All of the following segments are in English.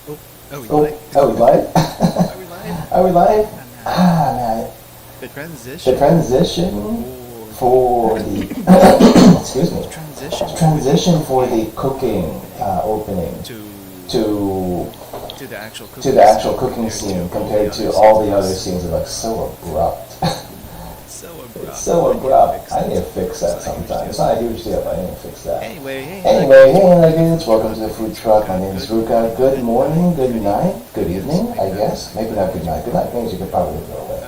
Oh, we Oh, live? oh, we live? Are we live? Are we live? Ah, Man. The transition. The transition for the excuse me. Transition For the cooking opening to to the actual cooking scene compared to all the other scenes. Are like so abrupt. It's so abrupt. I need to fix that sometime. It's not a huge deal, but I need to fix that. Anyway, hey Nuggets, welcome to the food truck. My name is Ruka. Good morning, good night, good evening, I guess. Maybe not good night. Good night means you could probably go away.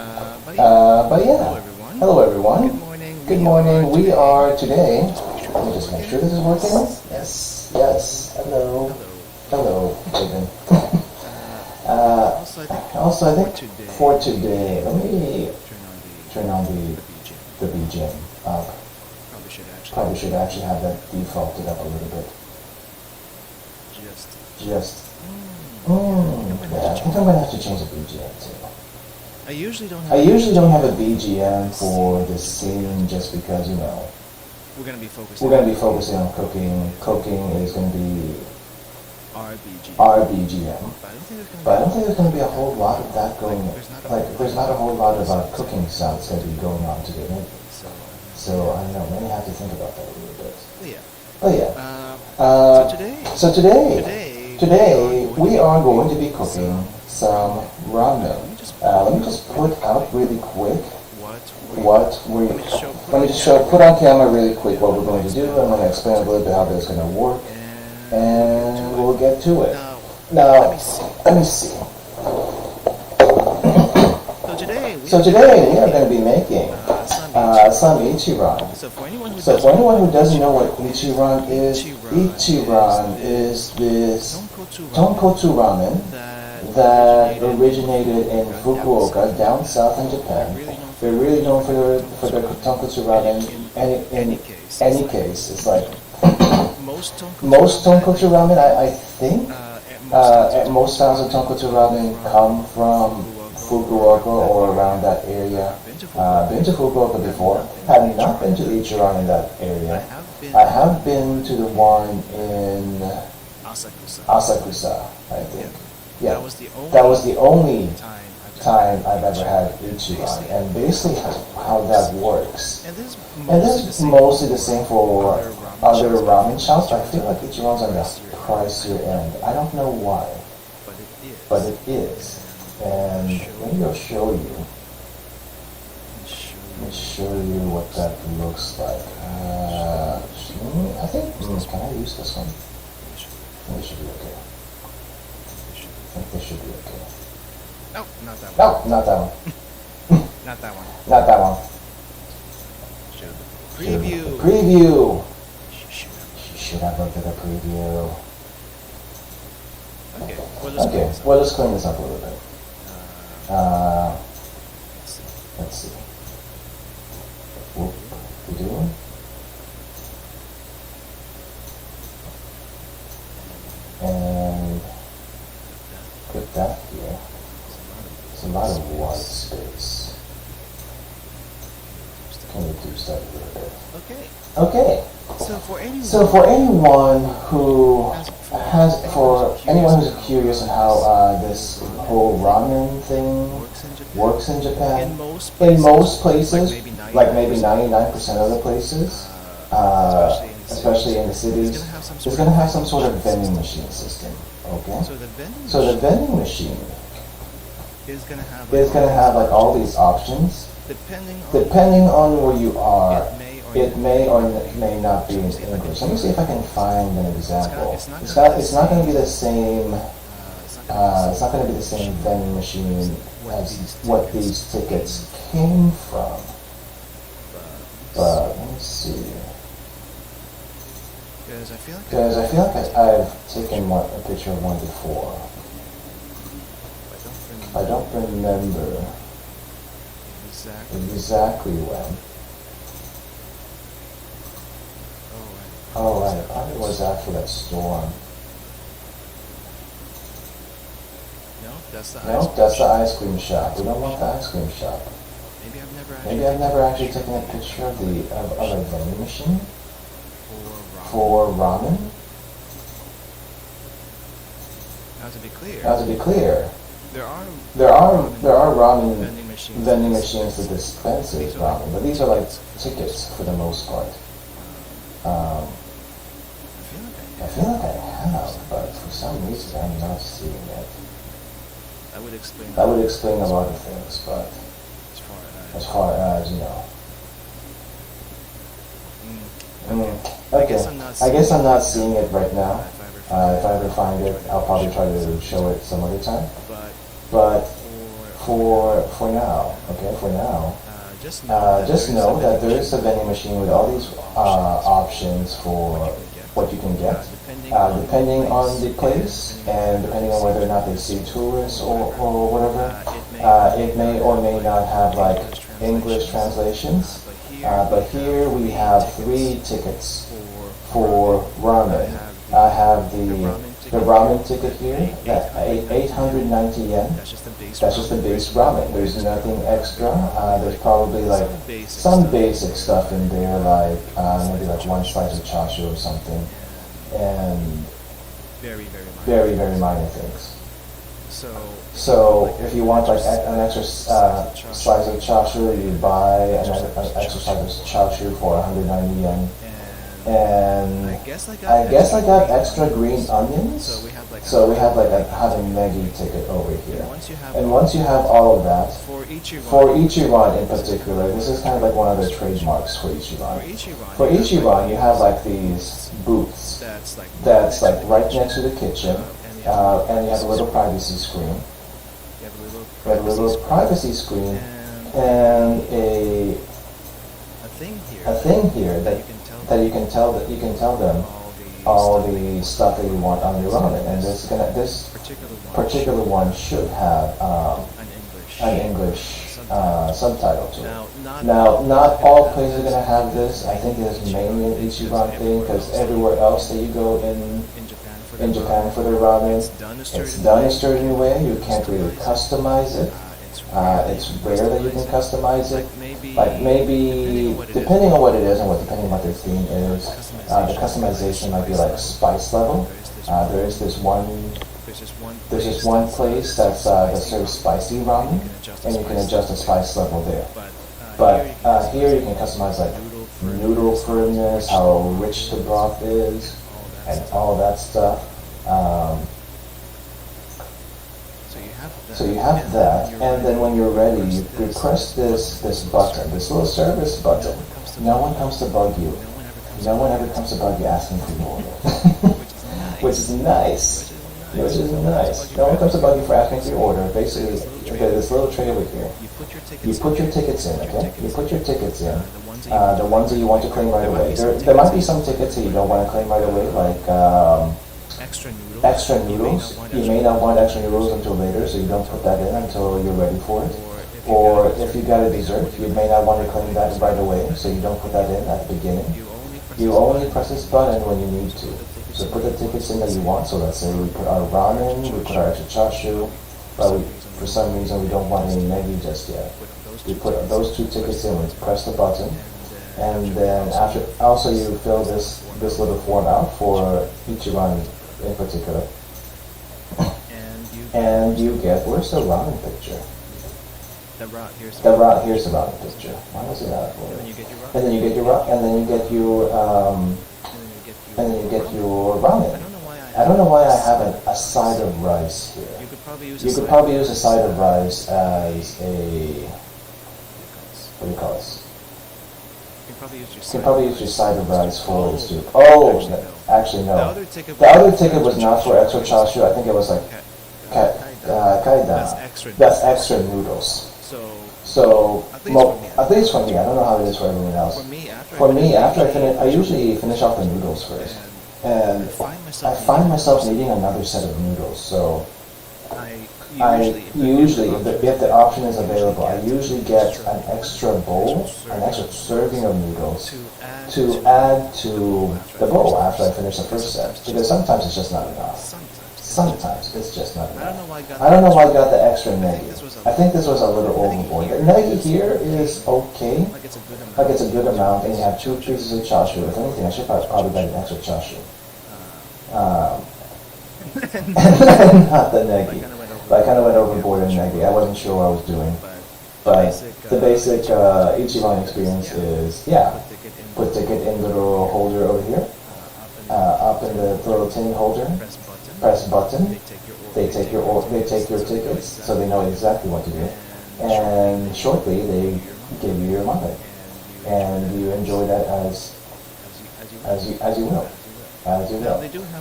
But yeah, hello everyone. Good morning. We are today. Let me just make sure this is working. Yes, yes. Hello. Hello, Raven. Also, I think for today, let me turn on the BGM. Probably should actually have that defaulted up a little bit. Yeah, I think I'm gonna have to change the BGM too. I usually don't have a BGM for this scene just because, you know, we're gonna be focusing on cooking. Cooking is gonna be RBGM. RBGM. But I don't think there's going to be a whole lot of that going on. Like, there's not a whole lot of cooking sounds going to be going on today, maybe. So, I don't know, maybe I have to think about that a little bit. But yeah. So today, we are going to be cooking some ramen. Let me just put out really quick put on camera really quick what we're going to do. I'm going to explain a little bit how this is going to work. And we'll get to it. Now, let me see. So today we are going to be making some Ichiran. So for anyone who doesn't know what Ichiran is this tonkotsu ramen that originated in Fukuoka, down south in Japan. They're really known for their tonkotsu ramen. In any case, it's like most tonkotsu ramen, I think, most styles of tonkotsu ramen come from Fukuoka or around that area. Been to Fukuoka before. Have not been to Ichiran in that area. I have been to the one in Asakusa, I think. Yeah, that was the only time I've ever had Ichiran, and basically how that works. And this is mostly the same for other ramen shops, but I feel like Ichiran's on the pricier end. I don't know why, but it is. And maybe I'll show you. Let me show you what that looks like. I think, can I use this one? I think it should be okay. I think this should be okay. No, not that one. No, not that one. Not that one. Not that one. Preview. You should have looked at the preview. Okay, well, let's clean this up a little bit. Let's see. Whoop, we doing? And put that here. It's a lot of white space. Can reduce that a little bit. Okay. So for anyone who's curious on how this whole ramen thing works in Japan, in most places, like maybe 99% of the places, especially in the cities, is going to have some sort of vending machine system. Okay. So the vending machine is going to have like all these options. Depending on where you are, it may or may not be in English. Let me see if I can find an example. It's not going to be the same. It's not going to be the same vending machine as what these tickets came from. But let me see. Because I feel like I've taken a picture of one before. I don't remember exactly when. Oh, right. It probably was after that storm. No, that's the ice cream shop. We don't want the ice cream shop. Maybe I've never actually taken a picture of a vending machine for ramen. Now to be clear, there are ramen vending that machines that dispense ramen, but these are like tickets for the most part. I feel like I have, but for some reason I'm not seeing it. That would explain a lot of things, but as far as you know. Okay. I guess I'm not seeing it right now. If I ever find it, I'll probably try to show it some other time. But for now, just know that there is a vending machine with all these options for what you can get, depending on the place and depending on whether or not they see tourists or whatever. It may or may not have like English translations. But here we have 3 tickets for ramen. I have the ramen ticket here, that's 890 yen. That's just the base ramen. There's nothing extra. There's probably like some basic stuff in there, like maybe like 1 slice of chasu or something, and very minor things. So if you want like an extra slice of chasu, you buy an extra slice of chasu for 190 yen. And I guess I got extra green onions. So we have like a Maggie ticket over here. And once you have all of that, for Ichiran in particular, this is kind of like one of the trademarks for Ichiran. For Ichiran, you have like these booths that's like right next to the kitchen, and you have a little privacy screen. You have a little privacy screen and a thing here that you can tell them all the stuff that you want on your ramen, and this particular one should have an English subtitle to it. Now, not all places are gonna have this. I think it's mainly an Ichiran thing, because everywhere else that you go in Japan for the ramen, it's done a certain way. You can't really customize it. It's rare that you can customize it. Like maybe, depending on what it is and depending on what their theme is, the customization might be like spice level. There's this one place that serves spicy ramen, and you can adjust the spice level there. But here you can customize like noodle firmness, how rich the broth is, and all that stuff. So you have that, and then when you're ready, you press this button, this little service button. No one comes to bug you. No one ever comes to bug you asking for your order, which is nice. No one comes to bug you for asking for your order. Basically, okay, this little tray over here. You put your tickets in, okay? You put your tickets in. The ones that you want to claim right away. There might be some tickets that you don't want to claim right away, like extra noodles. You may not want extra noodles until later, so you don't put that in until you're ready for it. Or if you got a dessert, you may not want to claim that right away, so you don't put that in at the beginning. You only press this button when you need to. So put the tickets in that you want. So let's say we put our ramen, we put our extra chasu, but for some reason we don't want any Maggi just yet. We put those 2 tickets in, we press the button, and then after, also you fill this little form out for Ichiran in particular. And you get, where's the ramen picture? Here's the ramen picture. Why was it out? And then you get your ramen. I don't know why I have a side of rice here. You could probably use a side of rice as a, what do you call this? You can probably use your side of rice for the soup. Oh, actually no. The other ticket was not for extra chasu. I think it was like kaida. That's extra noodles. So at least for me, I don't know how it is for everyone else. For me, after I finish, I usually finish off the noodles first, and I find myself needing another set of noodles. So I usually, if the option is available, I usually get an extra bowl, an extra serving of noodles to add to the bowl after I finish the first set, because sometimes it's just not enough. Sometimes it's just not enough. I don't know why I got the extra negi. I think this was a little overboard. The negi here is okay, like it's a good amount, and you have 2 pieces of chasu. If anything, I should probably get an extra chasu. and then not the negi. But I kind of went overboard in negi. I wasn't sure what I was doing. But the basic Ichiran experience is, yeah, put ticket in the little holder over here, up in the little tin holder, press button, they take your tickets, so they know exactly what to do, and shortly they give you your ramen, and you enjoy that as you will.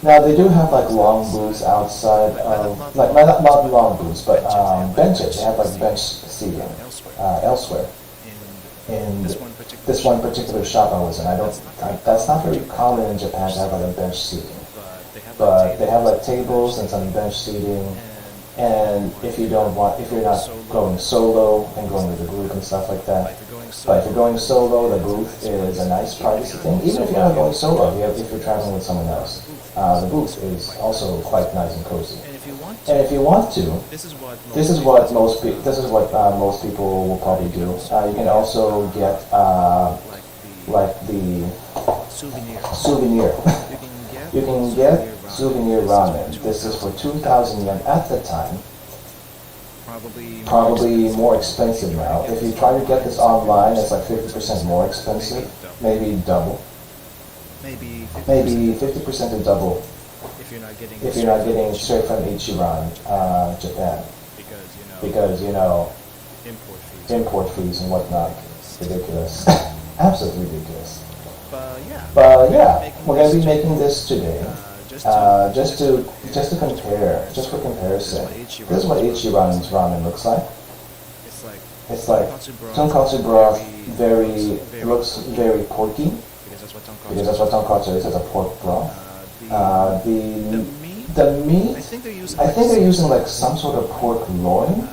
Now they do have like long booths outside of, like not long booths, but benches. They have like bench seating elsewhere. In this one particular shop I was in, that's not very common in Japan to have like a bench seating. But they have like tables and some bench seating. And if you're not going solo and going with a group and stuff like that, but if you're going solo, the booth is a nice privacy thing. Even if you're not going solo, if you're traveling with someone else, the booth is also quite nice and cozy. And if you want to, this is what most people will probably do. You can also get like the souvenir. You can get souvenir ramen. This is for 2,000 yen at the time. Probably more expensive now. If you try to get this online, it's like 50% more expensive. Maybe double. Maybe 50% to double. If you're not getting it straight from Ichiran, Japan. Because, import fees and whatnot. Ridiculous. Absolutely ridiculous. But yeah, we're going to be making this today. Just to compare, just for comparison, this is what Ichiran's ramen looks like. It's like tonkatsu broth, looks very porky, because that's what tonkatsu is, it's a pork broth. The meat, I think they're using like some sort of pork loin.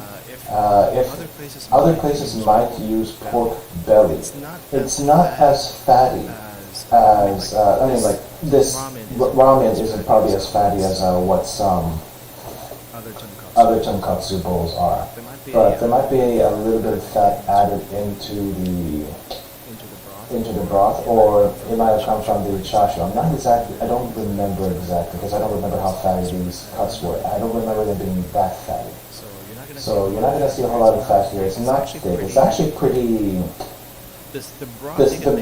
If other places might use pork belly, it's not as fatty as, I mean, like this ramen isn't probably as fatty as what some other tonkatsu bowls are, but there might be a little bit of fat added into the broth, or it might have come from the chasu. I don't remember exactly, because I don't remember how fatty these cuts were. I don't remember them being that fatty. So you're not going to see a whole lot of fat here. It's not thick. It's actually pretty. The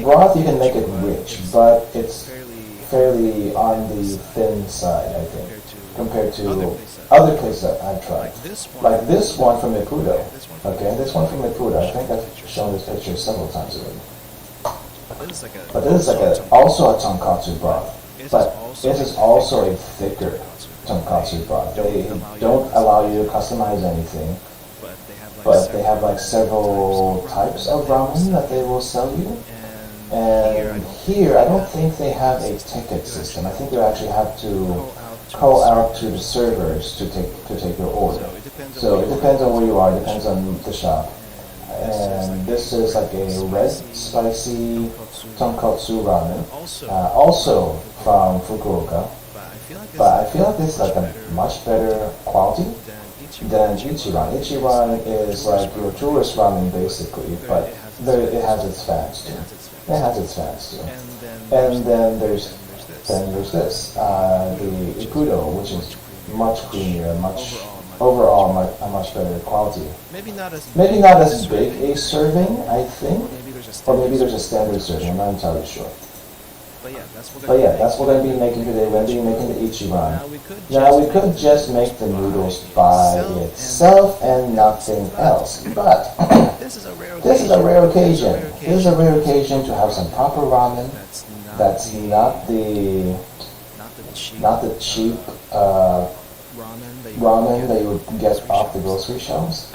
broth, you can make it rich, but it's fairly on the thin side, I think, compared to other places that I've tried. Like this one from Ippudo. Okay, this one from Ippudo. I think I've shown this picture several times already. But this is also a tonkatsu broth. But this is also a thicker tonkatsu broth. They don't allow you to customize anything. But they have like several types of ramen that they will sell you. And here, I don't think they have a ticket system. I think you actually have to call out to the servers to take your order. So it depends on where you are, it depends on the shop. And this is like a red spicy tonkatsu ramen, also from Fukuoka. But I feel like this is like a much better quality than Ichiran. Ichiran is like your tourist ramen basically, but it has its fans too. And then there's this, the Ippudo, which is much creamier, overall a much better quality. Maybe not as big a serving, I think, or maybe there's a standard serving. I'm not entirely sure. But yeah, that's what we're going to be making today. We're going to be making the Ichiran. Now we could just make the noodles by itself and nothing else, but this is a rare occasion. This is a rare occasion to have some proper ramen. That's not the cheap ramen that you would get off the grocery shelves.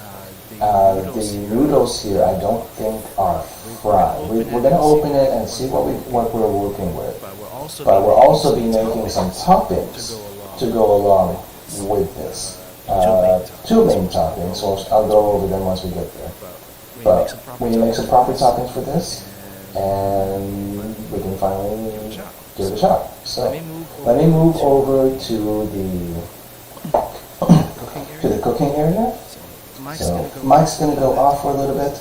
The noodles here, I don't think are fried. We're going to open it and see what we're working with. But we'll also be making some toppings to go along with this. Two main toppings, so I'll go over them once we get there. But we need to make some proper toppings for this, and we can finally give it a shot. So let me move over to the cooking area. So Mike's going to go off for a little bit.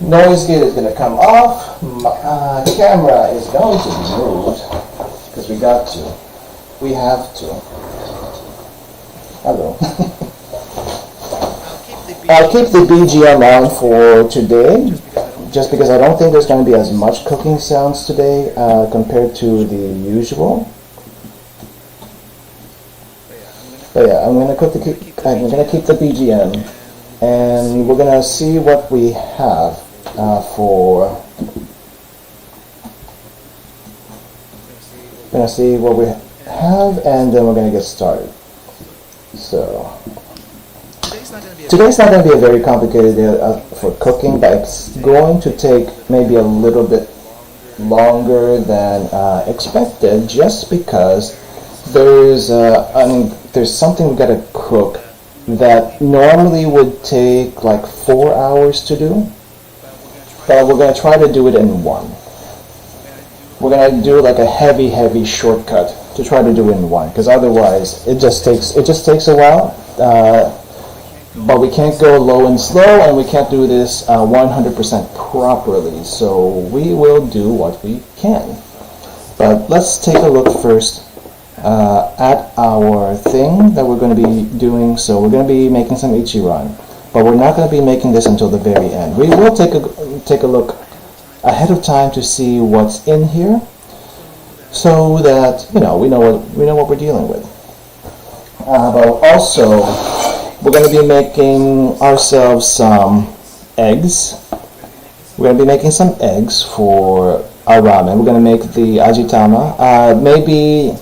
Noise gate is going to come off. Camera is going to be moved because we got to. We have to. Hello. I'll keep the BGM on for today, just because I don't think there's going to be as much cooking sounds today compared to the usual. But yeah, I'm going to keep the BGM, and we're going to see what we have for. We're going to see what we have, and then we're going to get started. So. Today's not going to be a very complicated day for cooking, but it's going to take maybe a little bit longer than expected, just because there's something we got to cook that normally would take like 4 hours to do, but we're going to try to do it in one. We're going to do like a heavy shortcut to try to do it in one, because otherwise it just takes a while. But we can't go low and slow, and we can't do this 100% properly. So we will do what we can. But let's take a look first at our thing that we're going to be doing. So we're going to be making some Ichiran, but we're not going to be making this until the very end. We will take a look ahead of time to see what's in here, so that we know what we're dealing with. But also, we're going to be making ourselves some eggs. We're going to be making some eggs for our ramen. We're going to make the ajitama. Maybe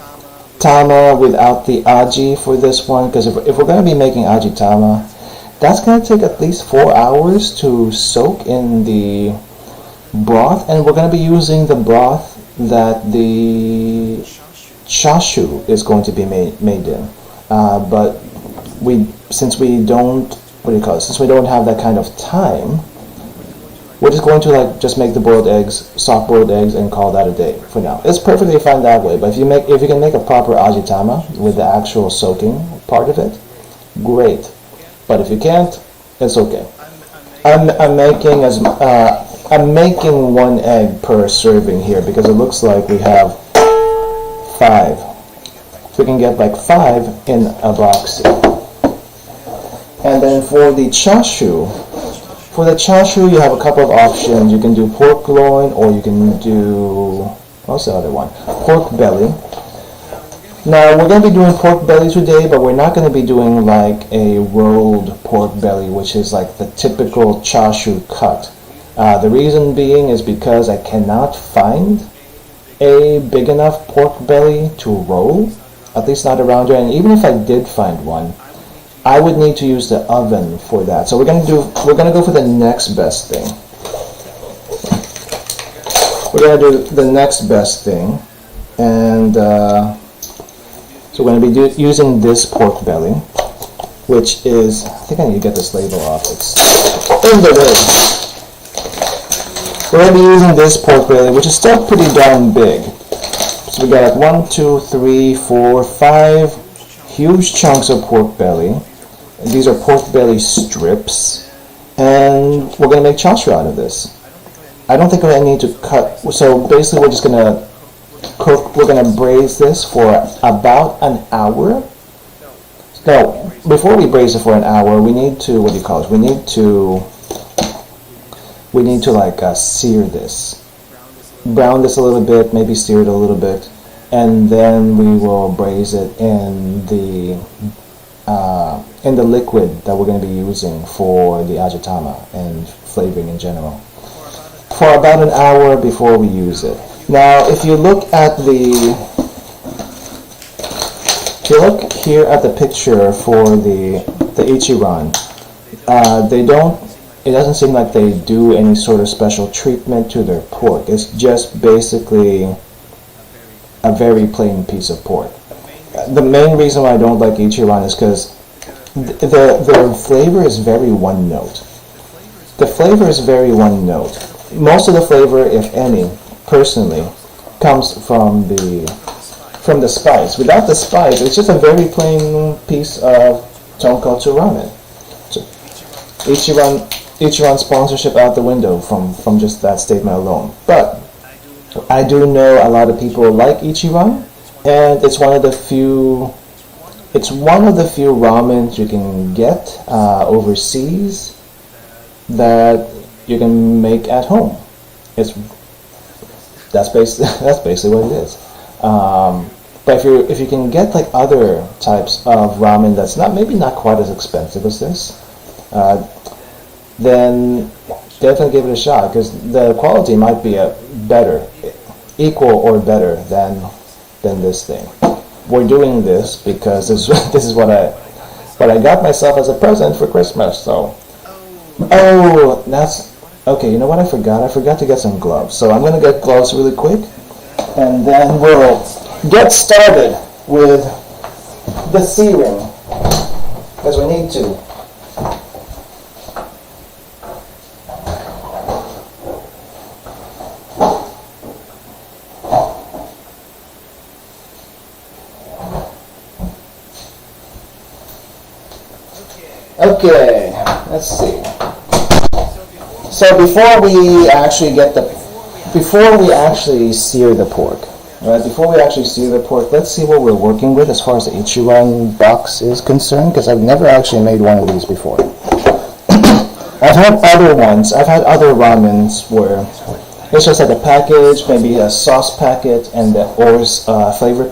tama without the aji for this one, because if we're going to be making ajitama, that's going to take at least 4 hours to soak in the broth, and we're going to be using the broth that the chasu is going to be made in. But since we don't have that kind of time, we're just going to just make the soft boiled eggs, and call that a day for now. It's perfectly fine that way. But if you can make a proper ajitama with the actual soaking part of it, great. But if you can't, it's okay. I'm making 1 egg per serving here, because it looks like we have 5. So we can get like 5 in a box. And then for the chasu, you have a couple of options. You can do pork loin, or you can do, what's the other one? Pork belly. Now, we're going to be doing pork belly today, but we're not going to be doing like a rolled pork belly, which is like the typical chasu cut. The reason being is because I cannot find a big enough pork belly to roll, at least not around here. And even if I did find one, I would need to use the oven for that. So we're gonna go for the next best thing. We're gonna do the next best thing, and so we're gonna be using this pork belly, which is, I think I need to get this label off. It's in the way. We're gonna be using this pork belly, which is still pretty darn big. So we got like 1, 2, 3, 4, 5 huge chunks of pork belly. These are pork belly strips, and we're going to make chasu out of this. I don't think I need to cut, so basically we're just going to cook, we're going to braise this for about an hour. No, before we braise it for an hour, we need to, we need to like sear this. Brown this a little bit, maybe sear it a little bit, and then we will braise it in the liquid that we're going to be using for the ajitama and flavoring in general, for about an hour before we use it. Now, if you look here at the picture for the Ichiran, it doesn't seem like they do any sort of special treatment to their pork. It's just basically a very plain piece of pork. The main reason why I don't like Ichiran is because the flavor is very one note. The flavor is very one note. Most of the flavor, if any, personally, comes from the spice. Without the spice, it's just a very plain piece of tonkotsu ramen. So, Ichiran Ichiran sponsorship out the window from just that statement alone. But I do know a lot of people like Ichiran, and it's one of the few ramens you can get overseas that you can make at home. That's basically what it is. But if you can get like other types of ramen that's maybe not quite as expensive as this, then definitely give it a shot, because the quality might be equal or better than this thing. We're doing this because this is what I got myself as a present for Christmas. So, that's okay. You know what I forgot? I forgot to get some gloves. So I'm gonna get gloves really quick, and then we'll get started with the searing, because we need to. Okay, let's see. So before we actually sear the pork, right? Before we actually sear the pork, let's see what we're working with as far as the Ichiran box is concerned, because I've never actually made one of these before. I've had other ones. I've had other ramens where it's just like a package, maybe a sauce packet, and or flavor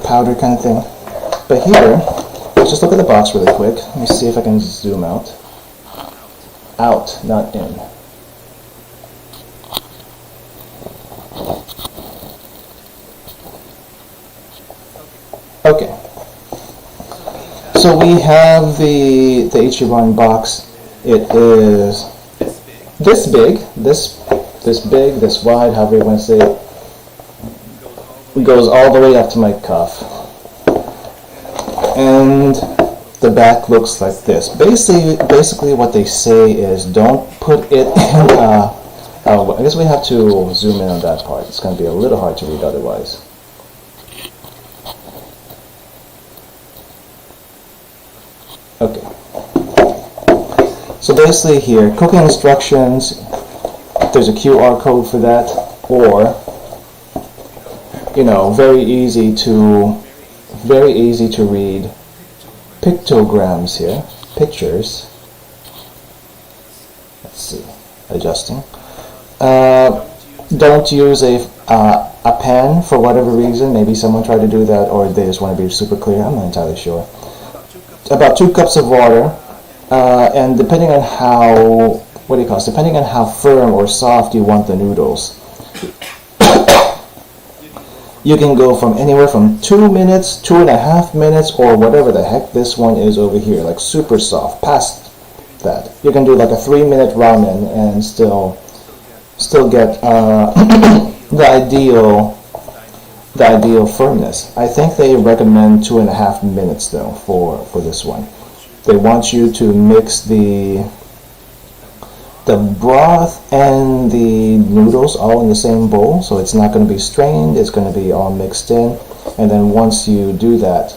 powder kind of thing. But here, let's just look at the box really quick. Let me see if I can zoom out. Out, not in. Okay. So we have the Ichiran box. It is this big, this big, this wide, however you want to say it. It goes all the way up to my cuff. And the back looks like this. Basically what they say is don't put it in I guess we have to zoom in on that part. It's going to be a little hard to read otherwise. Okay. So basically here, cooking instructions, there's a QR code for that, or, very easy to read pictograms here, pictures. Let's see, adjusting. Don't use a pen for whatever reason. Maybe someone tried to do that, or they just want to be super clear. I'm not entirely sure. About 2 cups of water, and depending on how firm or soft you want the noodles, you can go from anywhere from 2 minutes, 2.5 minutes, or whatever the heck this one is over here, like super soft. Past that, you can do like a 3-minute ramen and still get the ideal firmness. I think they recommend 2.5 minutes though for this one. They want you to mix the broth and the noodles all in the same bowl, so it's not going to be strained, it's going to be all mixed in. And then once you do that,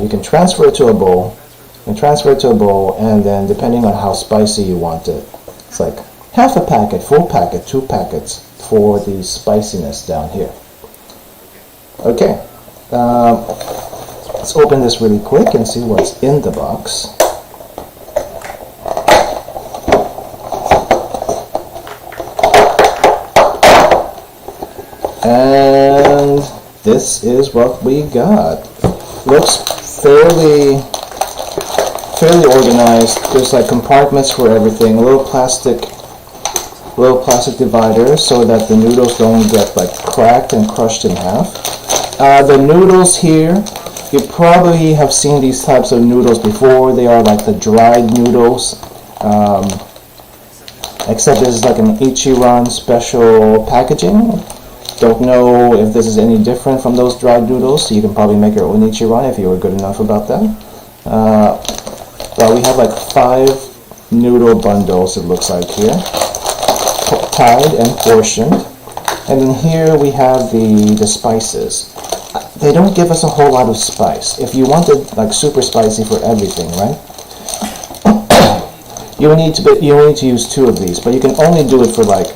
you can transfer it to a bowl, and then depending on how spicy you want it, it's like half a packet, full packet, 2 packets for the spiciness down here. Okay, let's open this really quick and see what's in the box. And this is what we got. Looks fairly organized. There's like compartments for everything. Little plastic dividers so that the noodles don't get like cracked and crushed in half. The noodles here, you probably have seen these types of noodles before. They are like the dried noodles, except this is like an Ichiran special packaging. Don't know if this is any different from those dried noodles, so you can probably make your own Ichiran if you were good enough about that. But we have like 5 noodle bundles, it looks like here, tied and portioned. And then here we have the spices. They don't give us a whole lot of spice. If you wanted like super spicy for everything, right? you will need to use 2 of these, but you can only do it for like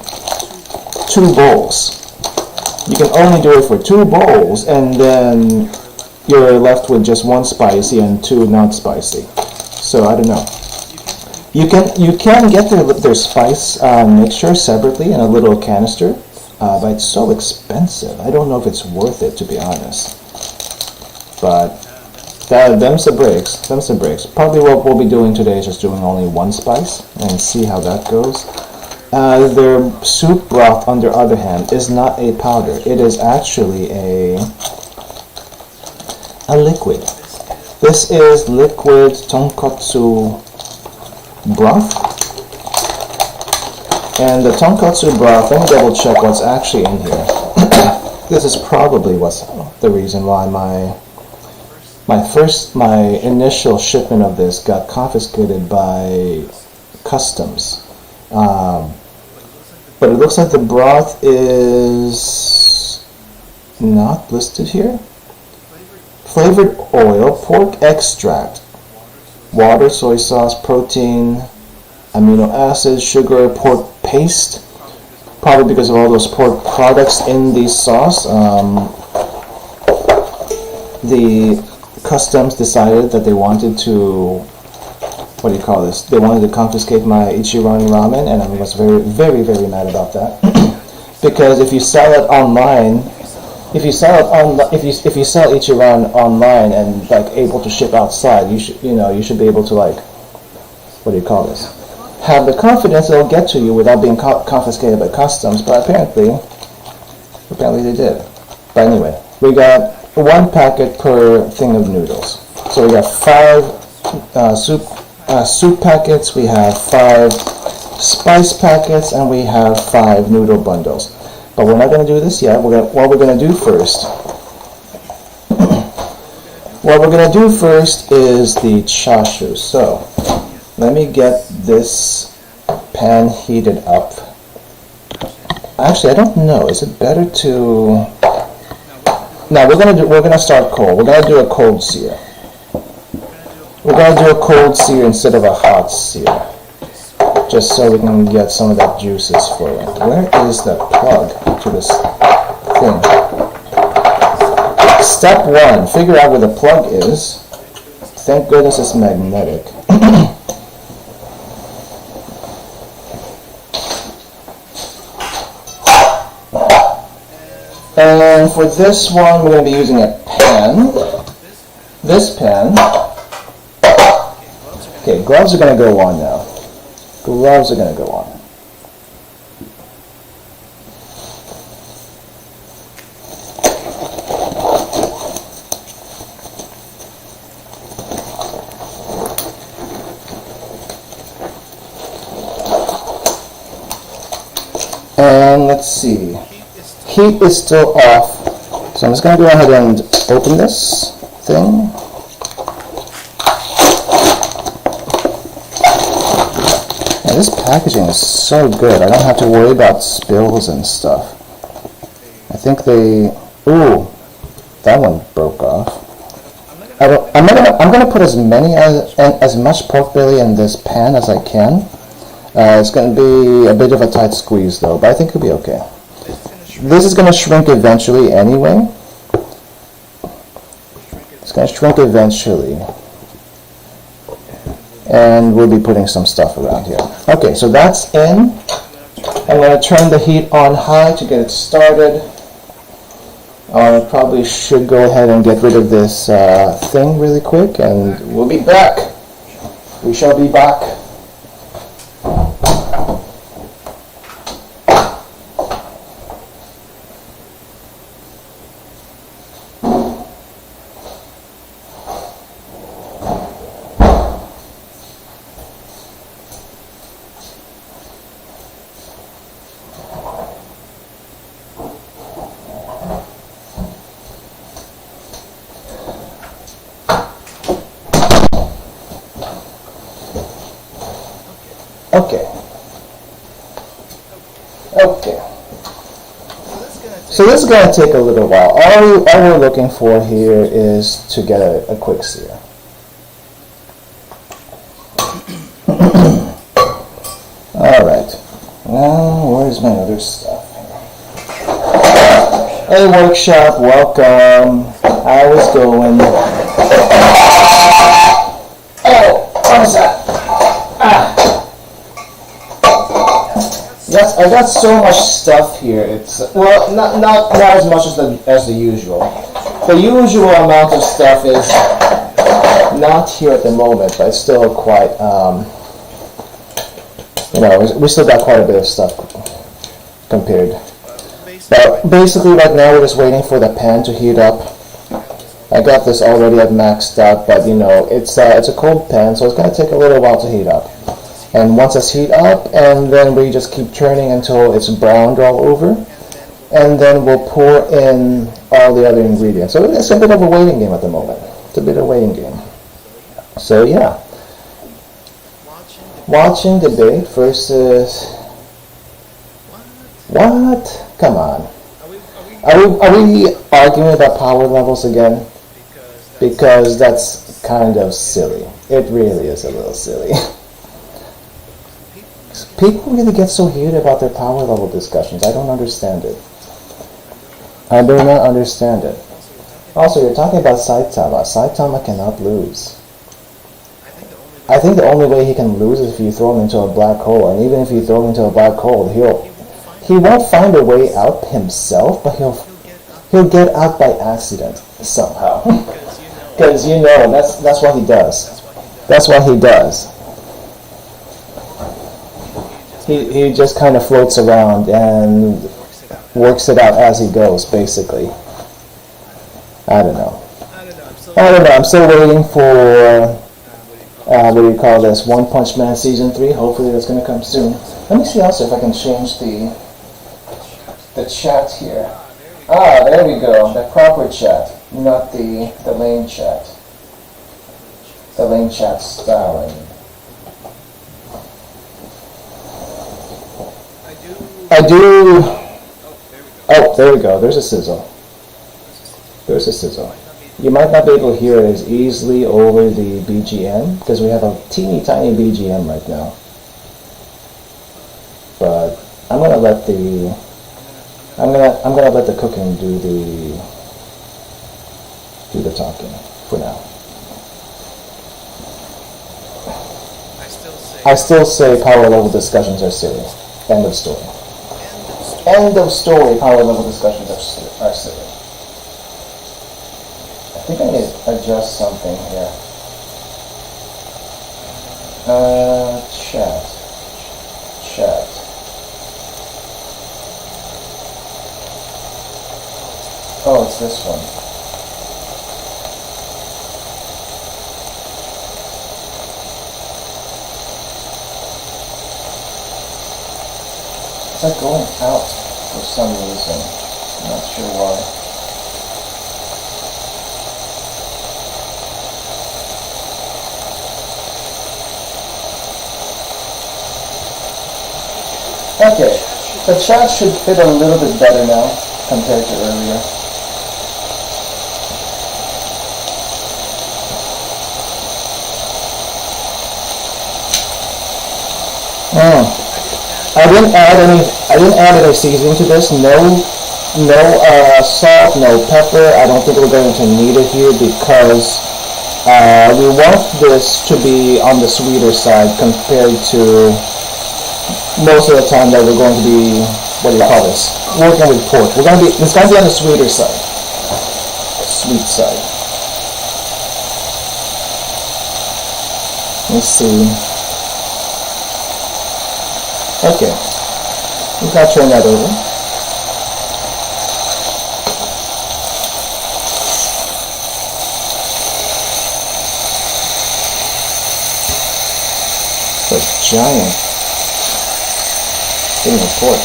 2 bowls. You can only do it for 2 bowls, and then you're left with just 1 spicy and 2 not spicy. So I don't know. You can get their spice mixture separately in a little canister, but it's so expensive. I don't know if it's worth it, to be honest. But them's the breaks. Probably what we'll be doing today is just doing only 1 spice and see how that goes. Their soup broth, on the other hand, is not a powder. It is actually a liquid. This is liquid tonkotsu broth. And the tonkotsu broth, let me double check what's actually in here. This is probably what's the reason why my initial shipment of this got confiscated by customs. But it looks like the broth is not listed here. Flavored oil, pork extract, water, soy sauce, protein, amino acids, sugar, pork paste. Probably because of all those pork products in the sauce. The customs decided that they wanted to, what do you call this? They wanted to confiscate my Ichiran ramen, and I was very, very, very mad about that. Because if you sell it online, if you sell Ichiran online and like able to ship outside, you should be able to, like, what do you call this? Have the confidence it'll get to you without being confiscated by customs. But apparently they did. But anyway, we got 1 packet per thing of noodles. So we got 5 soup packets, we have 5 spice packets, and we have 5 noodle bundles. But we're not going to do this yet. What we're going to do first is the chasu. So let me get this pan heated up. Actually, I don't know. Is it better to? No, we're gonna start cold. We're gonna do a cold sear. We're gonna do a cold sear instead of a hot sear, just so we can get some of that juices flowing. Where is the plug to this thing? Step 1: figure out where the plug is. Thank goodness it's magnetic. And for this one, we're going to be using a pan. This pan. Okay, gloves are going to go on now. Gloves are going to go on. And let's see. Heat is still off, so I'm just going to go ahead and open this thing. And this packaging is so good. I don't have to worry about spills and stuff. I think ooh, that one broke off. I'm gonna put as much pork belly in this pan as I can. It's going to be a bit of a tight squeeze though, but I think it'll be okay. This is going to shrink eventually anyway. It's going to shrink eventually. And we'll be putting some stuff around here. Okay, so that's in. I'm going to turn the heat on high to get it started. I probably should go ahead and get rid of this thing really quick, and we'll be back. We shall be back. Okay. So this is going to take a little while. All we're looking for here is to get a quick sear. my other stuff? Hey, workshop, welcome. How is going? Oh, what was that? Yes, I got so much stuff here. It's well, not as much as the usual. The usual amount of stuff is not here at the moment, but it's still quite. We still got quite a bit of stuff compared. But basically, right now we're just waiting for the pan to heat up. I got this already at maxed out, but it's a cold pan, so it's gonna take a little while to heat up. And once it's heat up, and then we just keep churning until it's browned all over, and then we'll pour in all the other ingredients. So it's a bit of a waiting game at the moment. It's a bit of a waiting game. So yeah, watching debate versus what? Come on. Are we arguing about power levels again? Because that's kind of silly. It really is a little silly. People really get so heated about their power level discussions. I don't understand it. I do not understand it. Also, you're talking about Saitama. Saitama cannot lose. I think the only way he can lose is if you throw him into a black hole. And even if you throw him into a black hole, he won't find a way out himself, but he'll get out by accident somehow. Because that's what he does. That's what he does. He just kind of floats around and works it out as he goes, basically. I don't know. I'm still waiting for what do you call this? One Punch Man Season 3. Hopefully that's going to come soon. Let me see also if I can change the chat here. There we go. The proper chat, not the lame chat. The lame chat styling. I do. Oh, there we go. There's a sizzle. There's a sizzle. You might not be able to hear it as easily over the BGM because we have a teeny tiny BGM right now. But I'm gonna let the cooking do the talking for now. I still say power level discussions are silly. End of story. End of story. Power level discussions are silly. I think I need to adjust something here. Chat. Oh, it's this one. It's like going out for some reason. I'm not sure why. Okay, the chat should fit a little bit better now compared to earlier. I didn't add any seasoning to this. No salt, no pepper. I don't think we're going to need it here because we want this to be on the sweeter side compared to most of the time that we're going to be, what do you call this? Working with pork. It's going to be on the sweeter side. Sweet side. Let's see. Okay. We gotta turn that over. It's a giant thing of pork.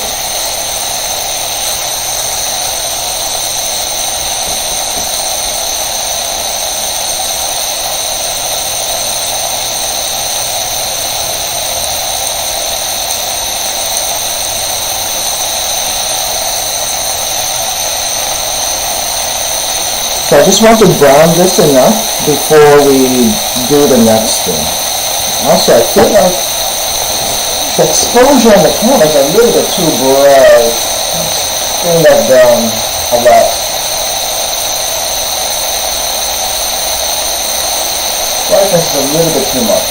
So I just want to brown this enough before we do the next thing. Also, I feel like The exposure on the camera is a little bit too bright. Bring that down a lot. Brightness is a little bit too much.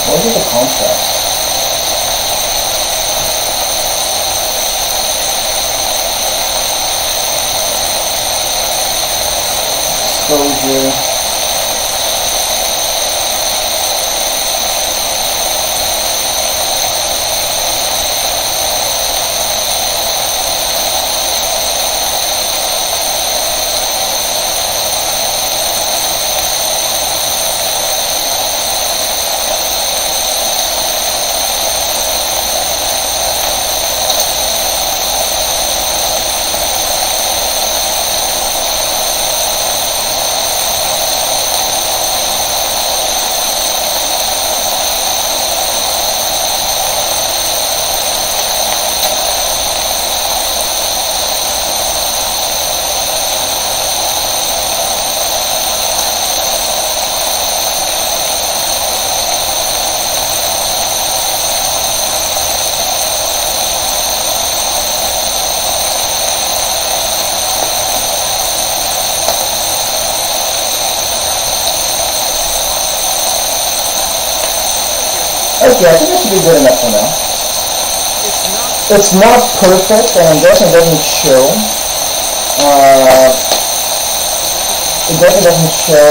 What is the contrast? Exposure. Okay, I think that should be good enough for now. It's not perfect, and it doesn't show. It doesn't show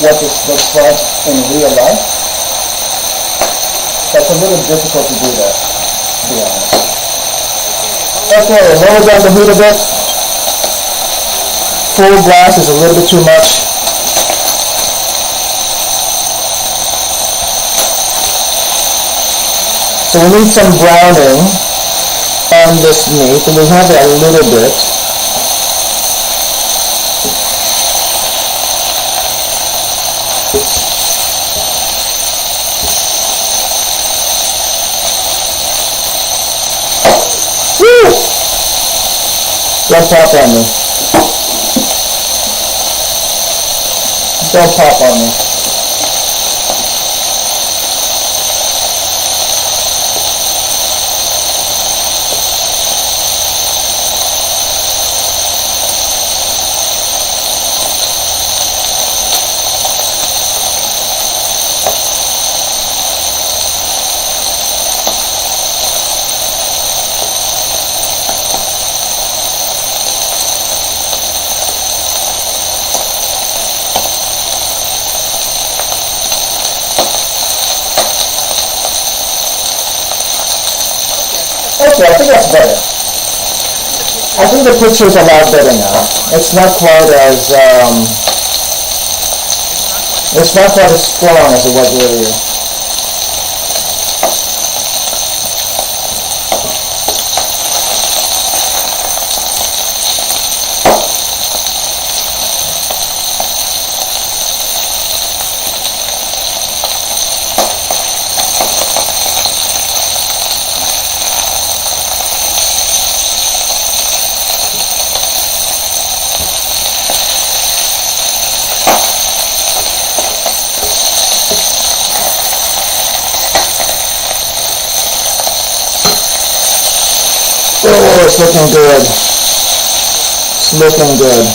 what this looks like in real life. That's a little difficult to do that, to be honest. Okay, lower down the heat a bit. Full blast is a little bit too much. So we need some browning on this meat, and we have it a little bit. Woo! Don't pop on me. Don't pop on me. Okay, I think that's better. I think the picture is a lot better now. It's not quite as strong as it was earlier. Oh, it's looking good. It's looking good.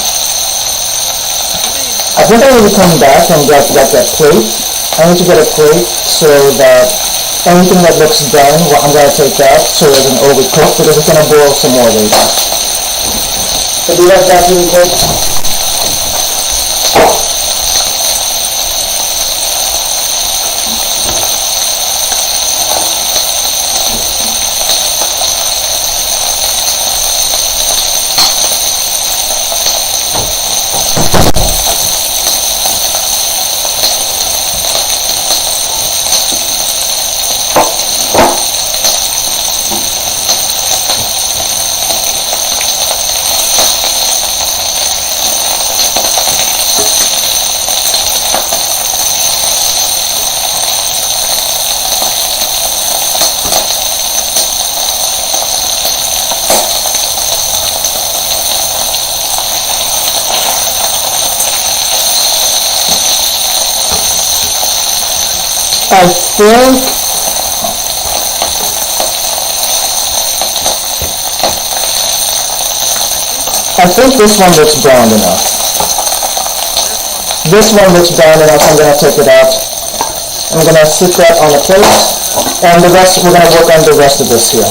I think I need to come back and get that plate. I need to get a plate so that anything that looks done, well, I'm going to take out so it doesn't overcook because it's going to boil some more later. So be right back really quick. I think this one looks brown enough. This one looks brown enough. I'm gonna take it out. I'm gonna sit that on a plate, and the rest, we're gonna work on the rest of this here.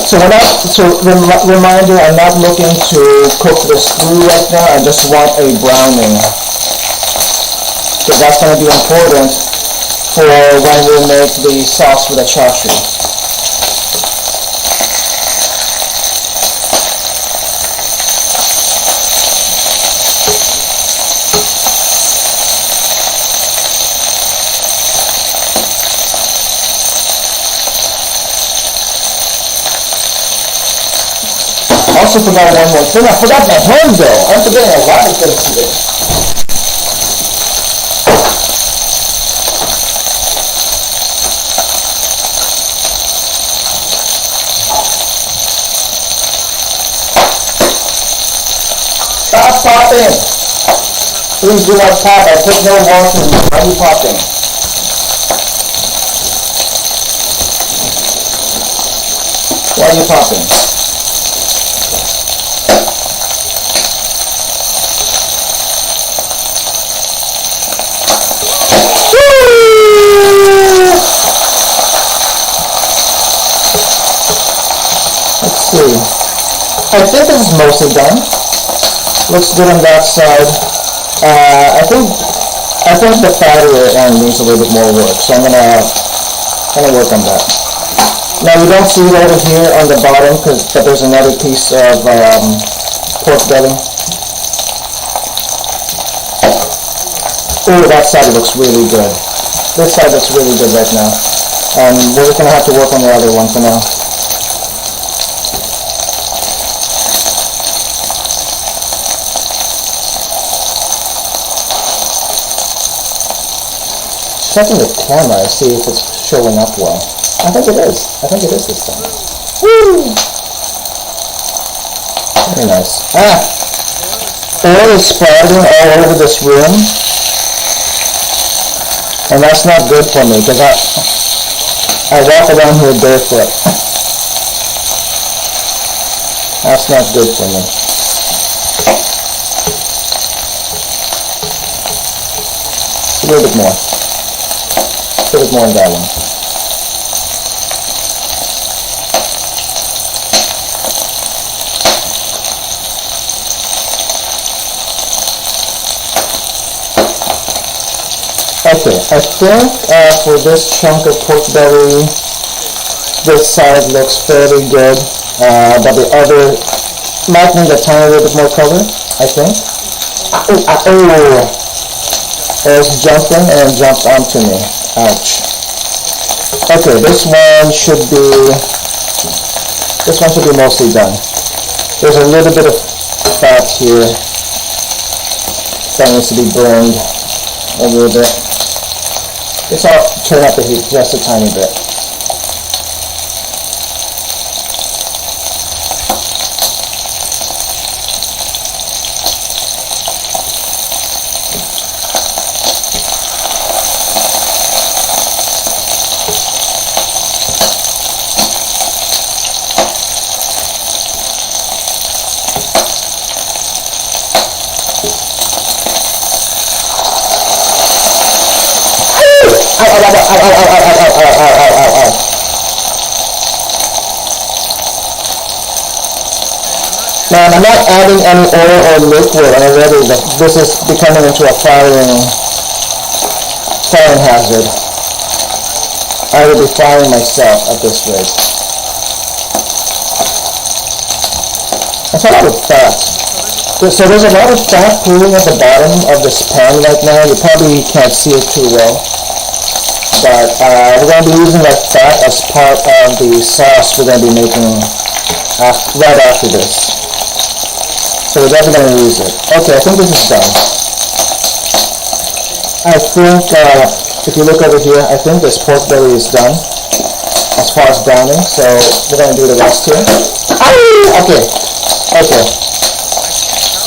So reminder, I'm not looking to cook this through right now. I just want a browning, because that's gonna be important for when we make the sauce for the chasu. I also forgot one more thing. I forgot my hand though. I'm forgetting a lot of things today. Stop popping! Please do not pop. I put no warning. Why are you popping? Why are you popping? I think this is mostly done. Looks good on that side. I think the fattier end needs a little bit more work, so I'm gonna work on that. Now you don't see it over here on the bottom, but there's another piece of pork belly. Oh, that side looks really good. This side looks really good right now, and we're just gonna have to work on the other one for now. Checking the camera to see if it's showing up well. I think it is. I think it is this time. Woo! Very nice. Oil is sprouting all over this room. And that's not good for me because I walk around here barefoot. That's not good for me. A little bit more. Put it more in that one. Okay, I think for this chunk of pork belly, this side looks fairly good, but the other might need a tiny little bit more color, I think. It was jumping and it jumped onto me. Ouch. Okay, this one should be mostly done. There's a little bit of fat here that needs to be burned a little bit. Just I'll turn up the heat just a tiny bit. Now, I'm not adding any oil or liquid already, but this is becoming into a firing hazard. I will be firing myself at this rate. That's a lot of fat. So there's a lot of fat pooling at the bottom of this pan right now. You probably can't see it too well. But we're going to be using that fat as part of the sauce we're going to be making right after this. So we're definitely going to use it. Okay, I think this is done. I think, if you look over here, I think this pork belly is done as far as browning. So we're going to do the rest here. Okay.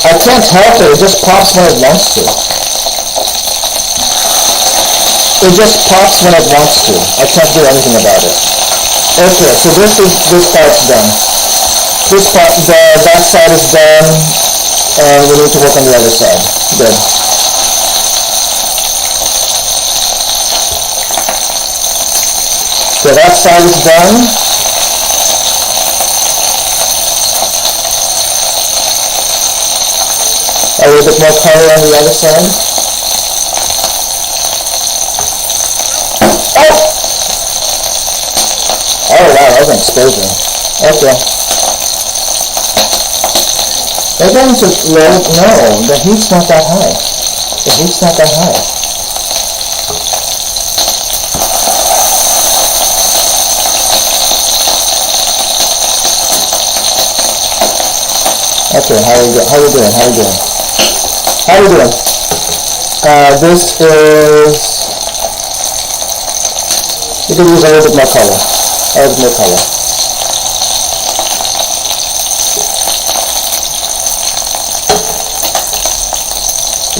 I can't help it. It just pops when it wants to. It just pops when it wants to. I can't do anything about it. Okay, so this part's done. That side is done, and we need to work on the other side. Good. So that side is done. A little bit more color on the other side. Oh wow, that was an explosion. Okay. Maybe I'm just low. No, the heat's not that high. The heat's not that high. Okay, how are we doing? This is... You could use a little bit more color. A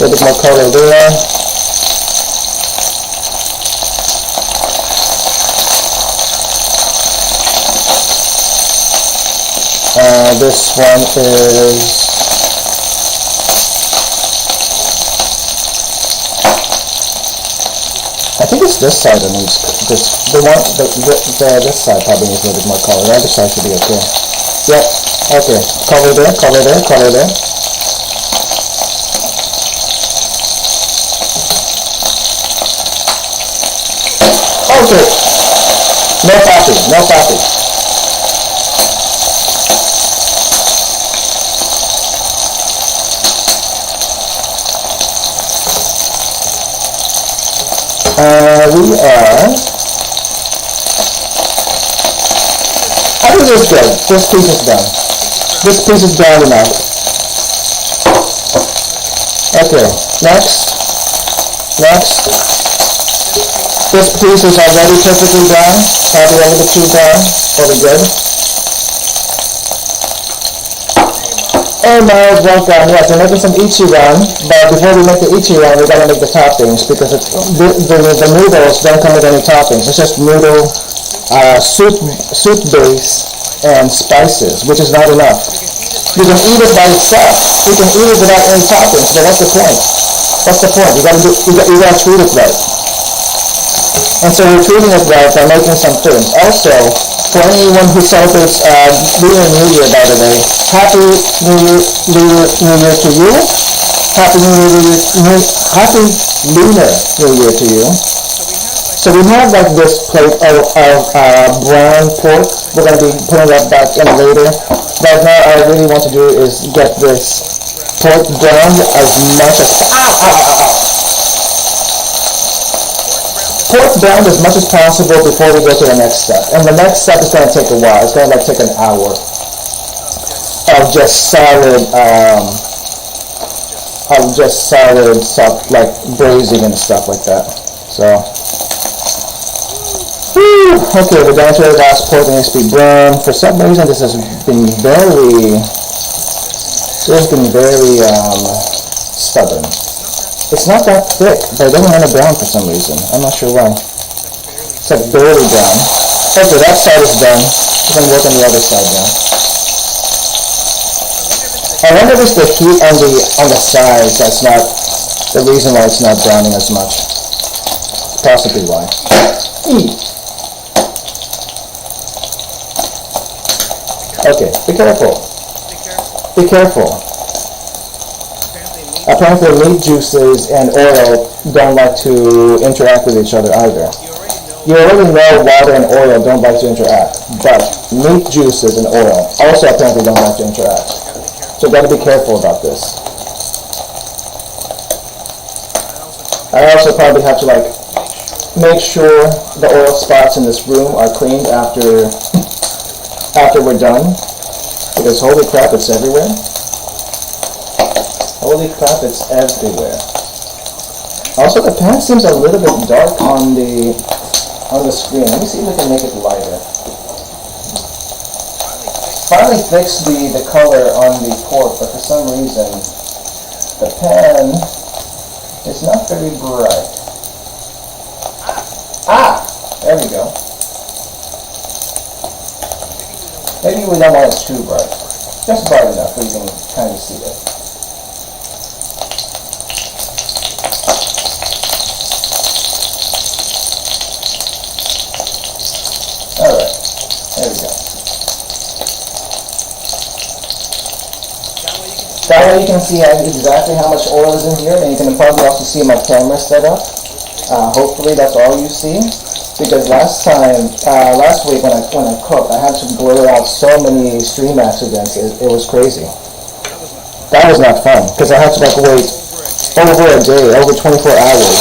little bit more color there. This one is... I think it's this side that needs this side probably needs a little bit more color. The other side should be okay. Yep. Okay. Color there. Okay. No fapping. We are... I think it's good. This piece is done. This piece is done enough. Okay, next. This piece is already perfectly done. Probably a little bit too done. Probably good. Hey Miles, welcome. Yes, we're making some Ichiran, but before we make the Ichiran, we gotta make the toppings because the noodles don't come with any toppings. It's just noodle, soup base, and spices, which is not enough. You can eat it by itself. You can eat it without any toppings. So what's the point? You gotta treat it right. And so we're treating it right by making some things. Also, for anyone who celebrates Lunar New Year, by the way, Happy New Year to you. Happy Lunar New Year to you. So we have like this plate of brown pork. We're going to be putting that back in later. Right now, all I really want to do is get this pork browned as much as possible before we go to the next step. And the next step is going to take a while. It's going to take an hour of just solid stuff like braising and stuff like that. So, okay, we're down to the last pork. It needs to be brown. For some reason, this has been very stubborn. It's not that thick, but it doesn't want to brown for some reason. I'm not sure why. It's like barely brown. Okay, that side is done. We're going to work on the other side now. I wonder if it's the heat on the sides that's not the reason why it's not browning as much. Possibly why. Okay, be careful. Apparently meat juices and oil don't like to interact with each other either. You already know water and oil don't like to interact, but meat juices and oil also apparently don't like to interact. So you've got to be careful about this. I also probably have to make sure the oil spots in this room are cleaned after we're done, because holy crap, it's everywhere. Holy crap, it's everywhere. Also, the pan seems a little bit dark on the screen. Let me see if I can make it lighter. Finally fixed the color on the pork, but for some reason, the pan is not very bright. There we go. Maybe we don't want it too bright. Just bright enough where you can kind of see it. Alright, there we go. That way you can see exactly how much oil is in here, and you can probably also see my camera set up. Hopefully that's all you see. Because last week when I cooked, I had to blur out so many stream accidents. It was crazy. That was not fun because I had to wait over a day, over 24 hours,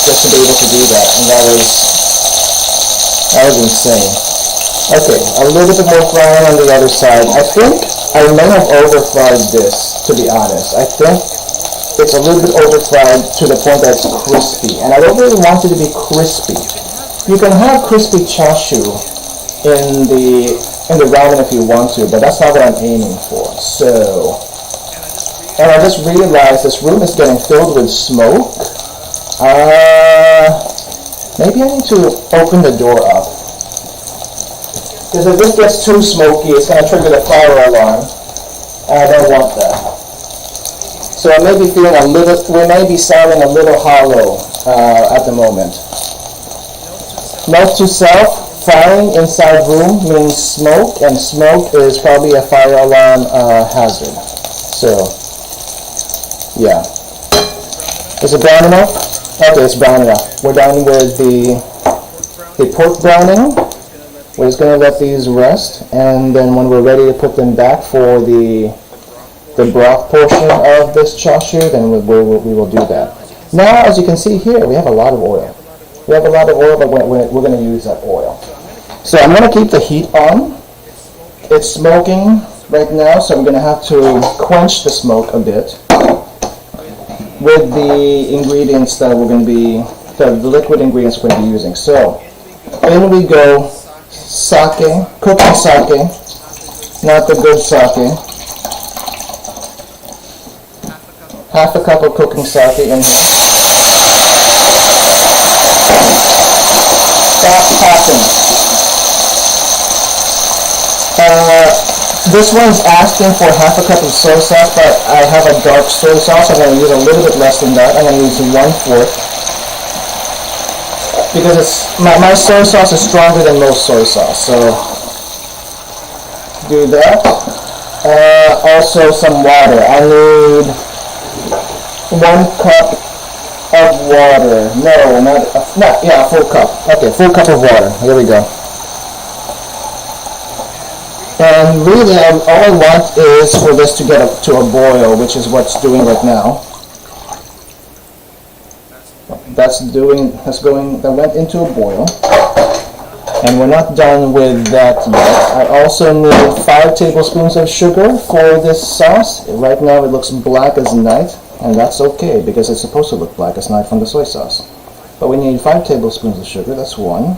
just to be able to do that, and that was insane. Okay, a little bit more frying on the other side. I think I may have overfried this, to be honest. I think it's a little bit overfried to the point that it's crispy, and I don't really want it to be crispy. You can have crispy chasu in the ramen if you want to, but that's not what I'm aiming for. So, and I just realized this room is getting filled with smoke. Maybe I need to open the door up, because if this gets too smoky, it's going to trigger the fire alarm, and I don't want that. So I may be feeling we may be sounding a little hollow at the moment. Note to self, firing inside room means smoke, and smoke is probably a fire alarm hazard. So, yeah. Is it brown enough? Okay, it's brown enough. We're done with the pork browning. We're just going to let these rest, and then when we're ready to put them back for the broth portion of this chasu, then we will do that. Now, as you can see here, we have a lot of oil. We have a lot of oil, but we're going to use that oil. So I'm going to keep the heat on. It's smoking right now, so I'm going to have to quench the smoke a bit with the ingredients that we're going to be, the liquid ingredients we're going to be using. So in we go, sake, cooking sake, not the good sake. Half a cup of cooking sake in here. Stop tapping. This one's asking for half a cup of soy sauce, but I have a dark soy sauce. I'm going to use a little bit less than that. I'm going to use 1/4. Because my soy sauce is stronger than most soy sauce. So do that. Also some water. I need 1 cup of water. No, a full cup. Okay, full cup of water. Here we go. And really, all I want is for this to get up to a boil, which is what's doing right now. That went into a boil. And we're not done with that yet. I also need 5 tablespoons of sugar for this sauce. Right now it looks black as night, and that's okay because it's supposed to look black as night from the soy sauce. But we need 5 tablespoons of sugar. That's 1,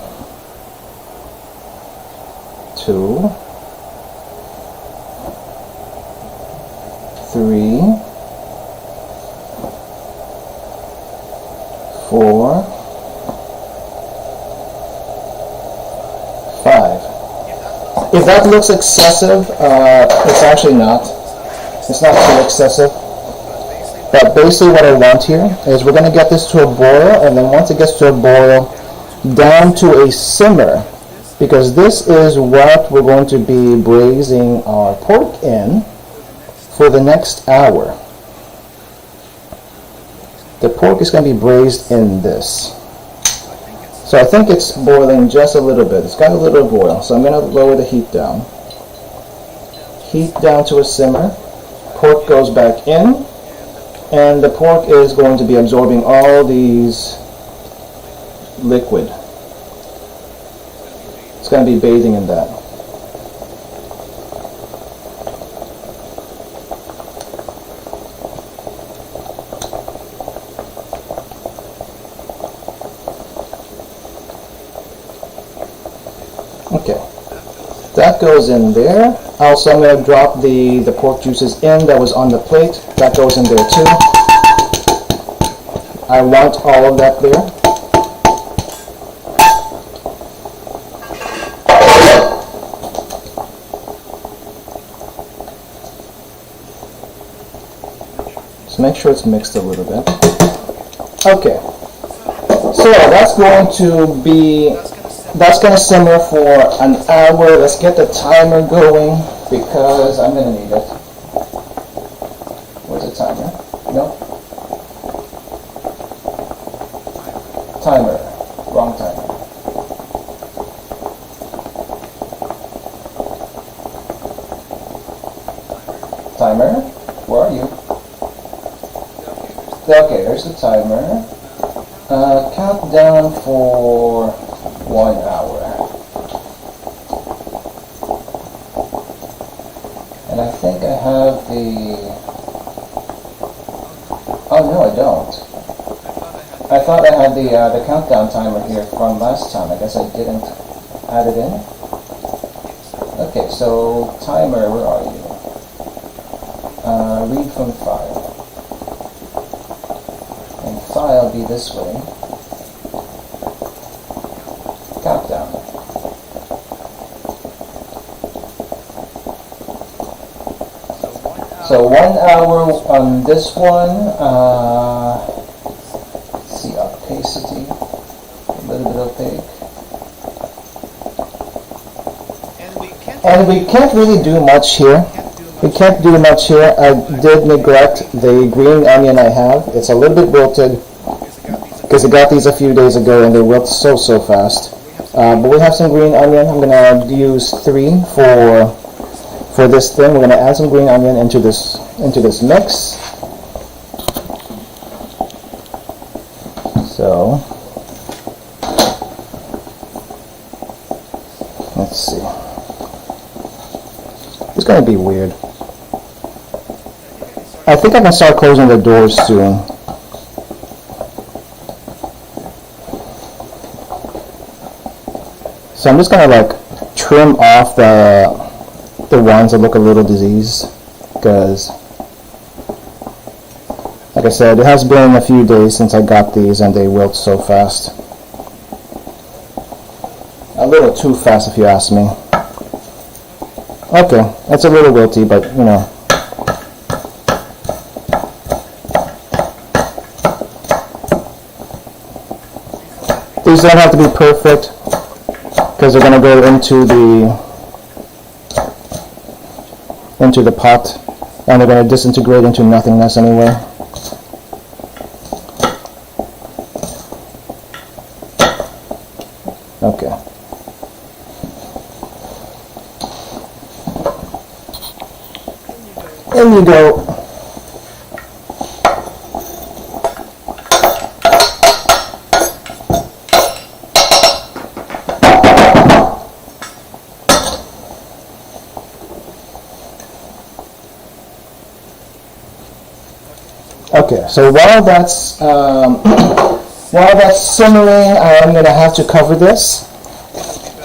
2, 3, 4, 5. If that looks excessive, it's actually not. It's not too excessive. But basically what I want here is we're going to get this to a boil, and then once it gets to a boil, down to a simmer, because this is what we're going to be braising our pork in for the next hour. The pork is going to be braised in this. So I think it's boiling just a little bit. It's got a little boil, so I'm going to lower the heat down. Heat down to a simmer. Pork goes back in, and the pork is going to be absorbing all these liquid. It's going to be bathing in that. Okay, that goes in there. Also, I'm going to drop the pork juices in that was on the plate. That goes in there too. I want all of that there. So make sure it's mixed a little bit. Okay. So that's going to simmer for an hour. Let's get the timer going because I'm going to need it. Where's the timer? No? Timer. Wrong timer. Timer? Where are you? Okay, there's the timer. Count down for 1 hour. And I think I have the... Oh no, I don't. I thought I had the countdown timer here from last time. I guess I didn't add it in. Okay, so timer, where are you? Read from file. And file be this way. Countdown. So 1 hour on this one. Let's see, opacity, a little bit opaque. And we can't really do much here. We can't do much here. I did neglect the green onion I have. It's a little bit wilted because I got these a few days ago and they wilt so fast. But we have some green onion. I'm gonna use 3 for this thing. We're gonna add some green onion into this mix. So let's see. It's gonna be weird. I think I can start closing the doors soon. So I'm just gonna like trim off the ones that look a little diseased, because like I said, it has been a few days since I got these and they wilt so fast. A little too fast if you ask me. Okay, it's a little wilty, but you know. These don't have to be perfect because they're going to go into the pot and they're going to disintegrate into nothingness anyway. Okay. In you go. Okay, so while that's simmering, I'm gonna have to cover this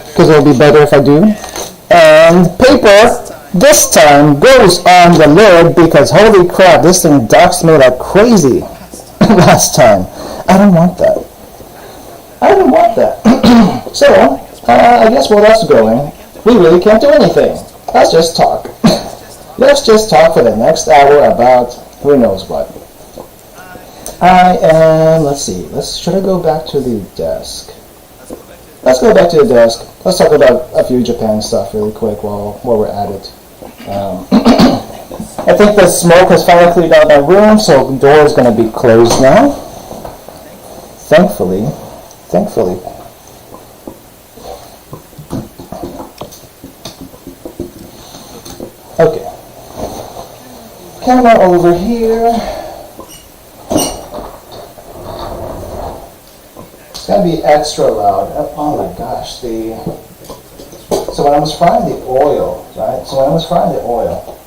because it'll be better if I do. And paper this time goes on the lid because holy crap, this thing doxed me like crazy last time. I don't want that. I don't want that. So I guess while that's going, we really can't do anything. Let's just talk. Let's just talk for the next hour about who knows what. I am, let's see, should I go back to the desk? Let's go back to the desk. Let's talk about a few Japan stuff really quick while we're at it. I think the smoke has finally cleared out my room, so the door is going to be closed now. Thankfully. Okay. Camera over here. It's gonna be extra loud. Oh my gosh, so when I was frying the oil, right? So when I was frying the oil,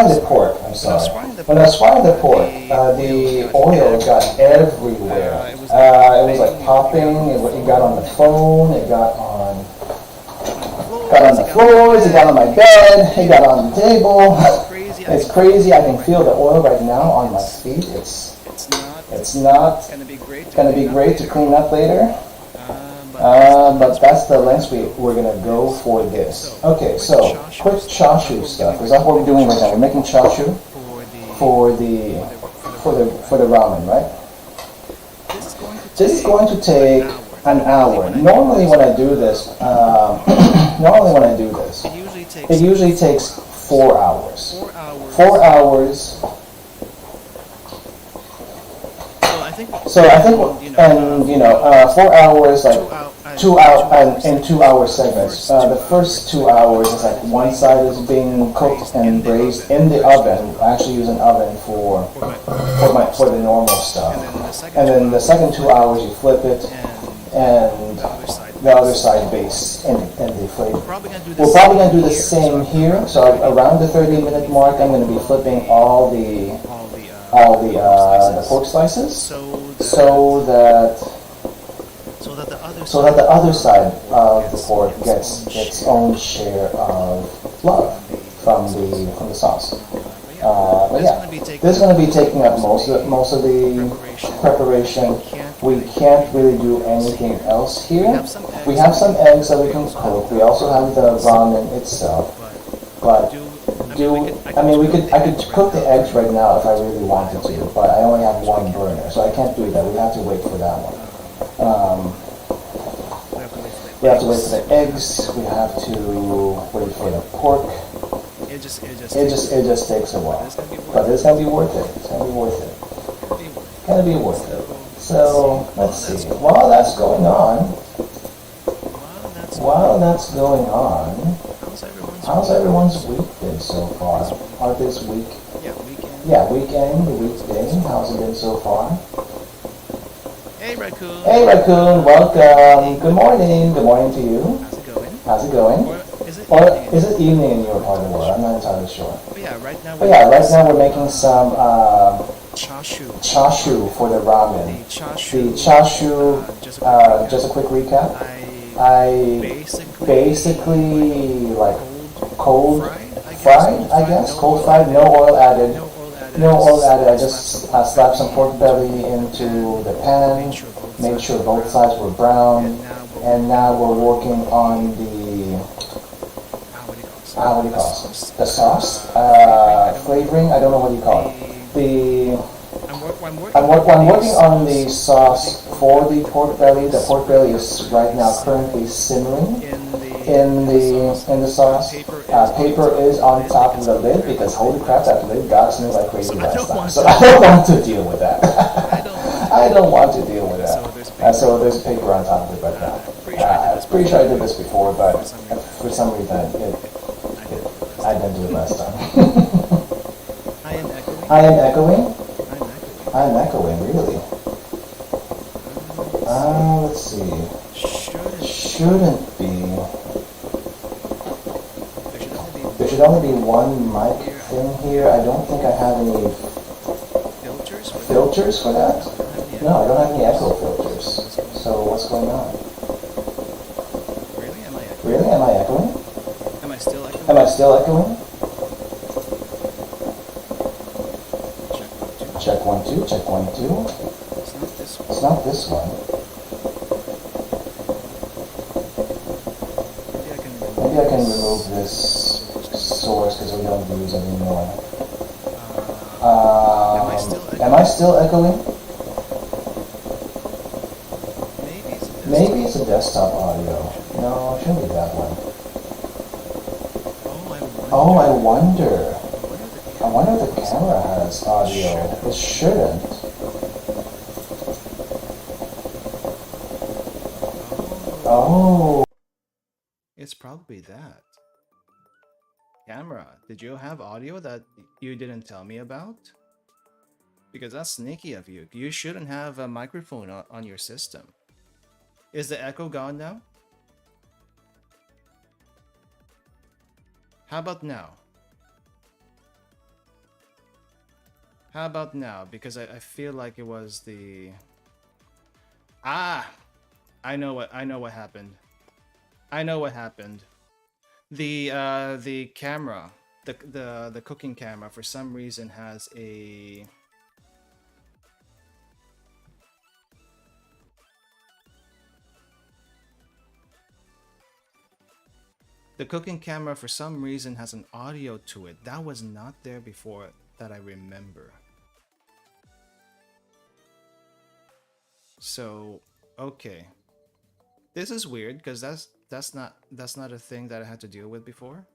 the pork, I'm sorry. When I was frying the pork, the oil got everywhere. It was like popping. It got on the phone. It got on got on the floors, it got on my bed, it got on the table. It's crazy. I can feel the oil right now on my feet. It's not gonna be great to clean up later. But that's the length we're gonna go for this. Okay, so quick Chasu stuff. Is that what we're doing right now? We're making Chasu for the ramen, right? This is going to take an hour. Normally when I do this, it usually takes 4 hours. 4 hours. So I think, and 4 hours, like 2 hour in 2 hour segments. The first 2 hours is like one side is being cooked and braised in the oven. I actually use an oven for the normal stuff. And then the second 2 hours you flip it, and the other side based in the flavor. We're probably gonna do the same here. So around the 30-minute mark, I'm gonna be flipping all the pork slices, so that the other side of the pork gets its own share of love from the sauce. But yeah, this is going to be taking up most of the preparation. We can't really do anything else here. We have some eggs that we can cook. We also have the ramen itself. But I could cook the eggs right now if I really wanted to, but I only have one burner, so I can't do that. We have to wait for that one. We have to wait for the eggs. We have to wait for the pork. It just takes a while, but it's gonna be worth it. It's gonna be worth it. Gonna be worth it. So let's see. While that's going on, how's everyone's week been so far? Or this week? Yeah, weekend, the weekday. How's it been so far? Hey Raccoon! Hey Raccoon, welcome! Good morning! Good morning to you. How's it going? Or is it evening in your part of the world? I'm not entirely sure. But yeah, right now we're making some Chasu for the ramen. The Chasu, just a quick recap. I basically like cold fried, I guess. Cold fried, no oil added. I just slapped some pork belly into the pan, made sure both sides were brown, and now we're working on the what do you call it? The sauce, flavoring. I don't know what you call it. I'm working on the sauce for the pork belly. The pork belly is right now currently simmering in the sauce. Paper is on top of the lid because holy crap, that lid got me like crazy last time. So I don't want to deal with that. I don't want to deal with that. So there's paper on top of it right now. I'm pretty sure I did this before, but for some reason I didn't do it last time. I am echoing? I am echoing, really? Let's see. Shouldn't be. There should only be one mic thing here. I don't think I have any filters for that. No, I don't have any echo filters. So what's going on? Really? Am I echoing? Am I still echoing? Check 1 2, check 1 2. It's not this one. Maybe I can remove this source because we don't use it anymore. Am I still echoing? Maybe it's a desktop audio. No, it shouldn't be that one. Oh, I wonder if the camera has audio. It shouldn't. Oh. It's probably that. Camera, did you have audio that you didn't tell me about? Because that's sneaky of you. You shouldn't have a microphone on your system. Is the echo gone now? How about now? How about now? Because I feel like it was the... I know what happened. I know what happened. The camera, the cooking camera, for some reason has a the cooking camera for some reason has an audio to it that was not there before that I remember. So okay, this is weird because that's not a thing that I had to deal with before,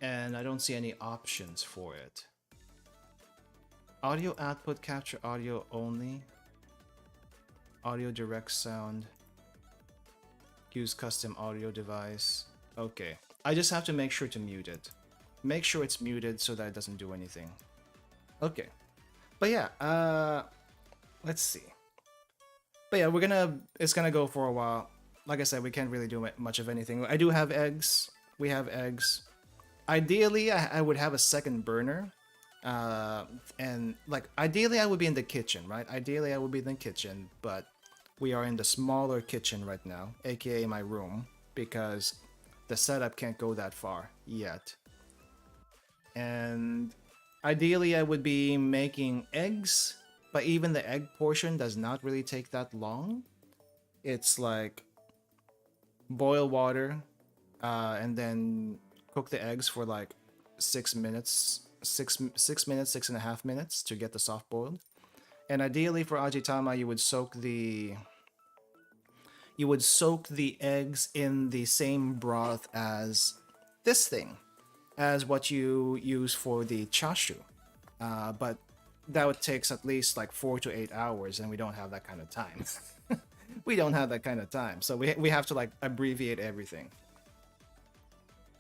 and I don't see any options for it. Audio output, capture audio only. Audio direct sound. Use custom audio device. Okay, I just have to make sure to mute it. Make sure it's muted so that it doesn't do anything. Okay, but yeah, let's see. But yeah, it's gonna go for a while. Like I said, we can't really do much of anything. I do have eggs. We have eggs. Ideally, I would have a second burner. And like ideally I would be in the kitchen, right? Ideally I would be in the kitchen, but we are in the smaller kitchen right now, aka my room, because the setup can't go that far yet. And ideally I would be making eggs, but even the egg portion does not really take that long. It's like boil water, and then cook the eggs for like 6 minutes, 6.5 minutes to get the soft boiled. And ideally for ajitama, you would soak the eggs in the same broth as this thing, as what you use for the chashu. But that would take at least like 4 to 8 hours, and we don't have that kind of time. We don't have that kind of time, so we have to like abbreviate everything.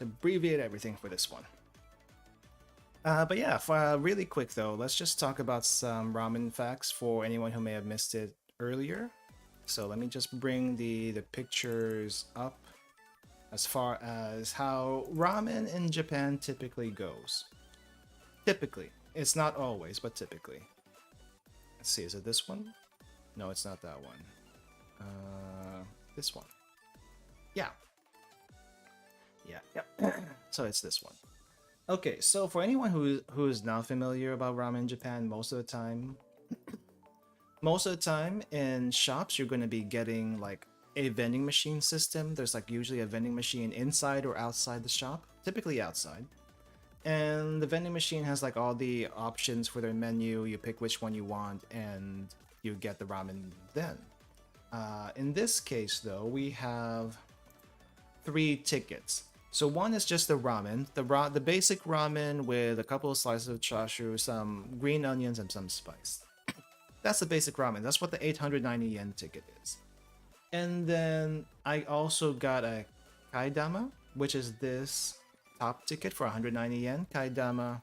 Abbreviate everything for this one. But yeah, really quick though, let's just talk about some ramen facts for anyone who may have missed it earlier. So let me just bring the pictures up as far as how ramen in Japan typically goes. Typically. It's not always, but typically. Let's see, is it this one? No, it's not that one. This one. Yeah. Yeah. So it's this one. Okay, so for anyone who is not familiar about ramen in Japan, most of the time in shops you're going to be getting like a vending machine system. There's like usually a vending machine inside or outside the shop, typically outside. And the vending machine has like all the options for their menu. You pick which one you want and you get the ramen then. In this case though, we have 3 tickets. So one is just the ramen, the basic ramen with a couple of slices of chashu, some green onions, and some spice. That's the basic ramen. That's what the 890 yen ticket is. And then I also got a kaidama, which is this top ticket for 190 yen. Kaidama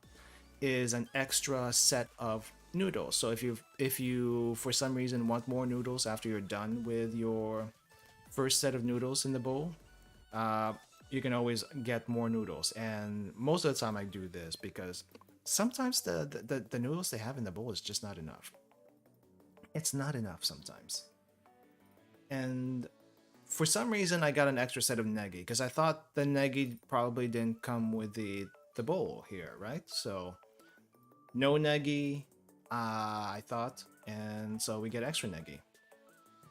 is an extra set of noodles. So if you for some reason want more noodles after you're done with your first set of noodles in the bowl, you can always get more noodles. And most of the time I do this because sometimes the noodles they have in the bowl is just not enough. It's not enough sometimes. And for some reason I got an extra set of negi because I thought the negi probably didn't come with the bowl here, right? So no negi, I thought, and so we get extra negi.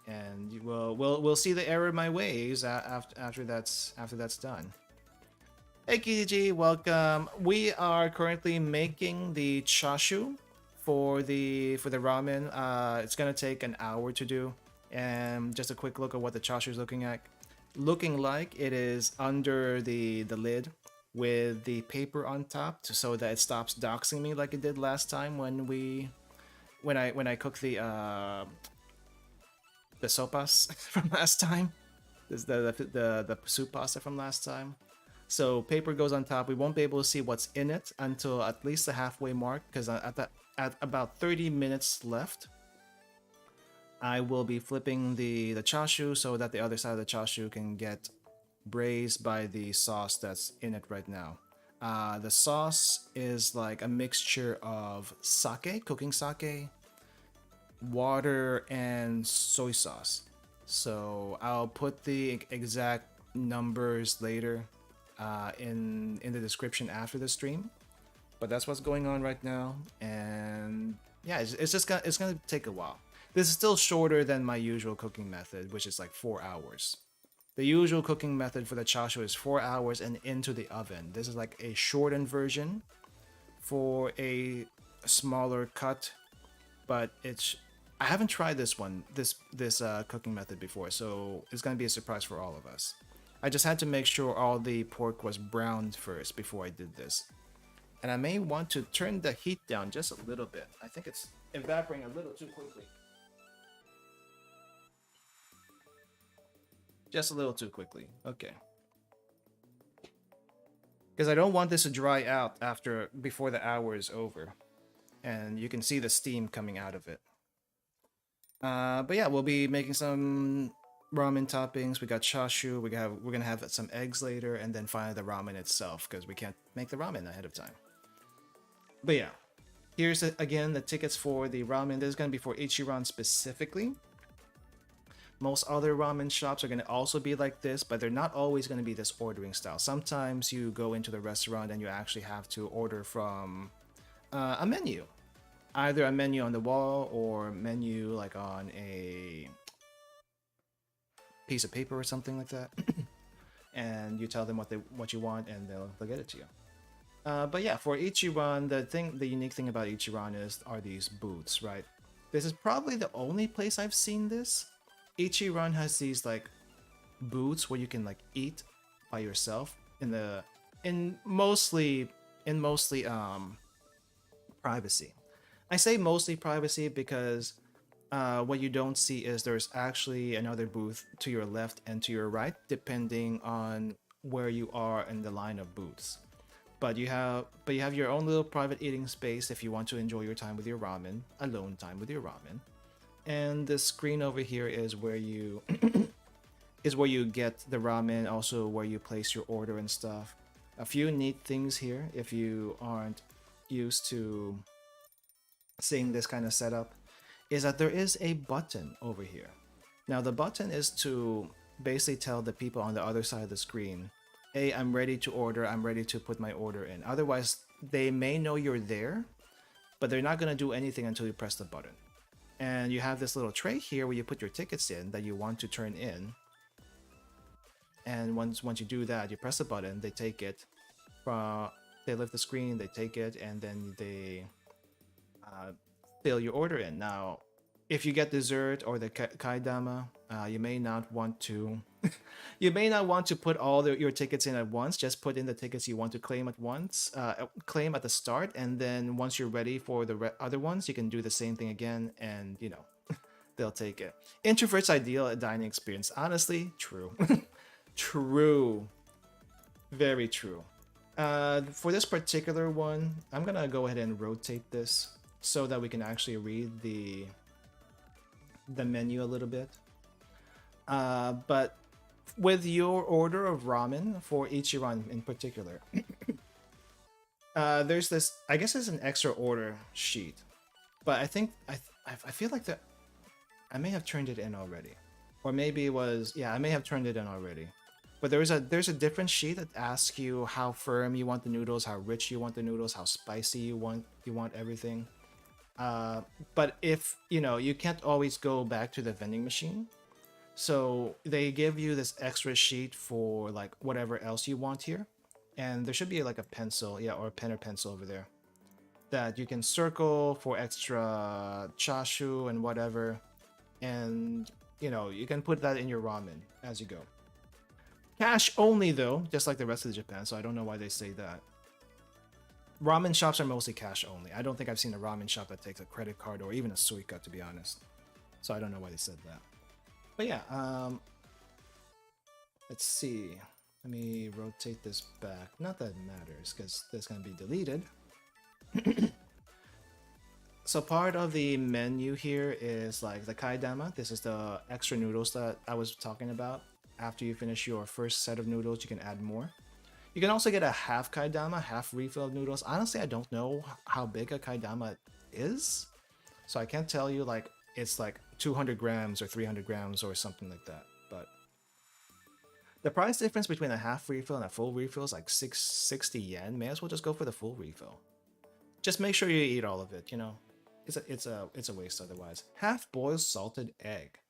And we'll see the error of my ways after that's done. Hey Kiji, welcome. We are currently making the chashu for the ramen. It's gonna take an hour to do, and just a quick look at what the chashu is looking like. It is under the lid with the paper on top, so that it stops doxing me like it did last time when I cooked the sopas from last time. This is the soup pasta from last time. So paper goes on top. We won't be able to see what's in it until at least the halfway mark, because at about 30 minutes left, I will be flipping the chashu so that the other side of the chashu can get braised by the sauce that's in it right now. The sauce is like a mixture of sake, cooking sake, water, and soy sauce. So I'll put the exact numbers later in the description after the stream. But that's what's going on right now, and yeah, it's gonna take a while. This is still shorter than my usual cooking method, which is like 4 hours. The usual cooking method for the chashu is 4 hours and into the oven. This is like a shortened version for a smaller cut, but I haven't tried this cooking method before, so it's gonna be a surprise for all of us. I just had to make sure all the pork was browned first before I did this. And I may want to turn the heat down just a little bit. I think it's evaporating a little too quickly. Just a little too quickly. Okay. Because I don't want this to dry out before the hour is over. And you can see the steam coming out of it. But yeah, we'll be making some ramen toppings. We got chashu. We're gonna have some eggs later, and then finally the ramen itself, because we can't make the ramen ahead of time. But yeah, here's again the tickets for the ramen. This is gonna be for Ichiran specifically. Most other ramen shops are gonna also be like this, but they're not always gonna be this ordering style. Sometimes you go into the restaurant and you actually have to order from a menu. Either a menu on the wall or menu like on a piece of paper or something like that. And you tell them what you want, and they'll get it to you. But yeah, for Ichiran, the unique thing about Ichiran are these booths, right? This is probably the only place I've seen this. Ichiran has these like booths where you can like eat by yourself in mostly privacy. I say mostly privacy because what you don't see is there's actually another booth to your left and to your right, depending on where you are in the line of booths. But you have your own little private eating space if you want to enjoy your time with your ramen, alone time with your ramen. And the screen over here is where you get the ramen, also where you place your order and stuff. A few neat things here if you aren't used to seeing this kind of setup is that there is a button over here. Now the button is to basically tell the people on the other side of the screen, hey, I'm ready to order, I'm ready to put my order in. Otherwise, they may know you're there, but they're not going to do anything until you press the button. And you have this little tray here where you put your tickets in that you want to turn in. And once you do that, you press the button, they take it, they lift the screen, they take it, and then they fill your order in. Now, if you get dessert or the kaidama, you may not want to put all your tickets in at once. Just put in the tickets you want to claim at once, claim at the start, and then once you're ready for the other ones, you can do the same thing again, and they'll take it. Introverts' ideal dining experience. Honestly, true. True. Very true. For this particular one, I'm gonna go ahead and rotate this so that we can actually read the menu a little bit. But with your order of ramen for Ichiran in particular, there's this, I guess it's an extra order sheet, but I think I feel like that I may have turned it in already, or maybe it was, yeah, I may have turned it in already. But there's a different sheet that asks you how firm you want the noodles, how rich you want the noodles, how spicy you want everything. But if you can't always go back to the vending machine, so they give you this extra sheet for like whatever else you want here, and there should be like a pencil, yeah, or a pen or pencil over there that you can circle for extra chashu and whatever, and you can put that in your ramen as you go. Cash only though, just like the rest of Japan, so I don't know why they say that. Ramen shops are mostly cash only. I don't think I've seen a ramen shop that takes a credit card or even a suica, to be honest. So I don't know why they said that. But yeah, let's see. Let me rotate this back. Not that it matters, because this can be deleted. So part of the menu here is like the kaidama. This is the extra noodles that I was talking about. After you finish your first set of noodles, you can add more. You can also get a half kaidama, half refill of noodles. Honestly, I don't know how big a kaidama is, so I can't tell you like it's like 200 grams or 300 grams or something like that. But The price difference between a half refill and a full refill is like 660 yen. May as well just go for the full refill. Just make sure you eat all of it, you know. It's a waste otherwise. Half boiled salted egg.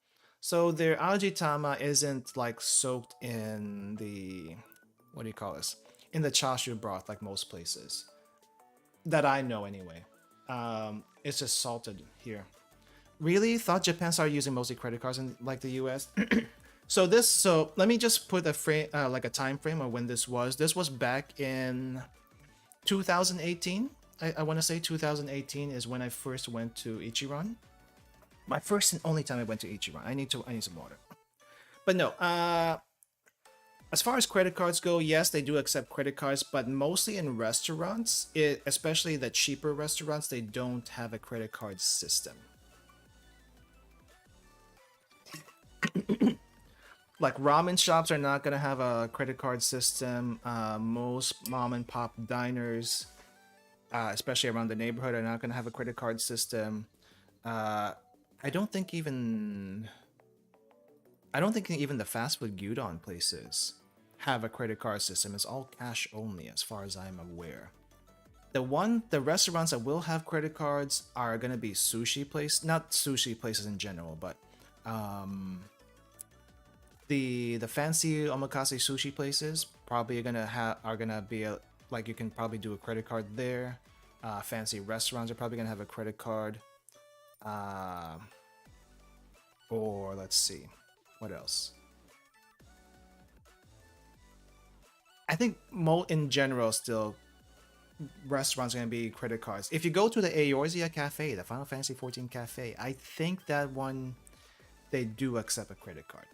So their ajitama isn't like soaked in the, what do you call this? In the chashu broth like most places. That I know anyway. It's just salted here. Really? Thought Japan started using mostly credit cards in like the US? So let me just put a frame, like a time frame of when this was. This was back in 2018. I want to say 2018 is when I first went to Ichiran. My first and only time I went to Ichiran. I need some water. But no, as far as credit cards go, yes, they do accept credit cards, but mostly in restaurants, especially the cheaper restaurants, they don't have a credit card system. Like ramen shops are not gonna have a credit card system. Most mom and pop diners, especially around the neighborhood, are not gonna have a credit card system. I don't think even the fast food gyudon places have a credit card system. It's all cash only, as far as I'm aware. The restaurants that will have credit cards are gonna be sushi place, not sushi places in general, but the fancy omakase sushi places probably are gonna be like, you can probably do a credit card there. Fancy restaurants are probably gonna have a credit card. Or let's see, what else? I think in general still restaurants are gonna be credit cards. If you go to the Eorzea Cafe, the Final Fantasy XIV Cafe, I think that one they do accept a credit card.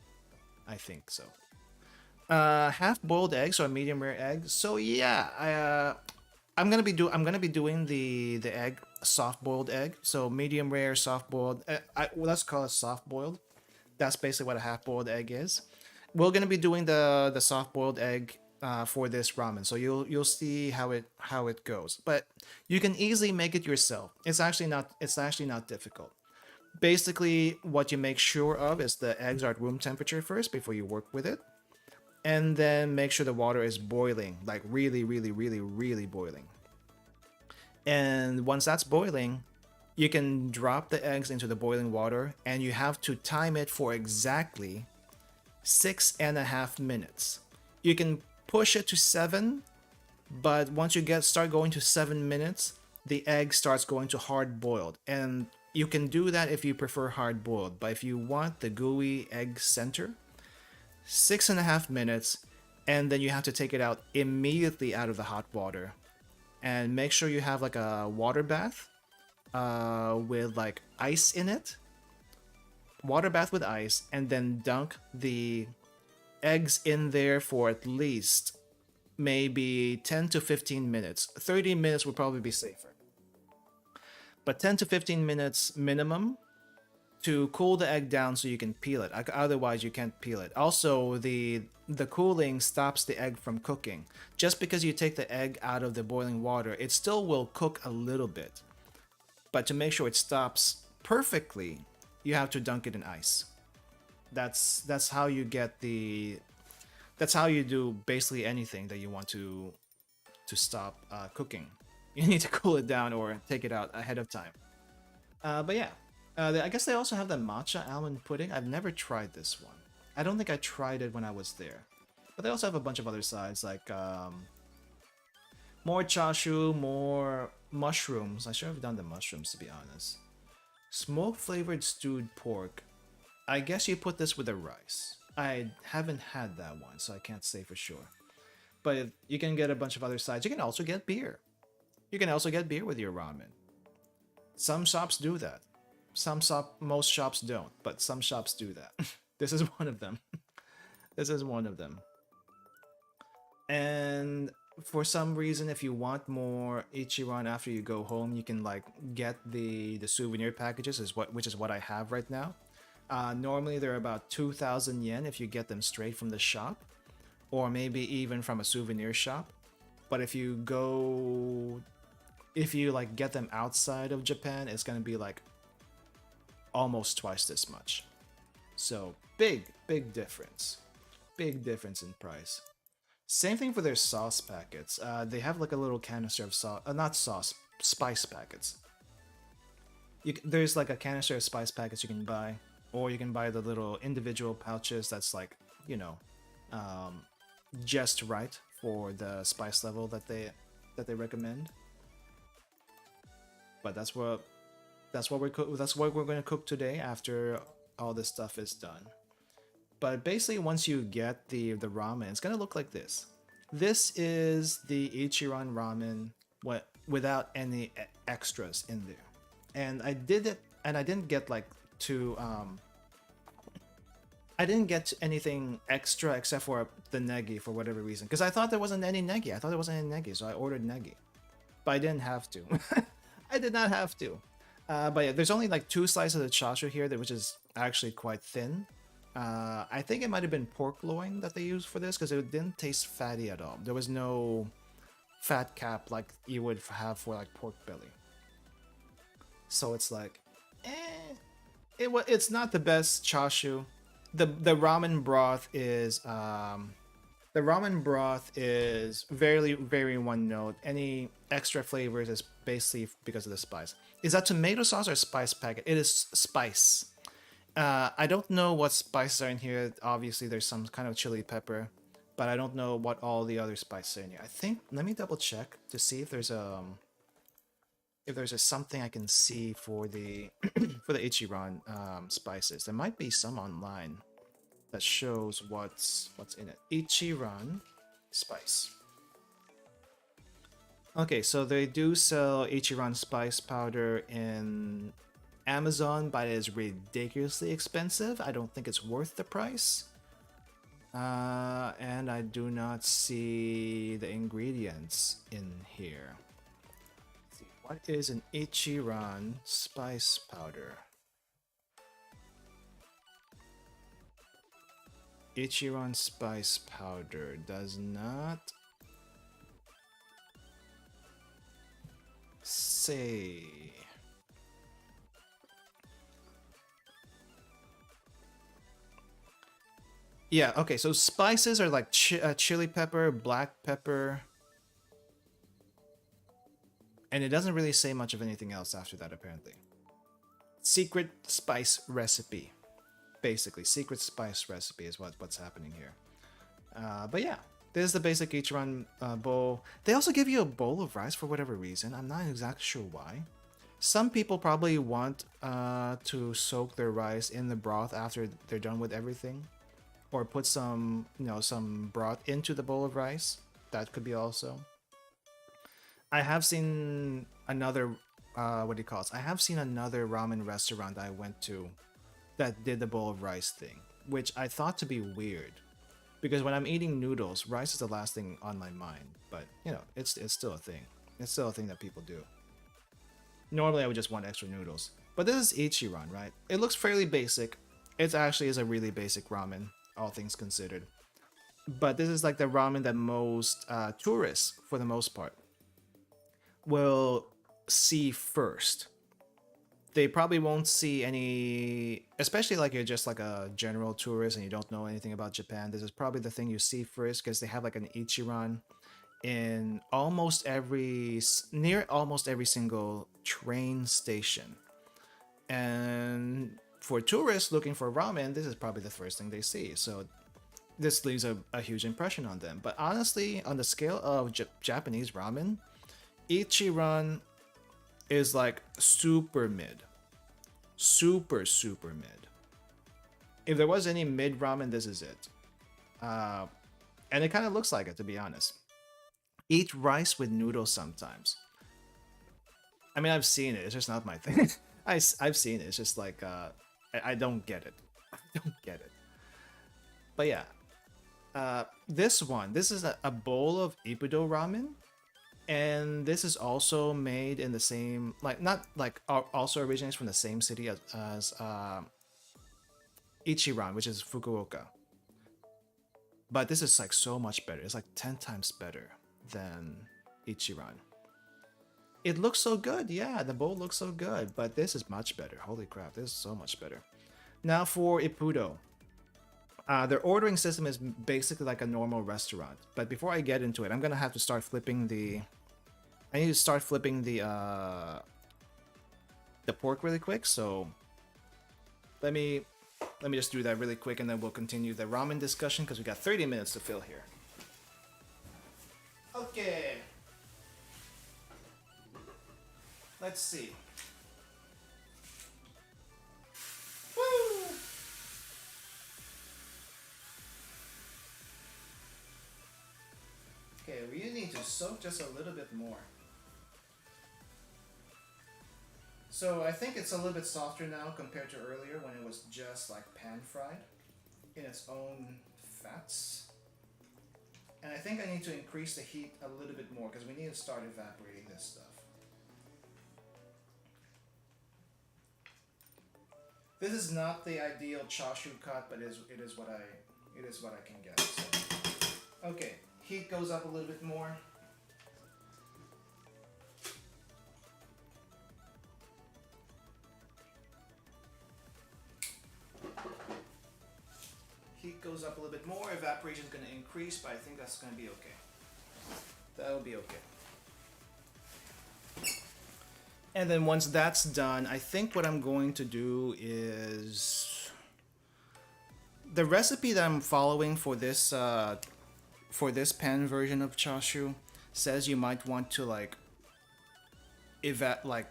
I think so. Half-boiled eggs or medium rare egg. So yeah, I'm gonna be doing the egg, soft-boiled egg. So medium rare, soft-boiled. Let's call it soft-boiled. That's basically what a half-boiled egg is. We're gonna be doing the soft-boiled egg for this ramen. So you'll see how it goes. But you can easily make it yourself. It's actually not difficult. Basically, what you make sure of is the eggs are at room temperature first before you work with it. And then make sure the water is boiling, like really, really, really, really boiling. And once that's boiling, you can drop the eggs into the boiling water, and you have to time it for exactly 6.5 minutes. You can push it to 7, but once you start going to 7 minutes, the egg starts going to hard boiled. And you can do that if you prefer hard boiled, but if you want the gooey egg center, 6.5 minutes, and then you have to take it out immediately out of the hot water. And make sure you have like a water bath with like ice in it. Water bath with ice, and then dunk the eggs in there for at least maybe 10 to 15 minutes. 30 minutes would probably be safer. But 10 to 15 minutes minimum to cool the egg down so you can peel it. Otherwise, you can't peel it. Also, the cooling stops the egg from cooking. Just because you take the egg out of the boiling water, it still will cook a little bit. But to make sure it stops perfectly, you have to dunk it in ice. That's how you get that's how you do basically anything that you want to stop cooking. You need to cool it down or take it out ahead of time. But yeah, I guess they also have the matcha almond pudding. I've never tried this one. I don't think I tried it when I was there. But they also have a bunch of other sides, like more chashu, more mushrooms. I should have done the mushrooms, to be honest. Smoke flavored stewed pork. I guess you put this with the rice. I haven't had that one, so I can't say for sure. But you can get a bunch of other sides. You can also get beer. You can also get beer with your ramen. Some shops do that. Most shops don't, but some shops do that. This is one of them. This is one of them. And for some reason, if you want more Ichiran after you go home, you can like get the souvenir packages, which is what I have right now. Normally they're about 2,000 yen if you get them straight from the shop, or maybe even from a souvenir shop. But if you like get them outside of Japan, it's gonna be like almost twice this much. So big difference. big difference in price. Same thing for their sauce packets. They have like a little canister of sauce, not sauce, spice packets. There's like a canister of spice packets you can buy, or you can buy the little individual pouches that's like, you know, just right for the spice level that they recommend. But that's what we're going to cook today after all this stuff is done. But basically, once you get the ramen, it's gonna look like this. This is the Ichiran ramen without any extras in there. And I did it, and I didn't get like to I didn't get anything extra except for the negi for whatever reason, because I thought there wasn't any negi. So I ordered negi, but I didn't have to. I did not have to. But yeah, there's only like 2 slices of the chasu here, which is actually quite thin. I think it might have been pork loin that they used for this, because it didn't taste fatty at all. There was no fat cap like you would have for like pork belly. So it's like, it's not the best chashu. The ramen broth is very, very one note. Any extra flavors is basically because of the spice. Is that tomato sauce or spice packet? It is spice. I don't know what spices are in here. Obviously, there's some kind of chili pepper, but I don't know what all the other spices are in here. I think, let me double check to see if there's something I can see for the for the Ichiran spices. There might be some online that shows what's in it. Ichiran spice. Okay, so they do sell Ichiran spice powder in Amazon, but it is ridiculously expensive. I don't think it's worth the price. And I do not see the ingredients in here. Let's see, what is an Ichiran spice powder? Ichiran spice powder does not say. Yeah, okay, so spices are like chili pepper, black pepper, and it doesn't really say much of anything else after that, apparently. Secret spice recipe. Basically, secret spice recipe is what's happening here. But yeah, this is the basic Ichiran bowl. They also give you a bowl of rice for whatever reason. I'm not exactly sure why. Some people probably want to soak their rice in the broth after they're done with everything, or put some, some broth into the bowl of rice. That could be also. I have seen another, I have seen another ramen restaurant I went to that did the bowl of rice thing, which I thought to be weird, because when I'm eating noodles, rice is the last thing on my mind. But it's still a thing. It's still a thing that people do. Normally, I would just want extra noodles, but this is Ichiran, right? It looks fairly basic. It actually is a really basic ramen, all things considered. But this is like the ramen that most tourists, for the most part, will see first. They probably won't see any, especially like you're just like a general tourist and you don't know anything about Japan. This is probably the thing you see first, because they have like an Ichiran in near almost every single train station. And for tourists looking for ramen, this is probably the first thing they see. So this leaves a huge impression on them. But honestly, on the scale of Japanese ramen, Ichiran is like super mid. Super mid. If there was any mid ramen, this is it. And it kind of looks like it, to be honest. Eat rice with noodles sometimes. I mean, I've seen it. It's just not my thing. I've seen it. It's just like, I don't get it. I don't get it. But yeah. This is a bowl of Ippudo ramen. And this is also made in the same, also originates from the same city as Ichiran, which is Fukuoka. But this is like so much better. It's like 10 times better than Ichiran. It looks so good, yeah, the bowl looks so good, but this is much better. Holy crap, this is so much better. Now for Ippudo. Their ordering system is basically like a normal restaurant. But before I get into it, I'm gonna have to start flipping the. I need to start flipping the pork really quick. So let me just do that really quick, and then we'll continue the ramen discussion because we got 30 minutes to fill here. Okay. Let's see. Woo! Okay, we need to soak just a little bit more. So I think it's a little bit softer now compared to earlier when it was just like pan fried in its own fats. And I think I need to increase the heat a little bit more because we need to start evaporating this stuff. This is not the ideal Chasu cut, but it is what I can get. So. Okay, heat goes up a little bit more. Heat goes up a little bit more. Evaporation is going to increase, but I think that's going to be okay. That'll be okay. And then once that's done, I think what I'm going to do is the recipe that I'm following for this pan version of Chasu says you might want to like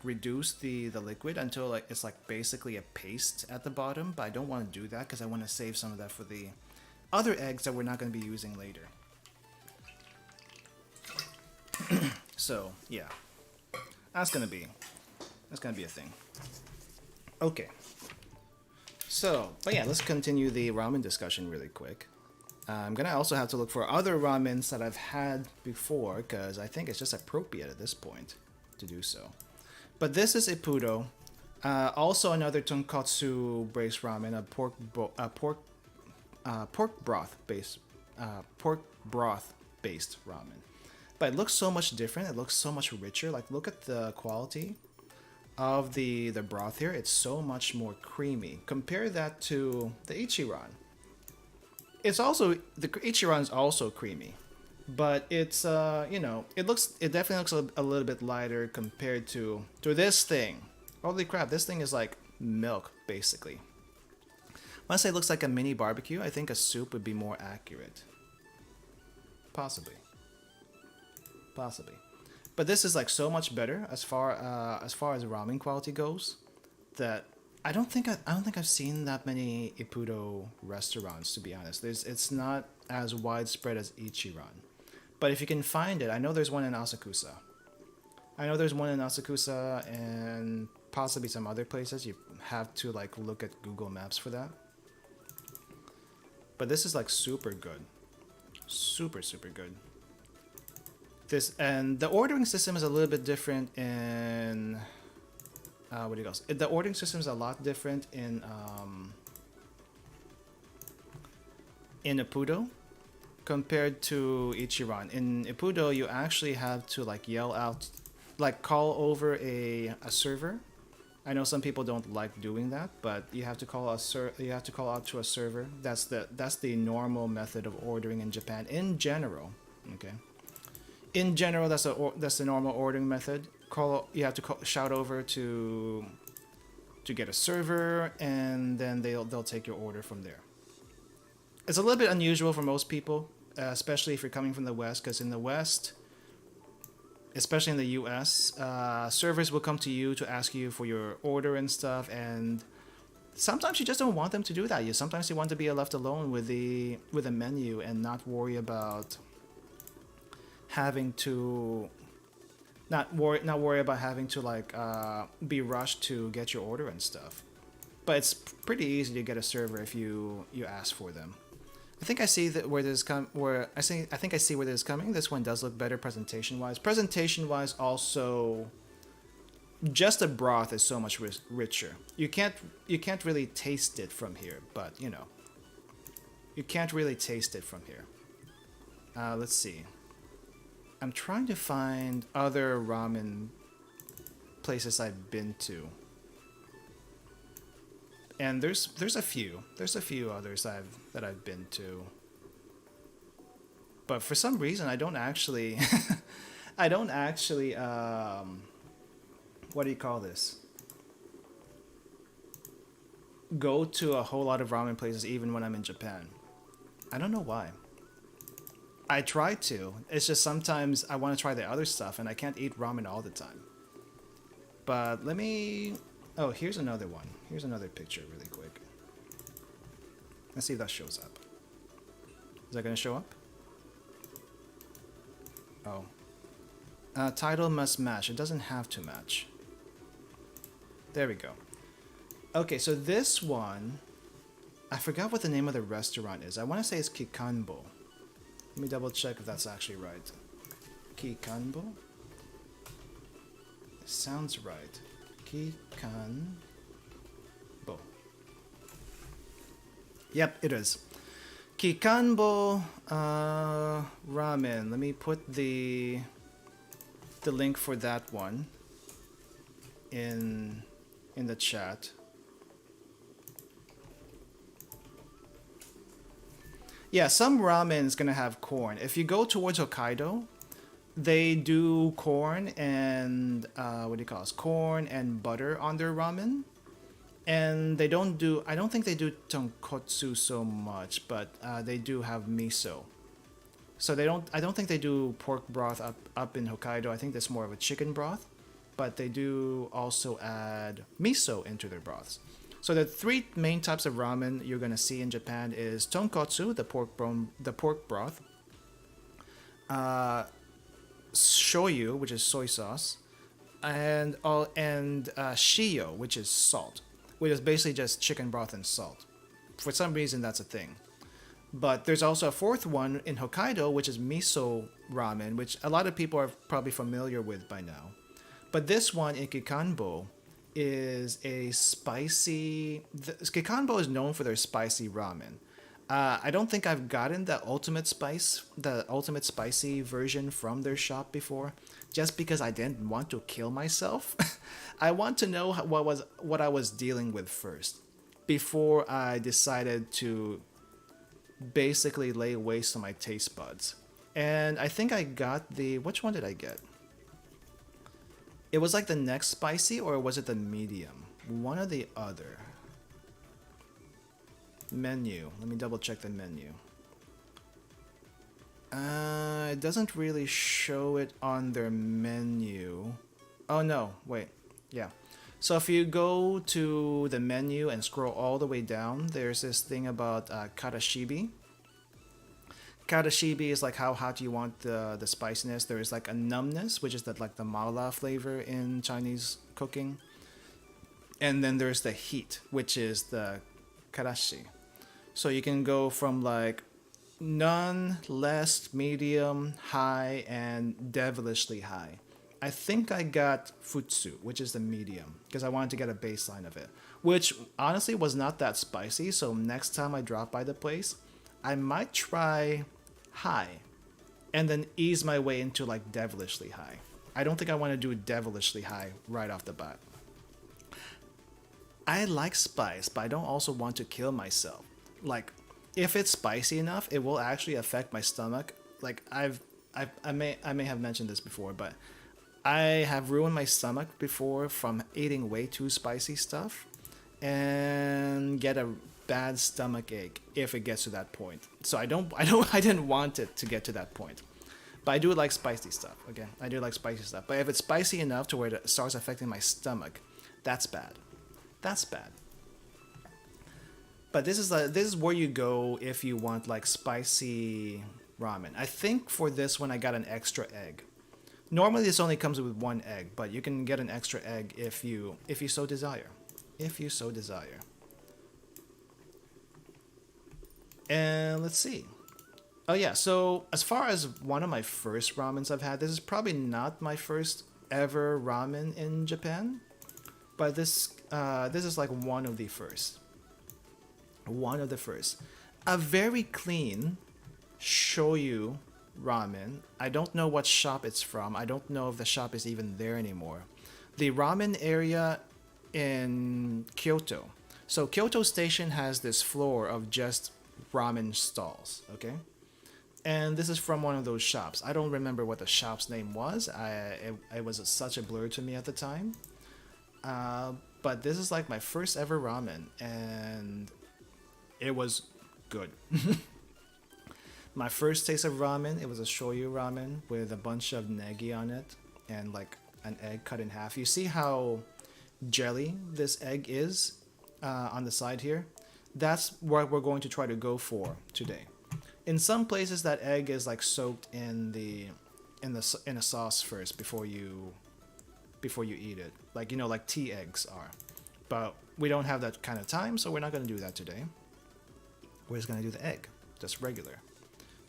reduce the liquid until like it's like basically a paste at the bottom, but I don't want to do that because I want to save some of that for the other eggs that we're not going to be using later. So yeah, that's gonna be a thing. Okay. So, but yeah, let's continue the ramen discussion really quick. I'm gonna also have to look for other ramens that I've had before because I think it's just appropriate at this point to do so. But this is Ippudo. Also another tonkotsu based ramen, a pork broth based ramen. But it looks so much different. It looks so much richer. Like look at the quality of the broth here. It's so much more creamy. Compare that to the Ichiran. It's also the Ichiran is also creamy, but it's it definitely looks a little bit lighter compared to this thing. Holy crap, this thing is like milk basically. When I say it looks like a mini barbecue, I think a soup would be more accurate. Possibly. But this is like so much better as far as ramen quality goes that I don't think I've seen that many Ippudo restaurants, to be honest. It's not as widespread as Ichiran. But if you can find it, I know there's one in Asakusa. And possibly some other places. You have to like look at Google Maps for that. But this is like super good. Super good. And the ordering system is a little bit different in the ordering system is a lot different in Ippudo compared to Ichiran. In Ippudo, you actually have to like yell out, like call over a server. I know some people don't like doing that, but you have to call out to a server. That's the normal method of ordering in Japan in general. Okay. In general, that's the normal ordering method. You have to shout over to get a server, and then they'll take your order from there. It's a little bit unusual for most people, especially if you're coming from the West, because in the West, especially in the US, servers will come to you to ask you for your order and stuff, and sometimes you just don't want them to do that. Sometimes you want to be left alone with the menu and not worry about having to not worry about having to like be rushed to get your order and stuff. But it's pretty easy to get a server if you ask for them. I think I see that where this I think I see where this is coming. This one does look better presentation wise. Presentation wise, also, just the broth is so much richer. You can't really taste it from here, but you can't really taste it from here. Let's see. I'm trying to find other ramen places I've been to. And there's a few others that I've been to. But for some reason I don't actually I don't actually what do you call this? Go to a whole lot of ramen places even when I'm in Japan. I don't know why. I try to. It's just sometimes I want to try the other stuff and I can't eat ramen all the time. But let me... Oh, here's another one. Here's another picture really quick. Let's see if that shows up. Is that going to show up? Oh. Title must match. It doesn't have to match. There we go. Okay, so this one... I forgot what the name of the restaurant is. I want to say it's Kikanbo. Let me double check if that's actually right. Kikanbo? It sounds right. Kikanbo. Yep, it is. Kikanbo ramen. Let me put the link for that one in the chat. Yeah, some ramen is gonna have corn. If you go towards Hokkaido, they do corn and what do you call it? Corn and butter on their ramen. And they don't do, I don't think they do tonkotsu so much, but they do have miso. So I don't think they do pork broth up in Hokkaido. I think that's more of a chicken broth, but they do also add miso into their broths. So the three main types of ramen you're gonna see in Japan is tonkotsu, the pork broth, shoyu, which is soy sauce, and shio, which is salt, which is basically just chicken broth and salt. For some reason, that's a thing. But there's also a fourth one in Hokkaido, which is miso ramen, which a lot of people are probably familiar with by now. But this one in Kikanbo is a spicy... Kikanbo is known for their spicy ramen. I don't think I've gotten the ultimate spicy version from their shop before, just because I didn't want to kill myself. I want to know what I was dealing with first, before I decided to basically lay waste on my taste buds. And I think I got which one did I get? It was like the next spicy, or was it the medium? One or the other. Menu. Let me double check the menu. It doesn't really show it on their menu. Oh no, wait. Yeah. So if you go to the menu and scroll all the way down, there's this thing about karashibi. Karashibi is like how hot you want the spiciness. There is like a numbness, which is like the mala flavor in Chinese cooking. And then there's the heat, which is the karashi. So you can go from like none, less, medium, high, and devilishly high. I think I got futsu, which is the medium, because I wanted to get a baseline of it, which honestly was not that spicy. So next time I drop by the place, I might try high and then ease my way into like devilishly high. I don't think I want to do devilishly high right off the bat. I like spice, but I don't also want to kill myself. Like, if it's spicy enough, it will actually affect my stomach. Like I may have mentioned this before, but I have ruined my stomach before from eating way too spicy stuff and get a bad stomach ache if it gets to that point. So I didn't want it to get to that point. But I do like spicy stuff. Okay, I do like spicy stuff. But if it's spicy enough to where it starts affecting my stomach, that's bad. That's bad. But this is where you go if you want like spicy ramen. I think for this one I got an extra egg. Normally this only comes with one egg, but you can get an extra egg if you so desire. If you so desire. And let's see. Oh yeah, so as far as one of my first ramens I've had, this is probably not my first ever ramen in Japan, but this is like one of the first. One of the first. A very clean shoyu ramen. I don't know what shop it's from. I don't know if the shop is even there anymore. The ramen area in Kyoto. So Kyoto Station has this floor of just ramen stalls, okay? And this is from one of those shops. I don't remember what the shop's name was. It was such a blur to me at the time. But this is like my first ever ramen, and it was good. My first taste of ramen, it was a shoyu ramen with a bunch of negi on it and like an egg cut in half. You see how jelly this egg is on the side here? That's what we're going to try to go for today. In some places, that egg is like soaked in a sauce first before you eat it, like, you know, like tea eggs are. But we don't have that kind of time, so we're not going to do that today. We're just going to do the egg, just regular.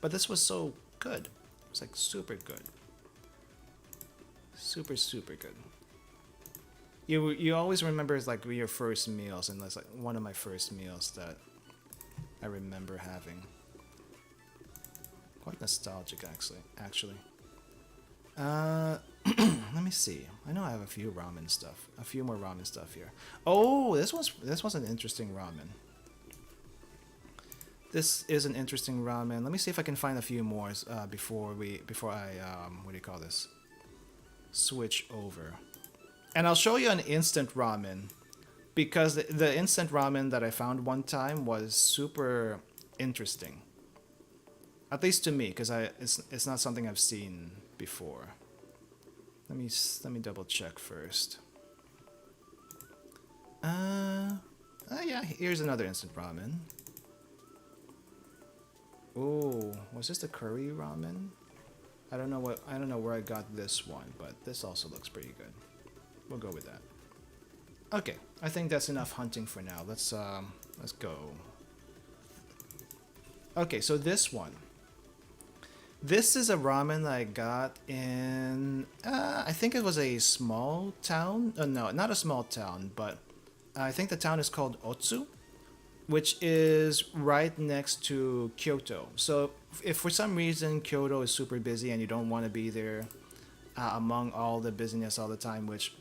But this was so good. It was like super good. Super good. You always remember like your first meals, and that's like one of my first meals that I remember having. Quite nostalgic, actually. Let me see. I know I have a few more ramen stuff here. Oh, this was an interesting ramen. This is an interesting ramen. Let me see if I can find a few more before I what do you call this? Switch over. And I'll show you an instant ramen, because the instant ramen that I found one time was super interesting. At least to me, because it's not something I've seen before. Let me double check first. Yeah, here's another instant ramen. Oh, was this the curry ramen? I don't know where I got this one, but this also looks pretty good. We'll go with that. Okay, I think that's enough hunting for now. Let's go. Okay, so this one. This is a ramen that I got in, I think it was a small town. No, not a small town, but I think the town is called Otsu, which is right next to Kyoto. So if for some reason Kyoto is super busy and you don't want to be there among all the busyness all the time, which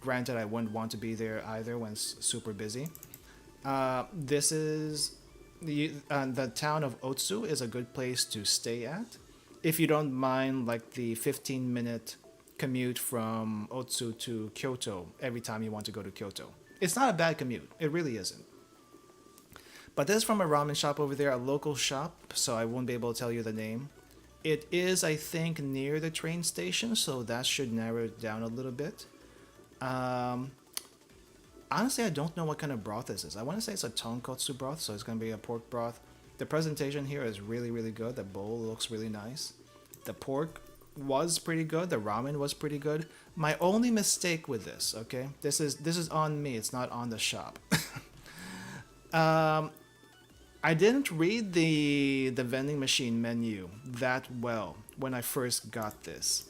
granted I wouldn't want to be there either when it's super busy, this is... The town of Otsu is a good place to stay at if you don't mind like the 15-minute commute from Otsu to Kyoto every time you want to go to Kyoto. It's not a bad commute, it really isn't. But this is from a ramen shop over there, a local shop, so I won't be able to tell you the name. It is, I think, near the train station, so that should narrow it down a little bit. Honestly, I don't know what kind of broth this is. I want to say it's a tonkotsu broth, so it's going to be a pork broth. The presentation here is really, really good. The bowl looks really nice. The pork was pretty good. The ramen was pretty good. My only mistake with this, okay? This is on me. It's not on the shop. I didn't read the vending machine menu that well when I first got this.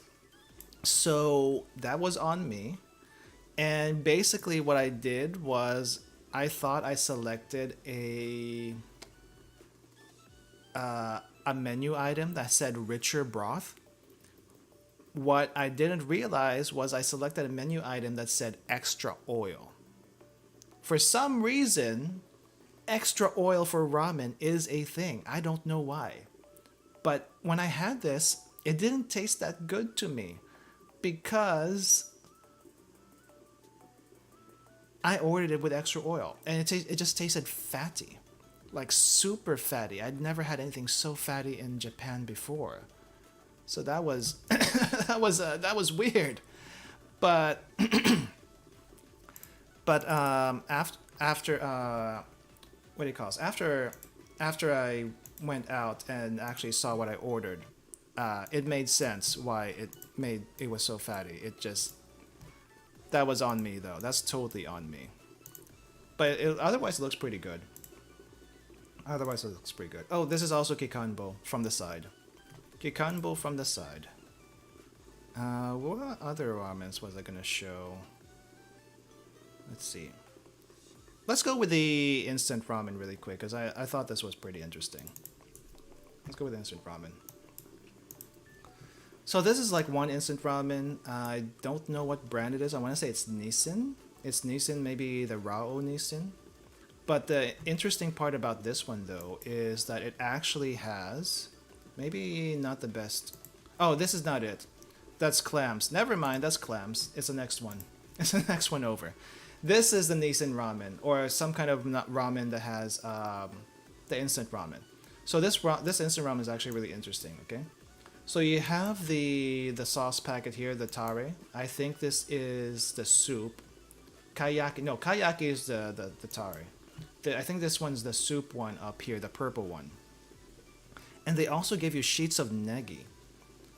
So that was on me. And basically what I did was I thought I selected a menu item that said richer broth. What I didn't realize was I selected a menu item that said extra oil. For some reason, extra oil for ramen is a thing. I don't know why. But when I had this, it didn't taste that good to me because I ordered it with extra oil, and it just tasted fatty, like super fatty. I'd never had anything so fatty in Japan before, so that was that was weird. But after what do you call it? After I went out and actually saw what I ordered, it made sense why it was so fatty. That was on me, though. That's totally on me. But otherwise, it looks pretty good. Oh, this is also kikanbo from the side. Kikanbo from the side. What other ramens was I gonna show? Let's see. Let's go with the instant ramen really quick, because I thought this was pretty interesting. Let's go with instant ramen. So this is like one instant ramen. I don't know what brand it is. I want to say it's Nissin. It's Nissin, maybe the Rao Nissin. But the interesting part about this one, though, is that it actually has maybe not the best. Oh, this is not it. That's clams. Never mind, that's clams. It's the next one. It's the next one over. This is the Nissan ramen, or some kind of ramen that has the instant ramen. So this instant ramen is actually really interesting. Okay, so you have the sauce packet here, the tare. I think this is the soup. Kayaki, no, kayaki is the tare. I think this one's the soup one up here, the purple one. And they also give you sheets of negi.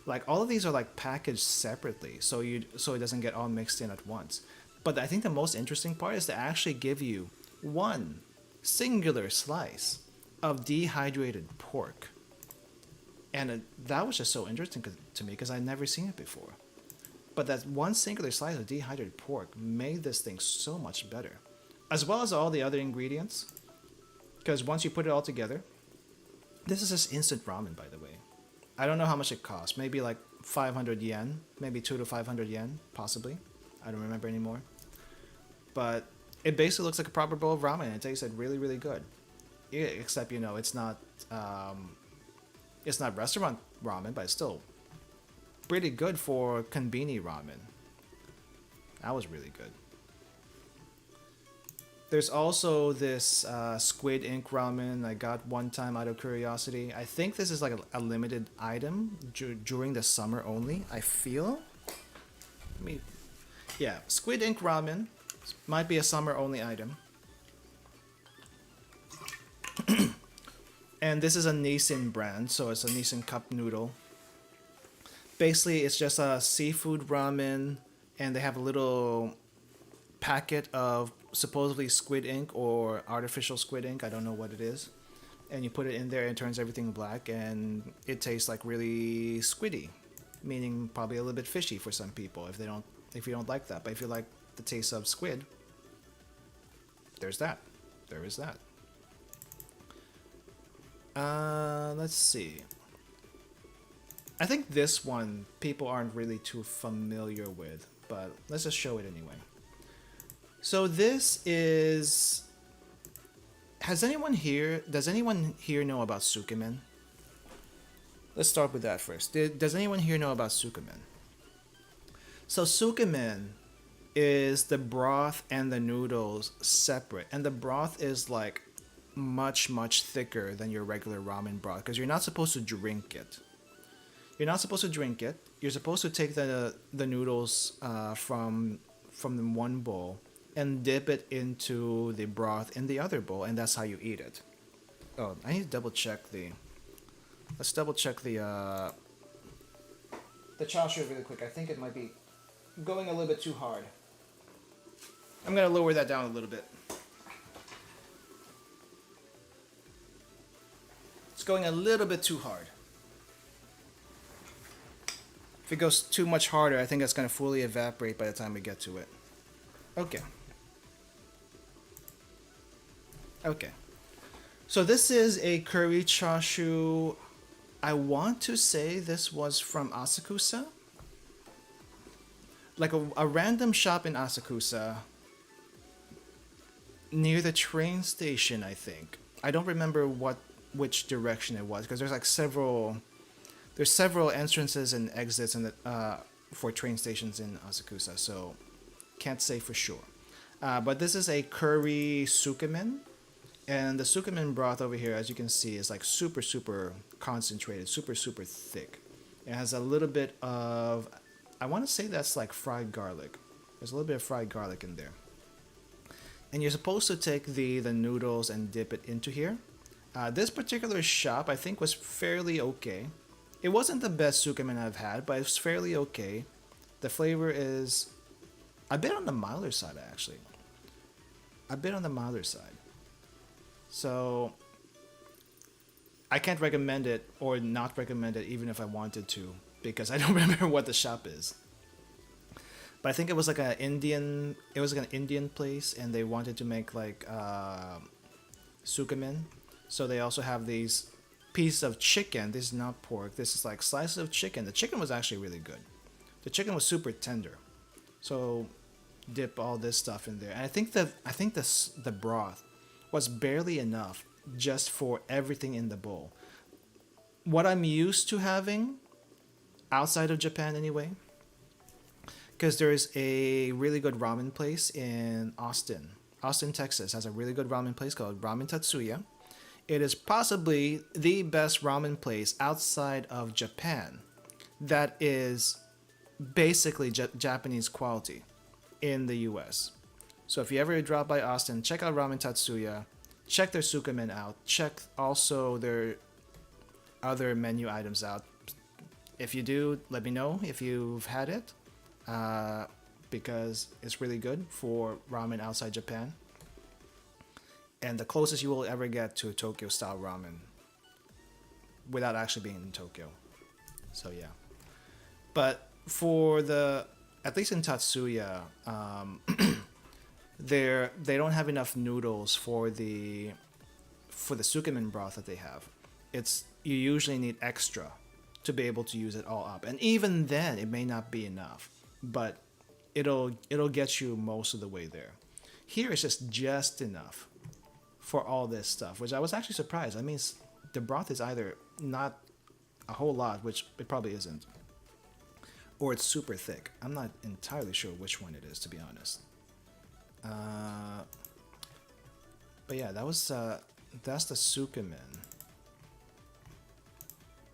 Like all of these are like packaged separately, so it doesn't get all mixed in at once. But I think the most interesting part is to actually give you one singular slice of dehydrated pork. And that was just so interesting to me because I'd never seen it before. But that one singular slice of dehydrated pork made this thing so much better. As well as all the other ingredients. Because once you put it all together, this is just instant ramen, by the way. I don't know how much it costs. Maybe like 500 yen. Maybe 200 to 500 yen, possibly. I don't remember anymore. But it basically looks like a proper bowl of ramen, and it tasted really, really good. Yeah, except, you know, it's not restaurant ramen, but it's still pretty good for konbini ramen. That was really good. There's also this squid ink ramen I got one time out of curiosity. I think this is like a limited item during the summer only, I feel. Yeah, squid ink ramen might be a summer only item. And this is a Nissin brand, so it's a Nissin cup noodle. Basically, it's just a seafood ramen, and they have a little packet of supposedly squid ink or artificial squid ink. I don't know what it is. And you put it in there and it turns everything black, and it tastes like really squiddy, meaning probably a little bit fishy for some people if you don't like that. But if you like the taste of squid, there's that. There is that. Let's see. I think this one people aren't really too familiar with, but let's just show it anyway. So this is... Does anyone here know about sukemen? Let's start with that first. Does anyone here know about sukemen? So sukemen is the broth and the noodles separate, and the broth is like much thicker than your regular ramen broth because you're not supposed to drink it. You're not supposed to drink it. You're supposed to take the noodles from the one bowl and dip it into the broth in the other bowl, and that's how you eat it. Oh, I need to double check the... Let's double check the chasu really quick. I think it might be going a little bit too hard. I'm gonna lower that down a little bit. It's going a little bit too hard. If it goes too much harder, I think it's gonna fully evaporate by the time we get to it. Okay. Okay. So this is a curry chashu. I want to say this was from Asakusa. Like a random shop in Asakusa. Near the train station, I think. I don't remember which direction it was, because there's like several entrances and exits in the for train stations in Asakusa, so can't say for sure. But this is a curry sukemen, and the sukemen broth over here, as you can see, is like super concentrated, super thick. It has a little bit of, I want to say that's like fried garlic. There's a little bit of fried garlic in there. And you're supposed to take the noodles and dip it into here. This particular shop, I think, was fairly okay. It wasn't the best sukemen I've had, but it's fairly okay. The flavor is a bit on the milder side, actually. A bit on the milder side. So I can't recommend it or not recommend it even if I wanted to, because I don't remember what the shop is. But I think it was like an Indian place, and they wanted to make like sukemen. So they also have these pieces of chicken. This is not pork. This is like slices of chicken. The chicken was actually really good. The chicken was super tender. So dip all this stuff in there. And I think the broth was barely enough just for everything in the bowl. What I'm used to having, outside of Japan anyway, because there's a really good ramen place in Austin. Austin, Texas has a really good ramen place called Ramen Tatsuya. It is possibly the best ramen place outside of Japan that is basically Japanese quality in the US. So if you ever drop by Austin, check out Ramen Tatsuya, check their sukemen out, check also their other menu items out. If you do, let me know if you've had it, because it's really good for ramen outside Japan. And the closest you will ever get to Tokyo style ramen without actually being in Tokyo. So yeah. But for at least in Tatsuya, they don't have enough noodles for the sukemen broth that they have. You usually need extra to be able to use it all up, and even then it may not be enough, but it'll get you most of the way there. Here it's just enough for all this stuff, which I was actually surprised. I mean, the broth is either not a whole lot, which it probably isn't, or it's super thick. I'm not entirely sure which one it is, to be honest. But yeah, that's the sukemen.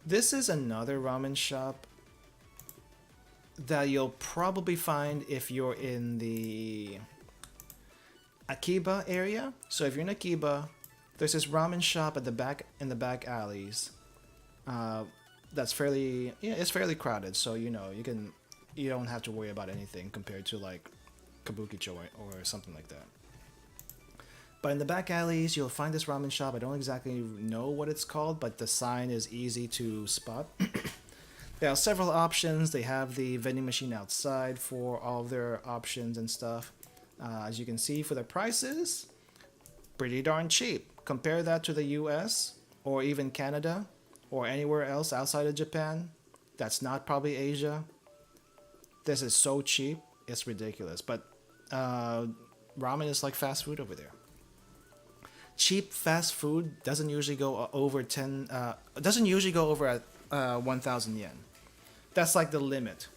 This is another ramen shop that you'll probably find if you're in the Akiba area. So if you're in Akiba, there's this ramen shop at the back in the back alleys. That's fairly it's fairly crowded, so you don't have to worry about anything compared to like Kabukicho or something like that. But in the back alleys, you'll find this ramen shop. I don't exactly know what it's called, but the sign is easy to spot. They have several options. They have the vending machine outside for all of their options and stuff. As you can see, for the prices, pretty darn cheap. Compare that to the US or even Canada or anywhere else outside of Japan. That's not probably Asia. This is so cheap, it's ridiculous. But ramen is like fast food over there. Cheap fast food doesn't usually go over 1,000 yen. That's like the limit.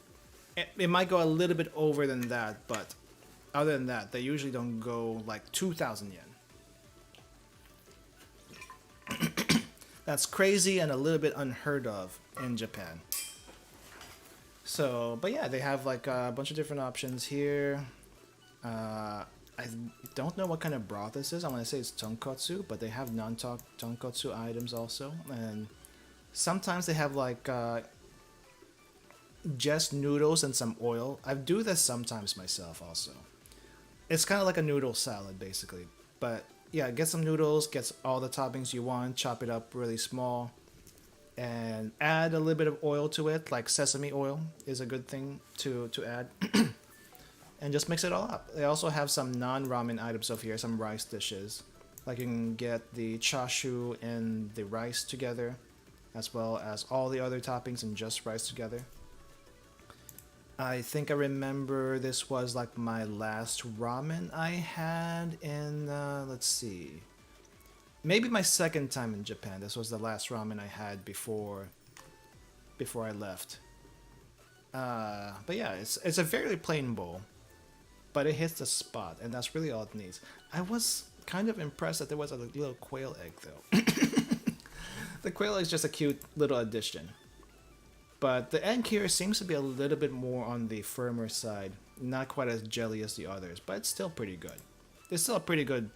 It might go a little bit over than that, but other than that, they usually don't go like 2,000 yen. That's crazy and a little bit unheard of in Japan. So, but yeah, they have like a bunch of different options here. I don't know what kind of broth this is. I want to say it's tonkotsu, but they have non-tonkotsu items also. And sometimes they have like just noodles and some oil. I do this sometimes myself also. It's kind of like a noodle salad basically. But yeah, get some noodles, get all the toppings you want, chop it up really small, and add a little bit of oil to it, like sesame oil is a good thing to add. And just mix it all up. They also have some non-ramen items over here, some rice dishes. Like you can get the chasu and the rice together, as well as all the other toppings and just rice together. I think I remember this was like my last ramen I had in, let's see, maybe my second time in Japan. This was the last ramen I had before I left. But yeah, it's a very plain bowl, but it hits the spot, and that's really all it needs. I was kind of impressed that there was a little quail egg, though. The quail egg is just a cute little addition. But the egg here seems to be a little bit more on the firmer side. Not quite as jelly as the others, but it's still pretty good. It's still a pretty good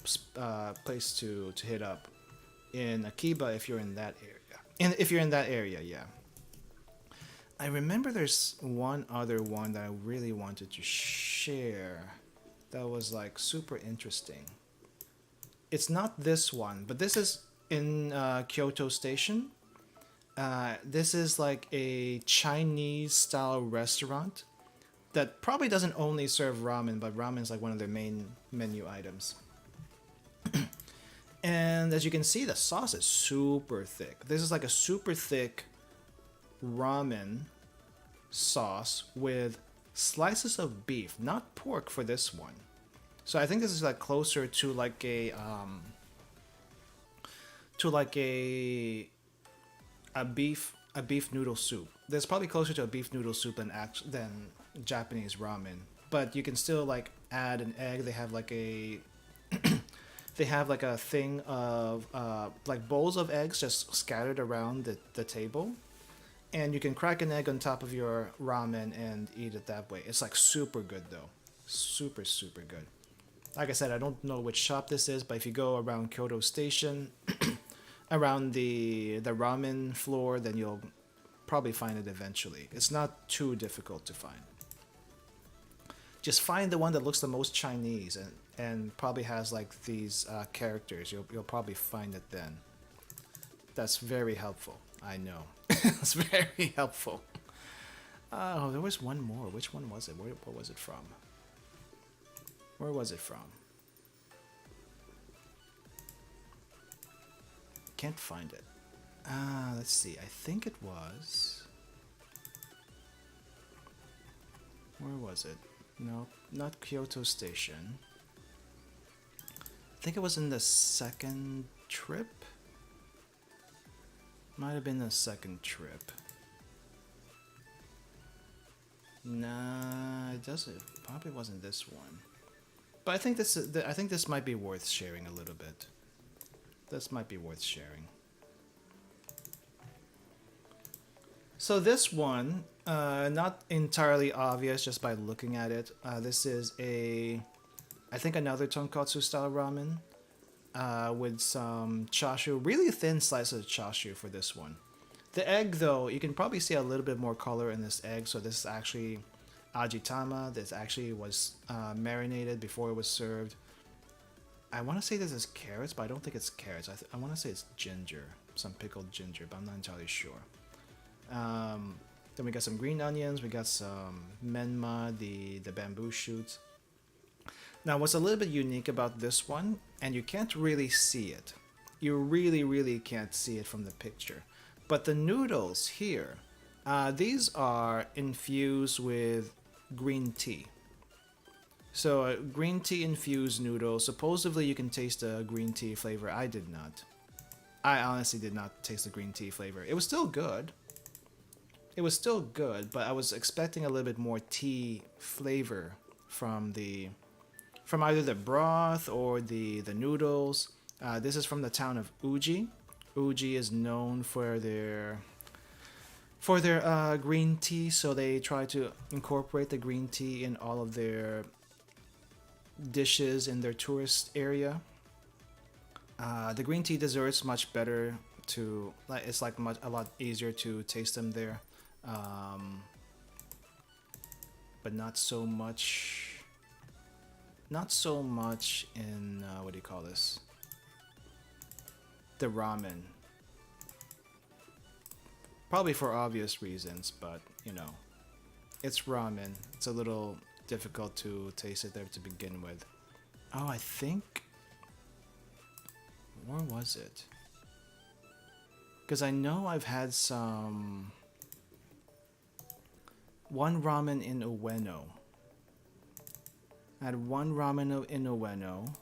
place to hit up in Akiba if you're in that area. If you're in that area, yeah. I remember there's one other one that I really wanted to share that was like super interesting. It's not this one, but this is in Kyoto Station. This is like a Chinese style restaurant that probably doesn't only serve ramen, but ramen is like one of their main menu items. And as you can see, the sauce is super thick. This is like a super thick ramen sauce with slices of beef, not pork for this one. So I think this is like closer to like a to like a beef noodle soup. That's probably closer to a beef noodle soup than Japanese ramen. But you can still like add an egg. They have like a they have like a thing of like bowls of eggs just scattered around the table, and you can crack an egg on top of your ramen and eat it that way. It's like super good though, super super good. Like I said, I don't know which shop this is, but if you go around Kyoto Station, around the ramen floor, then you'll probably find it eventually. It's not too difficult to find. Just find the one that looks the most Chinese and probably has like these characters. You'll probably find it then. That's very helpful. I know. It's very helpful. Oh, there was one more. Which one was it? What was it from? Where was it from? Can't find it. Let's see. I think it was... Where was it? No, not Kyoto Station. I think it was in the second trip? Might have been the second trip. Nah, it doesn't. Probably wasn't this one. But I think this might be worth sharing a little bit. This might be worth sharing. So this one, not entirely obvious just by looking at it. This is I think another tonkatsu style ramen with some chashu, really thin slices of chashu for this one. The egg though, you can probably see a little bit more color in this egg. So this is actually ajitama. This actually was marinated before it was served. I want to say this is carrots, but I don't think it's carrots. I want to say it's ginger, some pickled ginger, but I'm not entirely sure. Then we got some green onions, we got some menma, the bamboo shoots. Now what's a little bit unique about this one, and you can't really see it, you really can't see it from the picture, but the noodles here, these are infused with green tea. So a green tea infused noodle, supposedly you can taste the green tea flavor. I did not. I honestly did not taste the green tea flavor. It was still good. It was still good, but I was expecting a little bit more tea flavor from either the broth or the noodles. This is from the town of Uji. Uji is known for their green tea, so they try to incorporate the green tea in all of their dishes in their tourist area. The green tea desserts much better to it's like a lot easier to taste them there. But not so much in what do you call this, the ramen, probably for obvious reasons, but you know, it's ramen. It's a little difficult to taste it there to begin with. Oh, I think, where was it? Because I know I've had one ramen in Ueno. I had one ramen in Ueno.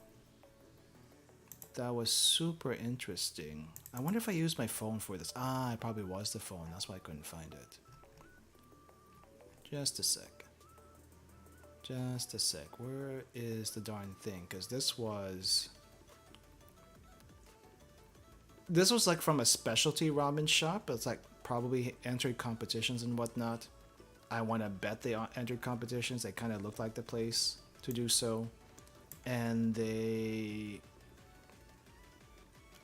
That was super interesting. I wonder if I used my phone for this. It probably was the phone. That's why I couldn't find it. Just a sec. Just a sec. Where is the darn thing? Because this was like from a specialty ramen shop. It's like probably entered competitions and whatnot. I want to bet they entered competitions. They kind of look like the place to do so. And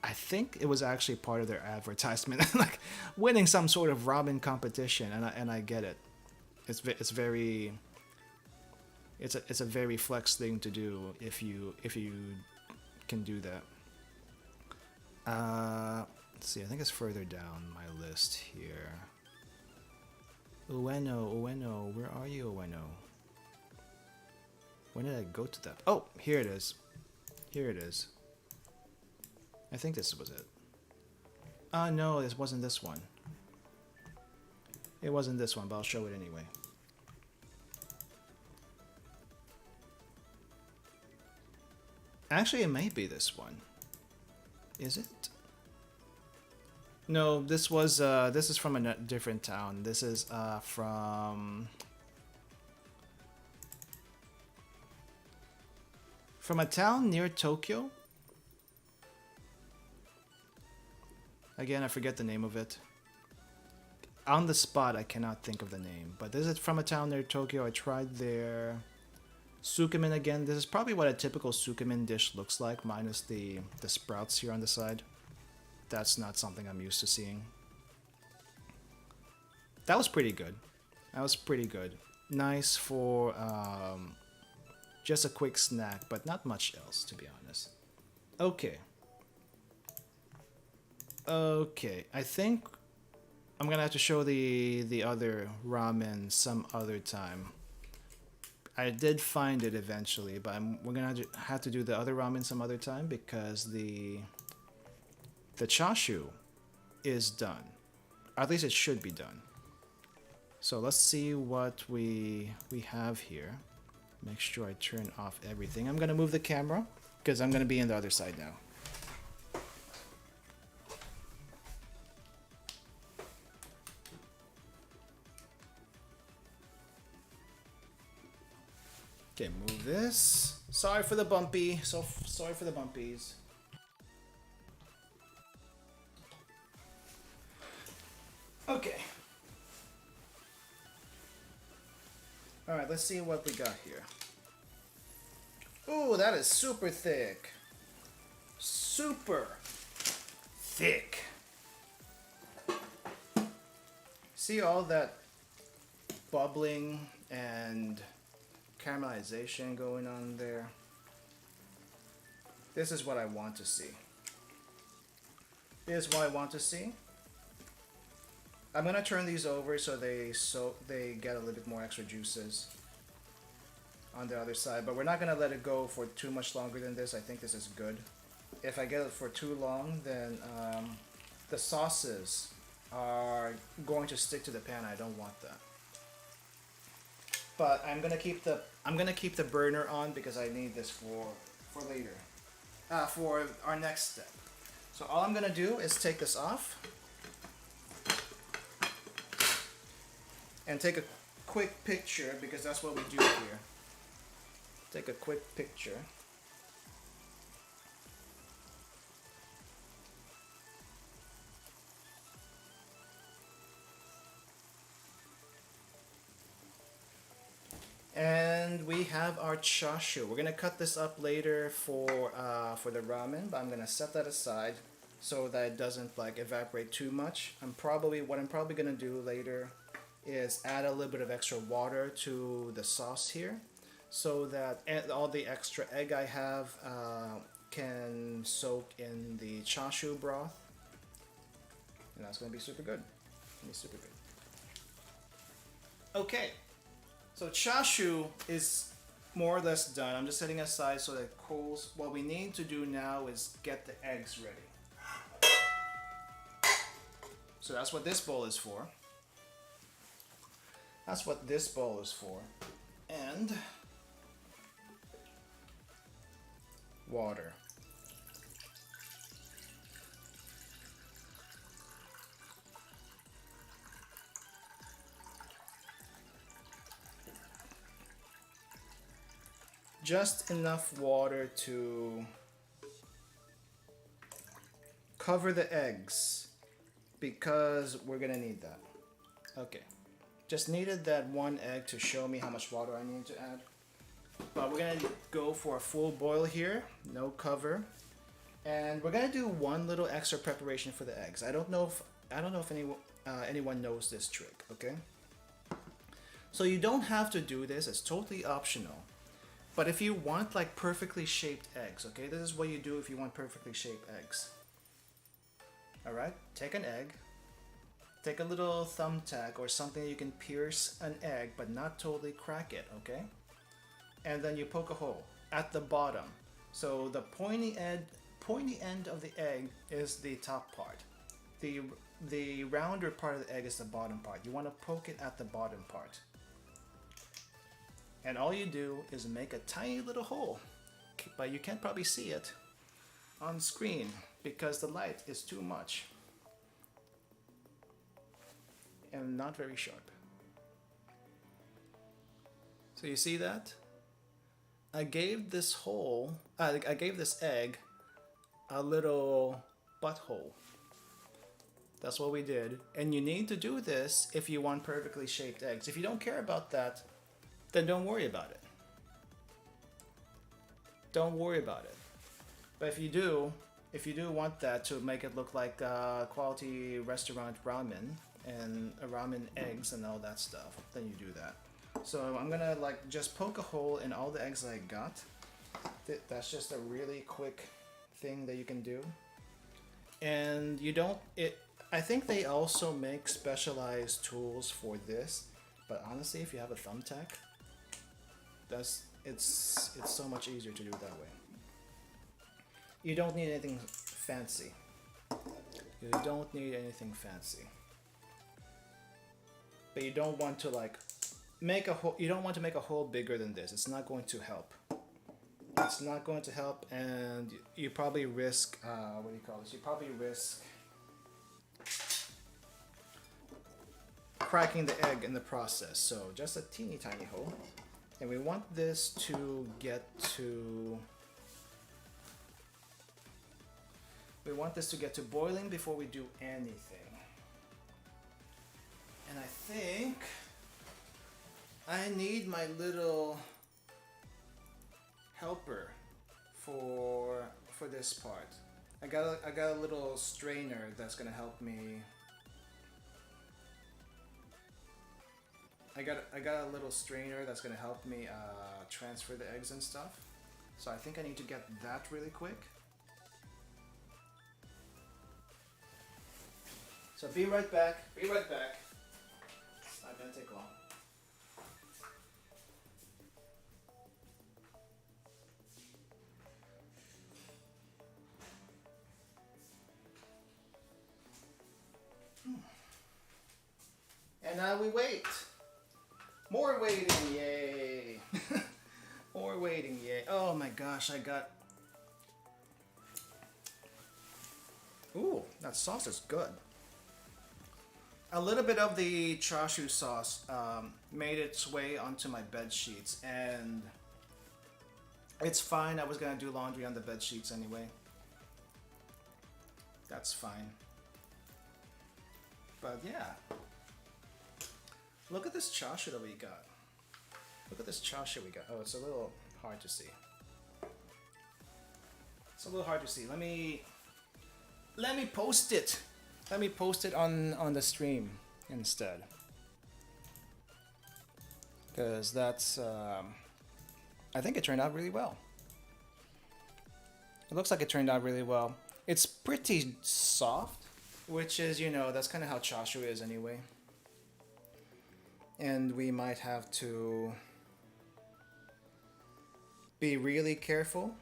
I think it was actually part of their advertisement, like winning some sort of ramen competition. And I get it. It's a very flex thing to do if you can do that. Let's see, I think it's further down my list here. Ueno, where are you, Ueno? When did I go to that? Oh, here it is. Here it is. I think this was it. No, this wasn't this one. It wasn't this one, but I'll show it anyway. Actually, it may be this one. Is it? No, this is from a different town. This is from a town near Tokyo. Again, I forget the name of it. On the spot, I cannot think of the name. But this is from a town near Tokyo. I tried their sukemen again. This is probably what a typical sukemen dish looks like, minus the sprouts here on the side. That's not something I'm used to seeing. That was pretty good. That was pretty good. Nice for just a quick snack, but not much else, to be honest. Okay. Okay, I think I'm gonna have to show the other ramen some other time. I did find it eventually, but we're gonna have to do the other ramen some other time because the Chasu is done. Or at least it should be done. So let's see what we have here. Make sure I turn off everything. I'm gonna move the camera because I'm gonna be on the other side now. Okay, move this. Sorry for the bumpy. Sorry for the bumpies. Okay. Alright, let's see what we got here. Ooh, that is super thick. Super thick. See all that bubbling and caramelization going on there. This is what I want to see. This is what I want to see. I'm gonna turn these over so they get a little bit more extra juices on the other side, but we're not gonna let it go for too much longer than this. I think this is good. If I get it for too long, then the sauces are going to stick to the pan. I don't want that. But I'm gonna keep the burner on because I need this for later, for our next step. So all I'm gonna do is take this off and take a quick picture because that's what we do here. Take a quick picture. And we have our Chasu. We're gonna cut this up later for the ramen, but I'm gonna set that aside so that it doesn't like evaporate too much. What I'm probably gonna do later is add a little bit of extra water to the sauce here, so that all the extra egg I have can soak in the Chasu broth, and that's gonna be super good. Okay. So Chasu is more or less done. I'm just setting aside so that it cools. What we need to do now is get the eggs ready. So that's what this bowl is for. That's what this bowl is for. And water. Just enough water to cover the eggs because we're gonna need that. Okay, just needed that one egg to show me how much water I need to add. But we're gonna go for a full boil here, no cover, and we're gonna do one little extra preparation for the eggs. I don't know if anyone knows this trick. Okay, so you don't have to do this; it's totally optional. But if you want like perfectly shaped eggs, okay, this is what you do if you want perfectly shaped eggs. Alright, take an egg, take a little thumbtack or something you can pierce an egg but not totally crack it, okay? And then you poke a hole at the bottom. So the pointy end of the egg is the top part. The rounder part of the egg is the bottom part. You want to poke it at the bottom part. And all you do is make a tiny little hole, but you can't probably see it on screen because the light is too much. and not very sharp. So you see that? I gave this I gave this egg a little butthole. That's what we did. And you need to do this if you want perfectly shaped eggs. If you don't care about that, then don't worry about it. Don't worry about it. But if you do want that to make it look like quality restaurant ramen and ramen eggs and all that stuff, then you do that. So I'm gonna like just poke a hole in all the eggs I got. That's just a really quick thing that you can do. And you don't, I think they also make specialized tools for this, but honestly, if you have a thumbtack, it's so much easier to do it that way. You don't need anything fancy. You don't need anything fancy. But you don't want to like make a hole. You don't want to make a hole bigger than this. It's not going to help. It's not going to help, and you probably risk what do you call this? You probably risk cracking the egg in the process. So just a teeny tiny hole, and we want this to get to. We want this to get to boiling before we do anything. And I think I need my little helper for this part. I got a little strainer that's gonna help me. I got a little strainer that's gonna help me transfer the eggs and stuff. So I think I need to get that really quick. So be right back. Be right back. It's not gonna take long. And now we wait. More waiting, yay! More waiting, yay! Oh my gosh, I got. Ooh, that sauce is good. A little bit of the Chasu sauce made its way onto my bed sheets, and it's fine. I was gonna do laundry on the bed sheets anyway. That's fine. But yeah, look at this Chasu that we got. Look at this Chasu we got. Oh, it's a little hard to see. It's a little hard to see. Let me post it. Let me post it on the stream instead, because that's I think it turned out really well. It looks like it turned out really well. It's pretty soft, which is, you know, that's kind of how Chasu is anyway. And we might have to be really careful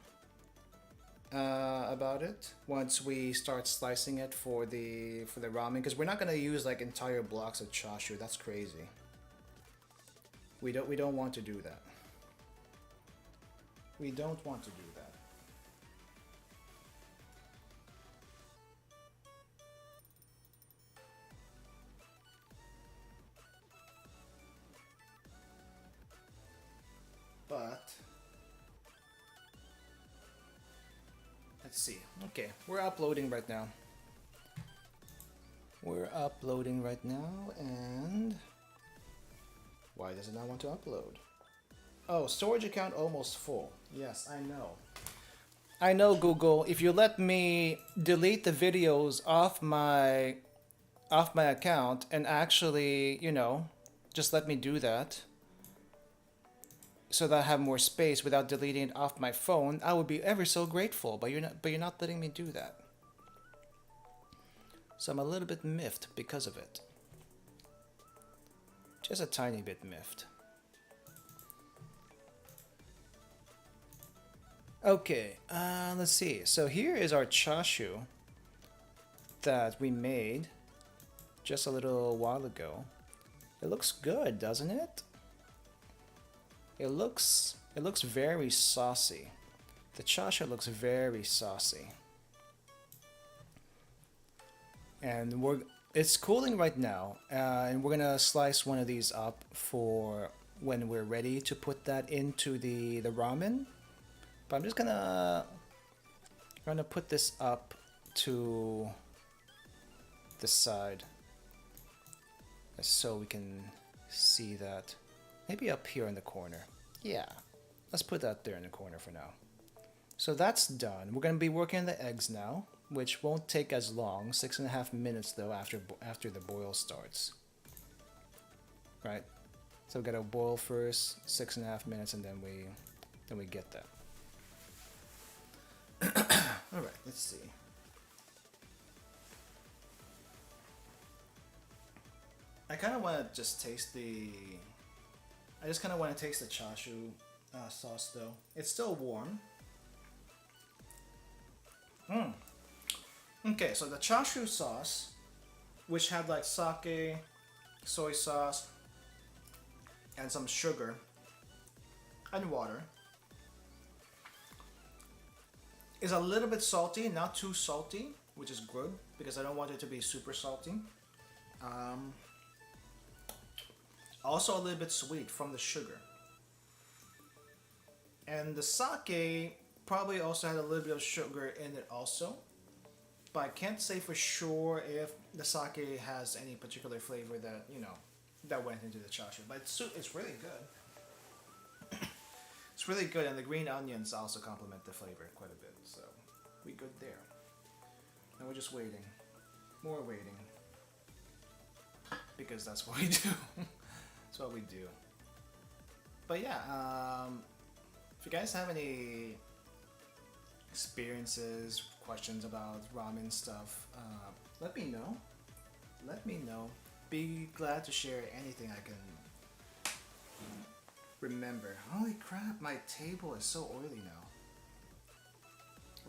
about it once we start slicing it for the ramen, because we're not gonna use like entire blocks of Chasu. That's crazy. We don't want to do that. We don't want to do that. But let's see. Okay, we're uploading right now. We're uploading right now, and why does it not want to upload? Oh, storage account almost full. Yes, I know. I know, Google. If you let me delete the videos off my account and actually, you know, just let me do that, so that I have more space without deleting it off my phone, I would be ever so grateful. But you're not letting me do that. So I'm a little bit miffed because of it. Just a tiny bit miffed. Okay, let's see. So here is our Chasu that we made just a little while ago. It looks good, doesn't it? It looks very saucy. The Chasu looks very saucy. And It's cooling right now, and we're gonna slice one of these up for when we're ready to put that into the ramen. But I'm just gonna put this up to the side so we can see that. Maybe up here in the corner. Yeah, let's put that there in the corner for now. So that's done. We're gonna be working on the eggs now, which won't take as long, 6.5 minutes though after the boil starts. Right? So we gotta boil first, 6.5 minutes, and then we get that. All right, let's see. I kind of want to just taste the. I just kind of want to taste the Chasu sauce though. It's still warm. Okay, so the Chasu sauce, which had like sake, soy sauce, and some sugar and water, is a little bit salty, not too salty, which is good because I don't want it to be super salty. Also a little bit sweet from the sugar. And the sake probably also had a little bit of sugar in it also. But I can't say for sure if the sake has any particular flavor that, you know, that went into the Chasu. But it's really good. It's really good, and the green onions also complement the flavor quite a bit. So we good there. And we're just waiting. More waiting. Because that's what we do. That's what we do. But yeah, if you guys have any experiences, questions about ramen stuff, let me know. Let me know. Be glad to share anything I can remember. Holy crap, my table is so oily now.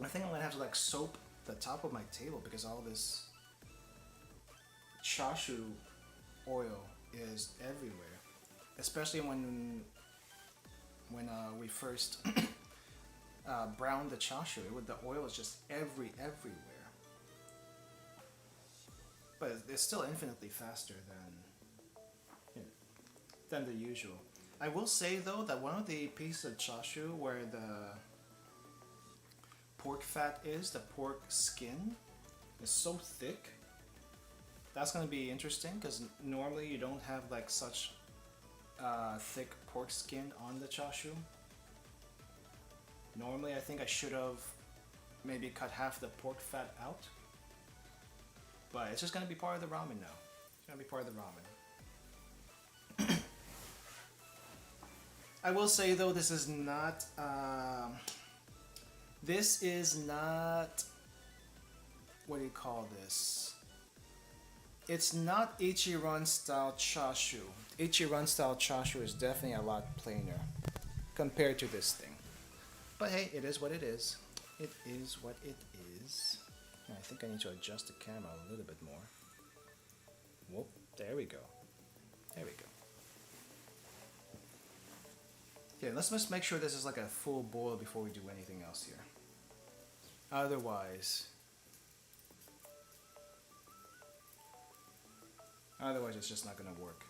I think I'm gonna have to like soap the top of my table because all this Chasu oil is everywhere. Especially when we first browned the Chasu, the oil is just everywhere. But it's still infinitely faster than the usual. I will say though that one of the pieces of Chasu where the pork fat is, the pork skin, is so thick. That's gonna be interesting because normally you don't have like such thick pork skin on the Chasu. Normally I think I should have maybe cut half the pork fat out. But it's just gonna be part of the ramen now. It's gonna be part of the ramen. I will say though, this is not what do you call this? It's not Ichiran style Chasu. Ichiran style Chasu is definitely a lot plainer compared to this thing. But hey, it is what it is. It is what it is. I think I need to adjust the camera a little bit more. Whoop, there we go. There we go. Yeah, let's just make sure this is like a full boil before we do anything else here. Otherwise it's just not gonna work.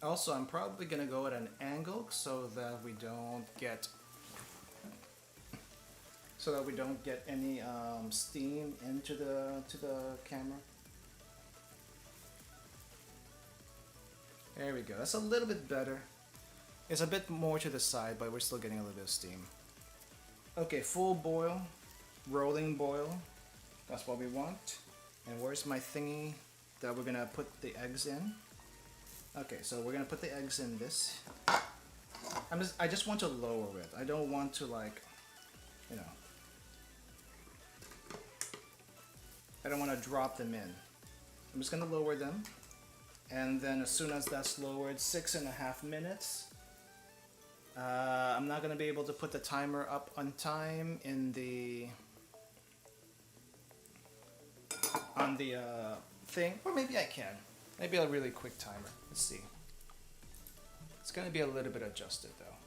Also, I'm probably gonna go at an angle so that we don't get any steam into the camera. There we go. That's a little bit better. It's a bit more to the side, but we're still getting a little bit of steam. Okay, full boil, rolling boil. That's what we want. And where's my thingy that we're gonna put the eggs in? Okay, so we're gonna put the eggs in this. I just want to lower it. I don't want to like, you know, I don't want to drop them in. I'm just gonna lower them, and then as soon as that's lowered, 6.5 minutes. I'm not gonna be able to put the timer up on time on the thing, or maybe I can. Maybe a really quick timer. Let's see. It's gonna be a little bit adjusted though.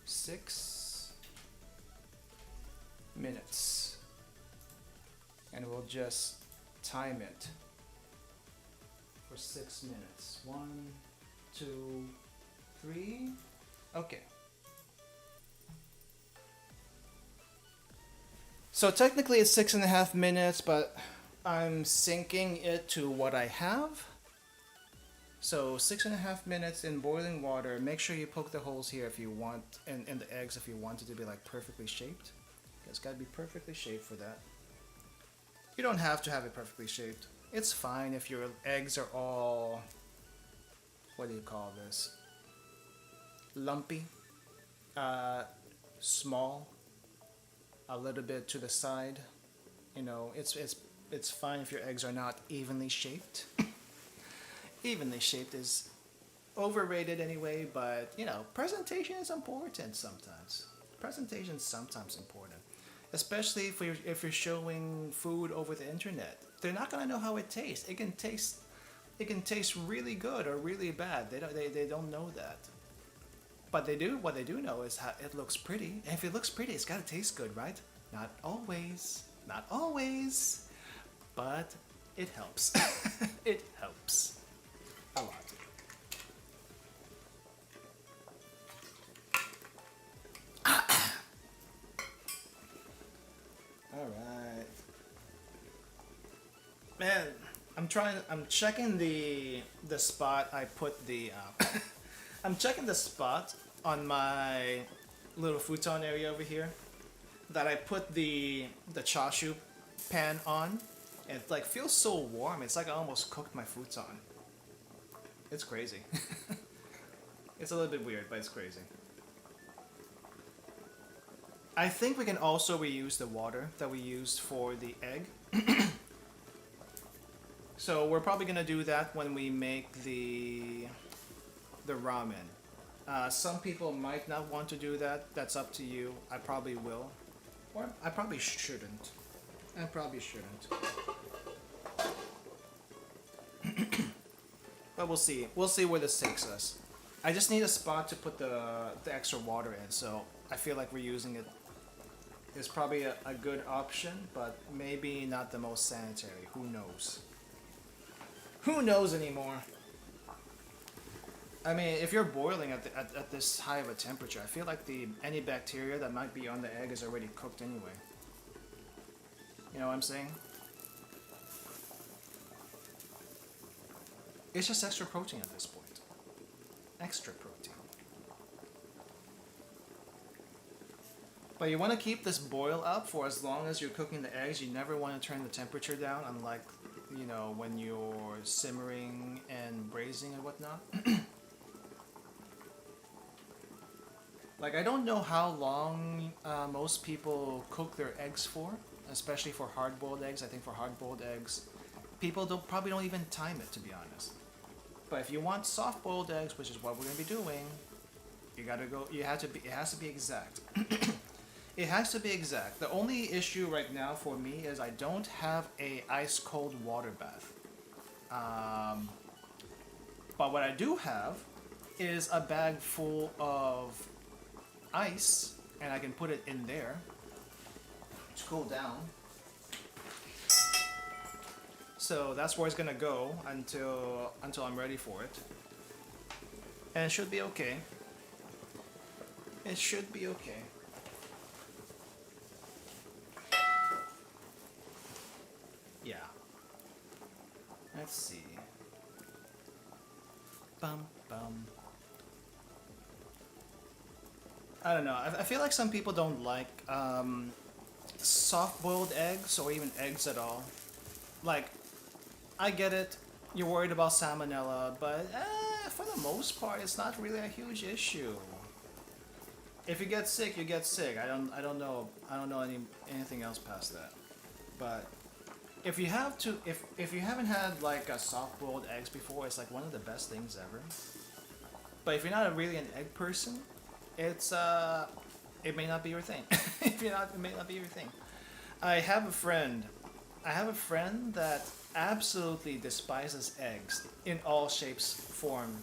6 minutes. And we'll just time it for 6 minutes. 1, 2, 3. Okay. So technically it's 6.5 minutes, but I'm syncing it to what I have. So 6.5 minutes in boiling water. Make sure you poke the holes here if you want, and the eggs if you want it to be like perfectly shaped. It's gotta be perfectly shaped for that. You don't have to have it perfectly shaped. It's fine if your eggs are all, what do you call this? Lumpy, small, a little bit to the side. You know, it's fine if your eggs are not evenly shaped. Evenly shaped is overrated anyway, but you know, presentation is important sometimes. Presentation is sometimes important, especially if you're showing food over the internet. They're not gonna know how it tastes. It can taste really good or really bad. They don't know that. But what they do know is how it looks pretty. And if it looks pretty, it's gotta taste good, right? Not always. Not always. But it helps. It helps. A lot. Alright. Man, I'm checking the spot I put the I'm checking the spot on my little futon area over here that I put the Chasu pan on, and it like feels so warm. It's like I almost cooked my futon. It's crazy. It's a little bit weird, but it's crazy. I think we can also reuse the water that we used for the egg. So we're probably gonna do that when we make the ramen. Some people might not want to do that. That's up to you. I probably will. Or I probably shouldn't. I probably shouldn't. But we'll see. We'll see where this takes us. I just need a spot to put the extra water in, so I feel like reusing it is probably a good option, but maybe not the most sanitary. Who knows? Who knows anymore? I mean, if you're boiling at this high of a temperature, I feel like any bacteria that might be on the egg is already cooked anyway. You know what I'm saying? It's just extra protein at this point. Extra protein. But you want to keep this boil up for as long as you're cooking the eggs. You never want to turn the temperature down, unlike, you know, when you're simmering and braising and whatnot. Like, I don't know how long most people cook their eggs for, especially for hard-boiled eggs. I think for hard-boiled eggs, people probably don't even time it, to be honest. But if you want soft-boiled eggs, which is what we're gonna be doing, you gotta go. It has to be exact. It has to be exact. The only issue right now for me is I don't have a ice-cold water bath. But what I do have is a bag full of ice, and I can put it in there to cool down. So that's where it's gonna go until I'm ready for it, and it should be okay. It should be okay. Yeah. Let's see. Bum bum. I don't know. I feel like some people don't like soft-boiled eggs or even eggs at all. Like, I get it. You're worried about salmonella, but for the most part, it's not really a huge issue. If you get sick, you get sick. I don't know anything else past that. But if you haven't had like a soft-boiled eggs before, it's like one of the best things ever. But if you're not really an egg person, it may not be your thing. It may not be your thing. I have a friend that absolutely despises eggs in all shapes, form,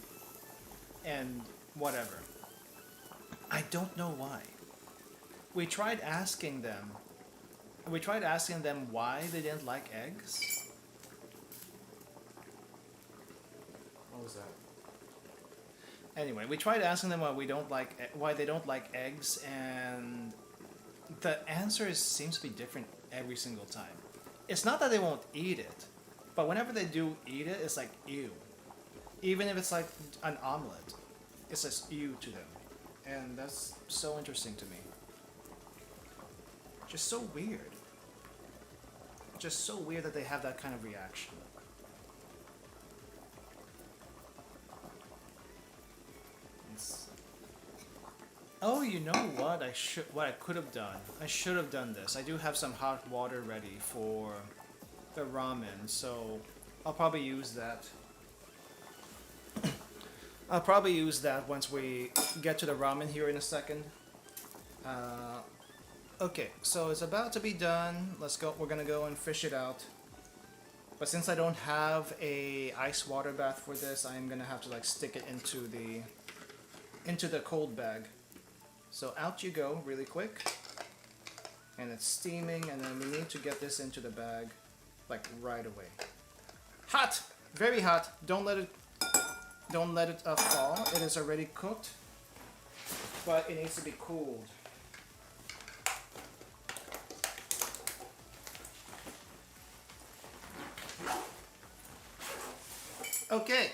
and whatever. I don't know why. We tried asking them we tried asking them why they didn't like eggs. What was that? Anyway, we tried asking them why they don't like eggs, and the answer seems to be different every single time. It's not that they won't eat it, but whenever they do eat it, it's like ew. Even if it's like an omelet, it's just ew to them, and that's so interesting to me. Just so weird. Just so weird that they have that kind of reaction. Oh, you know what? What I could have done. I should have done this. I do have some hot water ready for the ramen, so I'll probably use that. I'll probably use that once we get to the ramen here in a second. Okay, so it's about to be done. Let's go. We're gonna go and fish it out. But since I don't have a ice water bath for this, I'm gonna have to like stick it into the cold bag. So out you go really quick. And it's steaming, and then we need to get this into the bag like right away. Hot! Very hot. Don't let it fall. It is already cooked, but it needs to be cooled. Okay.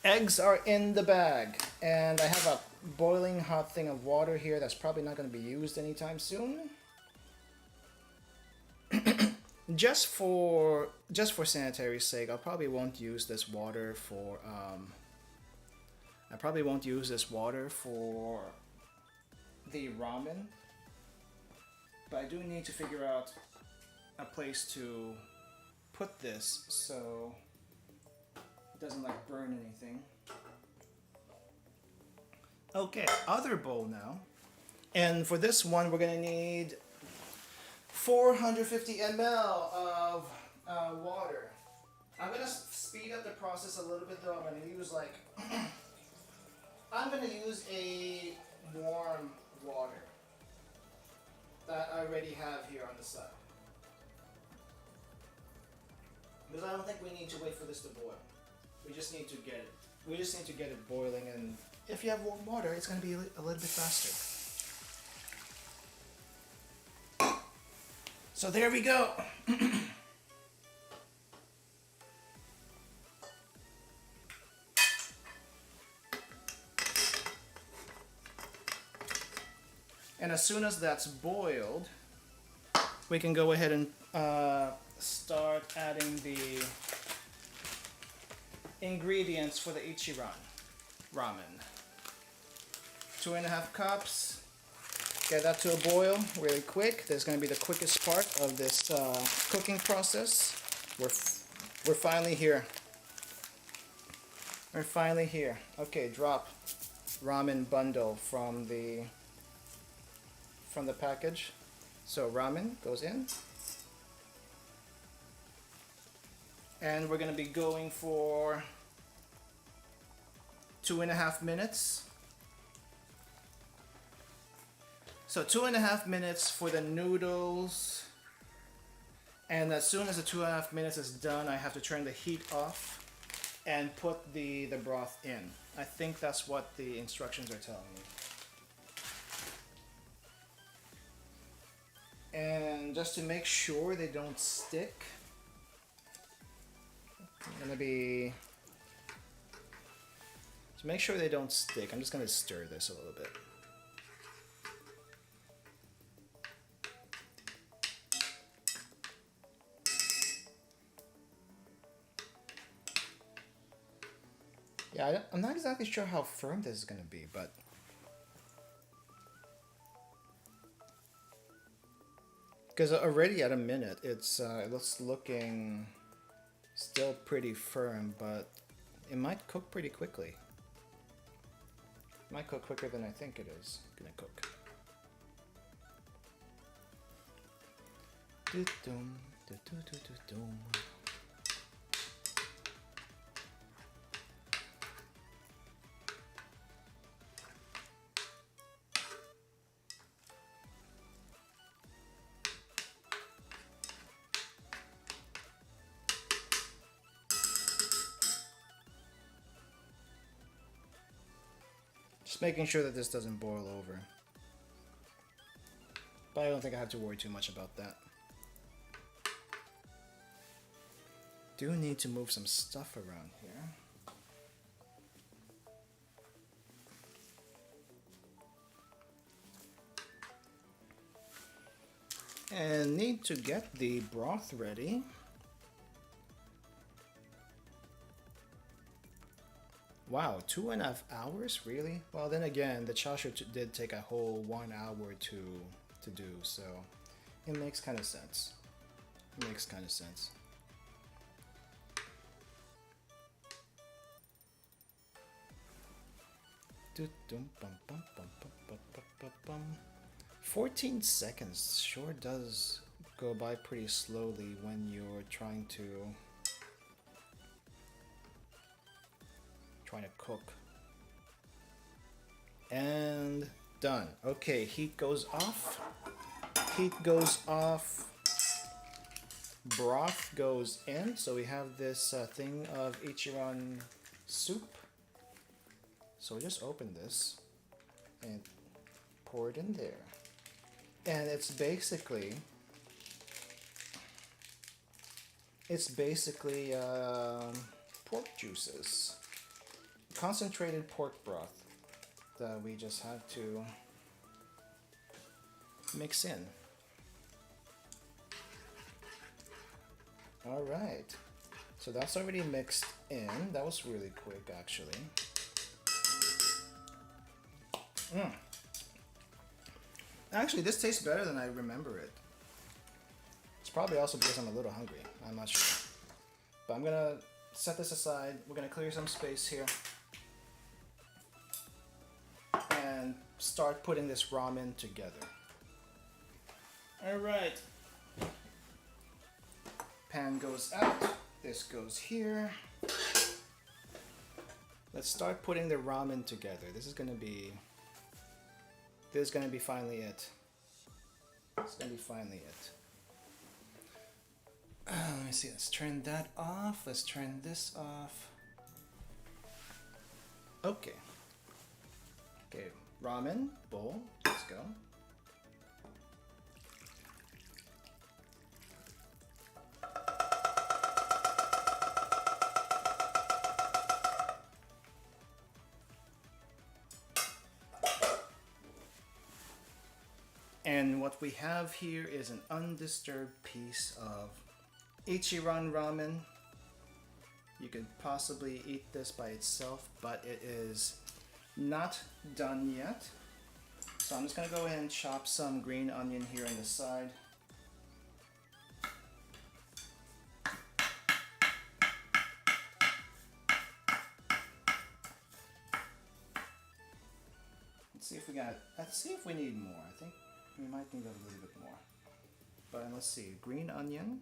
Eggs are in the bag, and I have a boiling hot thing of water here that's probably not going to be used anytime soon. Just for sanitary sake, I probably won't use this water for the ramen, but I do need to figure out a place to put this so it doesn't like burn anything. Okay, other bowl now, and for this one we're gonna need 450 ml of water. I'm gonna speed up the process a little bit though. I'm gonna use a warm water that I already have here on the side, because I don't think we need to wait for this to boil. We just need to get it boiling, and if you have warm water, it's gonna be a little bit faster. So there we go. And as soon as that's boiled, we can go ahead and start adding the ingredients for the Ichiran ramen. 2.5 cups. Get that to a boil really quick. That's going to be the quickest part of this cooking process. We're finally here. We're finally here. Okay, drop ramen bundle from the package. So ramen goes in. And we're going to be going for 2.5 minutes. So 2.5 minutes for the noodles. And as soon as the 2.5 minutes is done, I have to turn the heat off and put the broth in. I think that's what the instructions are telling me. And just to make sure they don't stick, I'm just gonna stir this a little bit. Yeah, I'm not exactly sure how firm this is gonna be, but because already at a minute, it's looking still pretty firm, but it might cook pretty quickly. It might cook quicker than I think it is gonna cook. Just making sure that this doesn't boil over. But I don't think I have to worry too much about that. Do need to move some stuff around here. And need to get the broth ready. Wow, 2.5 hours? Really? Well, then again, the chashu did take a whole 1 hour to do, so it makes kind of sense. It makes kind of sense. 14 seconds sure does go by pretty slowly when you're trying to cook. And done. Okay, heat goes off. Heat goes off. Broth goes in. So we have this thing of Ichiran soup. So we just open this and pour it in there. And it's basically pork juices. Concentrated pork broth that we just have to mix in. Alright, so that's already mixed in. That was really quick actually. Actually, this tastes better than I remember it. It's probably also because I'm a little hungry. I'm not sure. But I'm gonna set this aside. We're gonna clear some space here. And start putting this ramen together. Alright. Pan goes out. This goes here. Let's start putting the ramen together. This is gonna be finally it. It's gonna be finally it. Let me see, let's turn that off. Let's turn this off. Okay. Okay, ramen bowl, let's go. And what we have here is an undisturbed piece of Ichiran ramen. You could possibly eat this by itself, but it is not done yet. So I'm just gonna go ahead and chop some green onion here on the side. Let's see if we need more. I think we might need a little bit more. But let's see, green onion.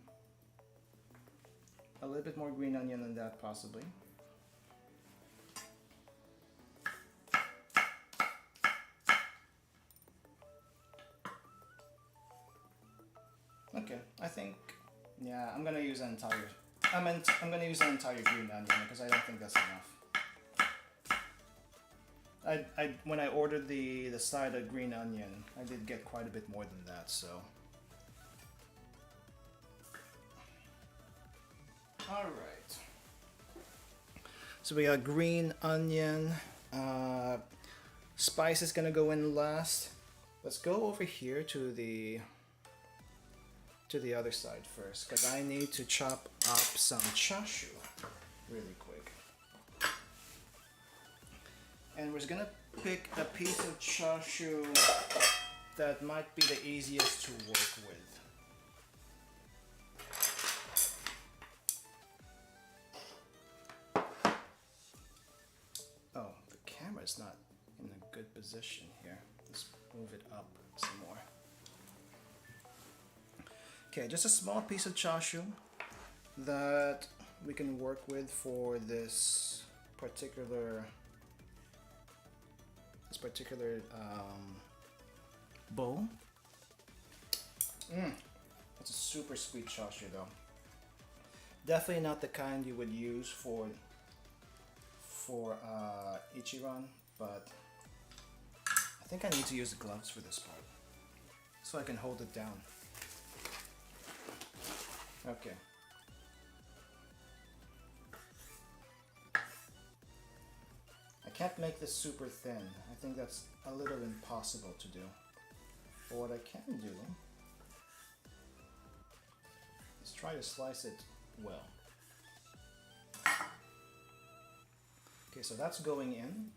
A little bit more green onion than that possibly. Okay, I think, yeah, I'm gonna use an entire, I'm gonna use an entire green onion because I don't think that's enough. When I ordered the side of green onion, I did get quite a bit more than that, so. Alright. So we got green onion. Spice is gonna go in last. Let's go over here to the other side first, because I need to chop up some chashu really quick. And we're just gonna pick a piece of chashu that might be the easiest to work with. Oh, the camera's not in a good position here. Let's move it up some more. Okay, just a small piece of chashu that we can work with for this particular bowl. That's a super sweet chashu though. Definitely not the kind you would use for Ichiran, but I think I need to use the gloves for this part, so I can hold it down. Okay. I can't make this super thin. I think that's a little impossible to do. But what I can do is try to slice it well. Okay, so that's going in.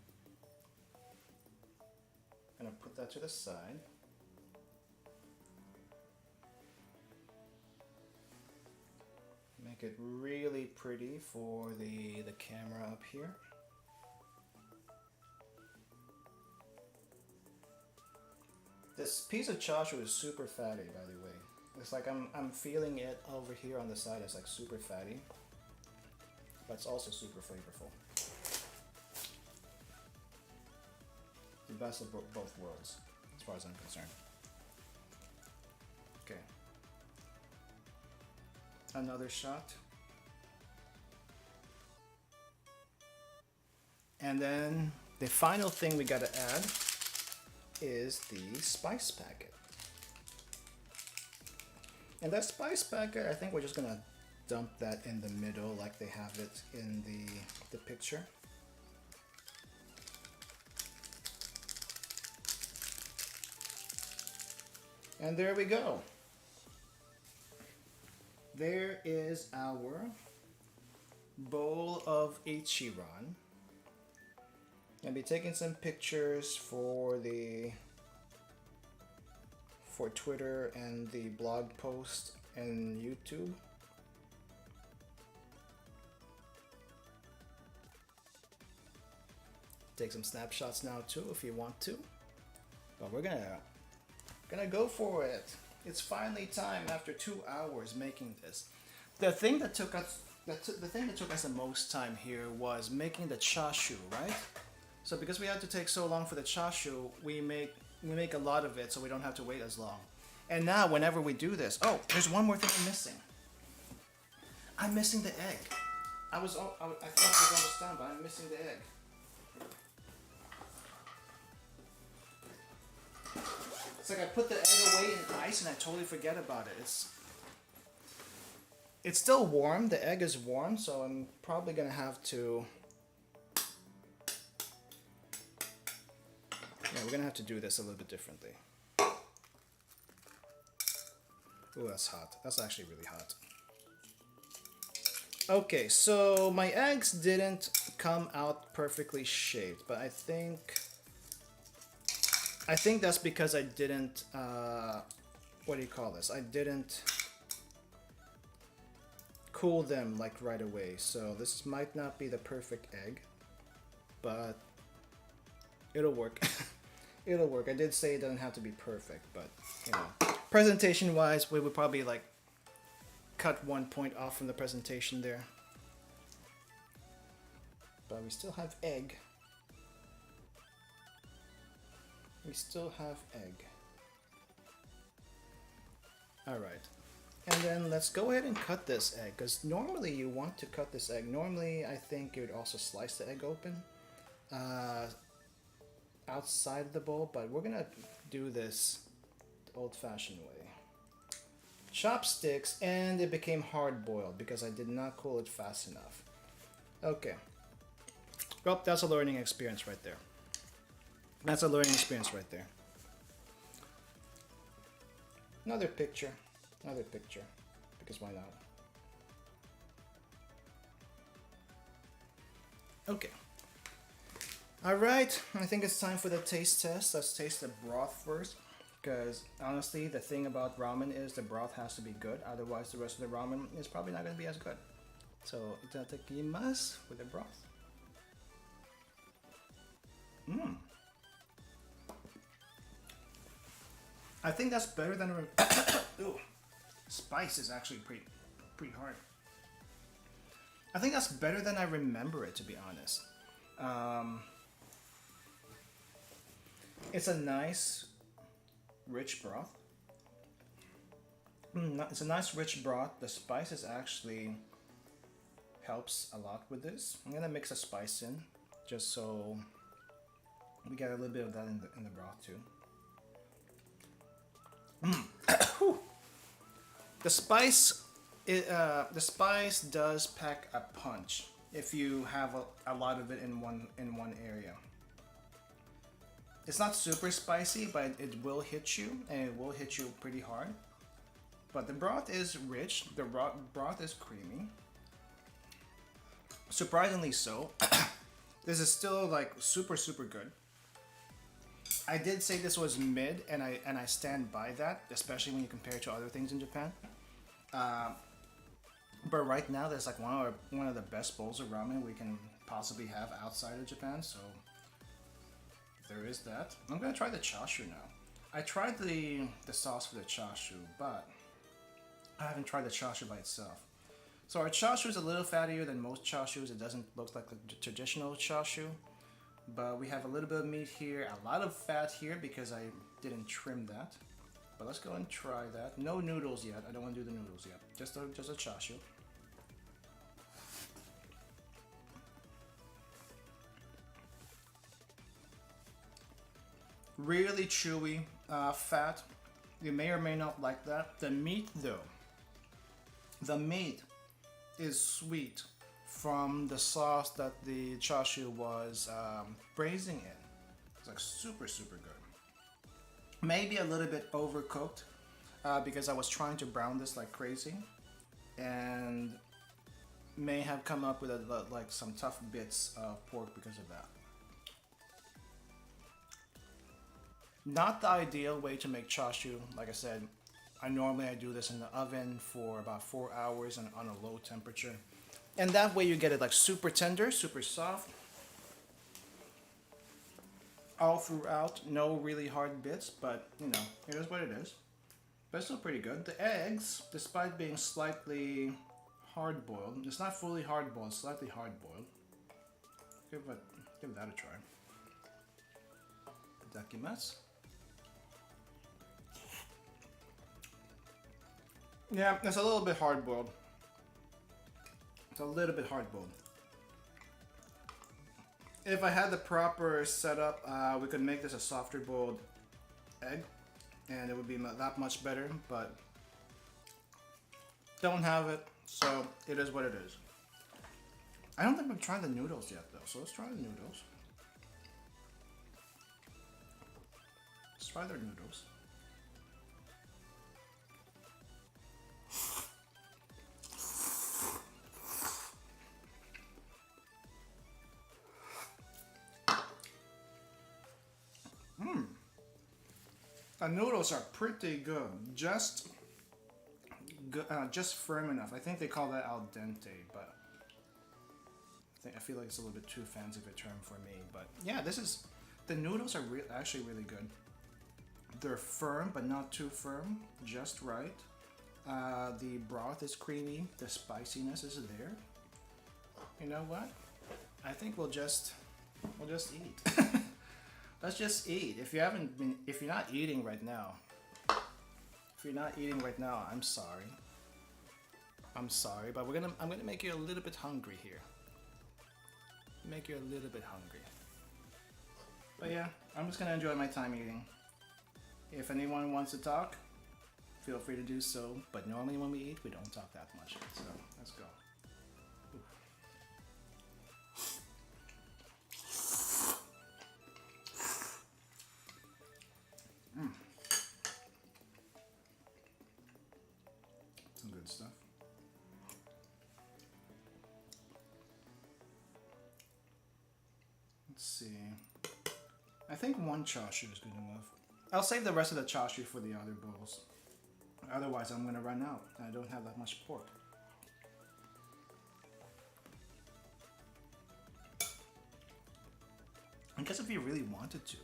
I'm gonna put that to the side. Make it really pretty for the camera up here. This piece of Chasu is super fatty, by the way. It's like I'm feeling it over here on the side. It's like super fatty, but it's also super flavorful. The best of both worlds, as far as I'm concerned. Okay. Another shot. And then the final thing we gotta add is the spice packet. And that spice packet, I think we're just gonna dump that in the middle like they have it in the picture. And there we go. There is our bowl of Ichiran. I'll be taking some pictures for Twitter and the blog post and YouTube. Take some snapshots now too if you want to. But we're gonna go for it. It's finally time after 2 hours making this. The thing that took us the most time here was making the chashu, right? So because we had to take so long for the chashu, we make a lot of it so we don't have to wait as long. And now whenever we do this, oh, there's one more thing I'm missing. I'm missing the egg. I thought I was almost done, but I'm missing the egg. It's like I put the egg away in ice and I totally forget about it. It's still warm. The egg is warm, so I'm probably gonna have to. Yeah, we're gonna have to do this a little bit differently. Ooh, that's hot. That's actually really hot. Okay, so my eggs didn't come out perfectly shaped, but I think that's because I didn't, what do you call this? I didn't cool them like right away. So this might not be the perfect egg, but it'll work. It'll work. I did say it doesn't have to be perfect, but you know, presentation wise, we would probably like cut 1 point off from the presentation there. But we still have egg. We still have egg. Alright. And then let's go ahead and cut this egg, because normally you want to cut this egg. Normally I think you would also slice the egg open outside of the bowl, but we're gonna do this the old-fashioned way. Chopsticks, and it became hard-boiled because I did not cool it fast enough. Okay. Well, that's a learning experience right there. That's a learning experience right there. Another picture, because why not? Okay. Alright, I think it's time for the taste test. Let's taste the broth first, because honestly, the thing about ramen is the broth has to be good, otherwise the rest of the ramen is probably not going to be as good. So, itadakimasu with the broth. Mmm. I think that's better than ooh, spice is actually pretty hard. I think that's better than I remember it, to be honest. It's a nice, rich broth. It's a nice, rich broth. The spices actually helps a lot with this. I'm gonna mix a spice in, just so We got a little bit of that in the broth too. The spice, the spice does pack a punch if you have a lot of it in one area. It's not super spicy, but it will hit you, and it will hit you pretty hard. But the broth is rich. The broth is creamy. Surprisingly so. This is still like super good. I did say this was mid, and I stand by that, especially when you compare it to other things in Japan. But right now, there's like one of the best bowls of ramen we can possibly have outside of Japan. So there is that. I'm gonna try the chashu now. I tried the sauce for the chashu, but I haven't tried the chashu by itself. So our chashu is a little fattier than most chashus. It doesn't look like the traditional chashu, but we have a little bit of meat here, a lot of fat here because I didn't trim that. But let's go and try that. No noodles yet. I don't want to do the noodles yet. Just a chashu. Really chewy fat. You may or may not like that. The meat though. The meat is sweet from the sauce that the chashu was braising in. It's like super good. Maybe a little bit overcooked because I was trying to brown this like crazy, and may have come up with like some tough bits of pork because of that. Not the ideal way to make chashu. Like I said, I do this in the oven for about 4 hours and on a low temperature. And that way you get it like super tender, super soft. All throughout, no really hard bits, but you know, it is what it is. But it's still pretty good. The eggs, despite being slightly hard-boiled, it's not fully hard-boiled, slightly hard-boiled. Give that a try. Itadakimasu. Yeah, it's a little bit hard-boiled. It's a little bit hard-boiled. If I had the proper setup, we could make this a softer boiled egg, and it would be that much better, but don't have it, so it is what it is. I don't think we've tried the noodles yet, though, so let's try the noodles. Let's try their noodles. The noodles are pretty good, just firm enough. I think they call that al dente, but I feel like it's a little bit too fancy of a term for me. But yeah, the noodles are actually really good. They're firm, but not too firm, just right. The broth is creamy, the spiciness is there. You know what? I think we'll just eat. Let's just eat. If you're not eating right now, I'm sorry. I'm sorry, but I'm gonna make you a little bit hungry here. Make you a little bit hungry. But yeah, I'm just gonna enjoy my time eating. If anyone wants to talk, feel free to do so. But normally when we eat, we don't talk that much. So let's go. Some good stuff. Let's see. I think one chashu is good enough. I'll save the rest of the chashu for the other bowls. Otherwise, I'm gonna run out, and I don't have that much pork. I guess if you really wanted to.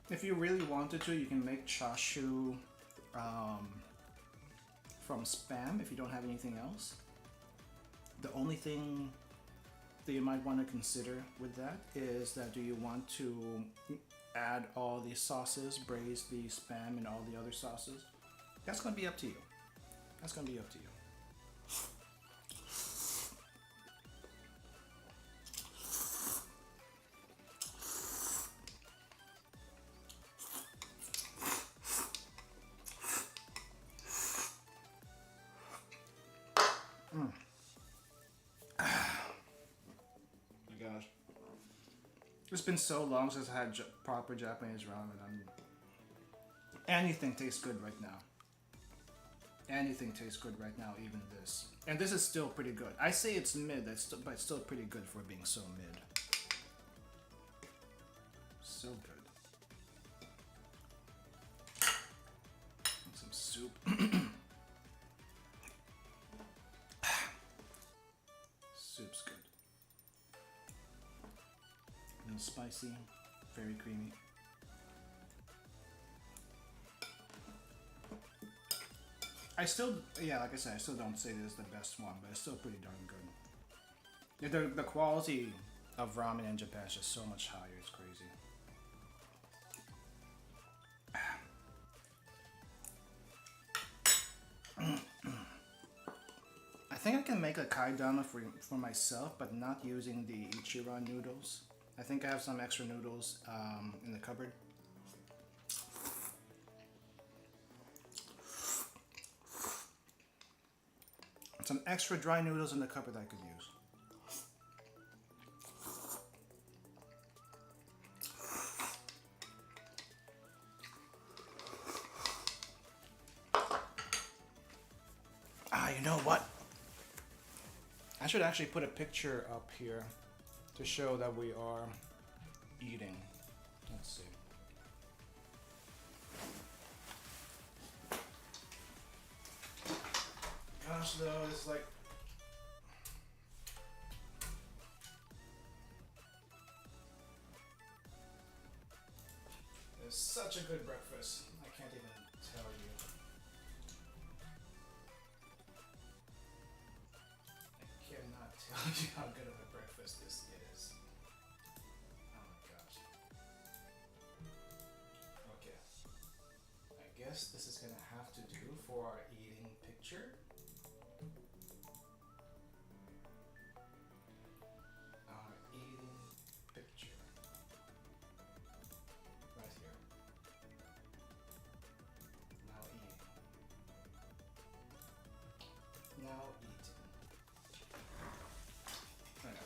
If you really wanted to, you can make chashu from Spam if you don't have anything else. The only thing that you might want to consider with that is that do you want to add all the sauces, braise the Spam and all the other sauces? That's going to be up to you. That's going to be up to you. It's been so long since I had proper Japanese ramen. Anything tastes good right now. Anything tastes good right now, even this. And this is still pretty good. I say it's mid, but it's still pretty good for being so mid. So good. And some soup. Soup's good. A little spicy, very creamy. Like I said, I still don't say this is the best one, but it's still pretty darn good. The quality of ramen in Japan is just so much higher, it's crazy. I think I can make a kaidama for myself, but not using the Ichiran noodles. I think I have some extra noodles in the cupboard. Some extra dry noodles in the cupboard I could use. You know what? I should actually put a picture up here to show that we are eating. Let's see. Gosh, though, it's like... It's such a good breakfast. I can't even tell you. I cannot tell you how good of a breakfast this is. Oh my gosh. Okay. I guess this is gonna have to do for our eating picture. Now eating. Right.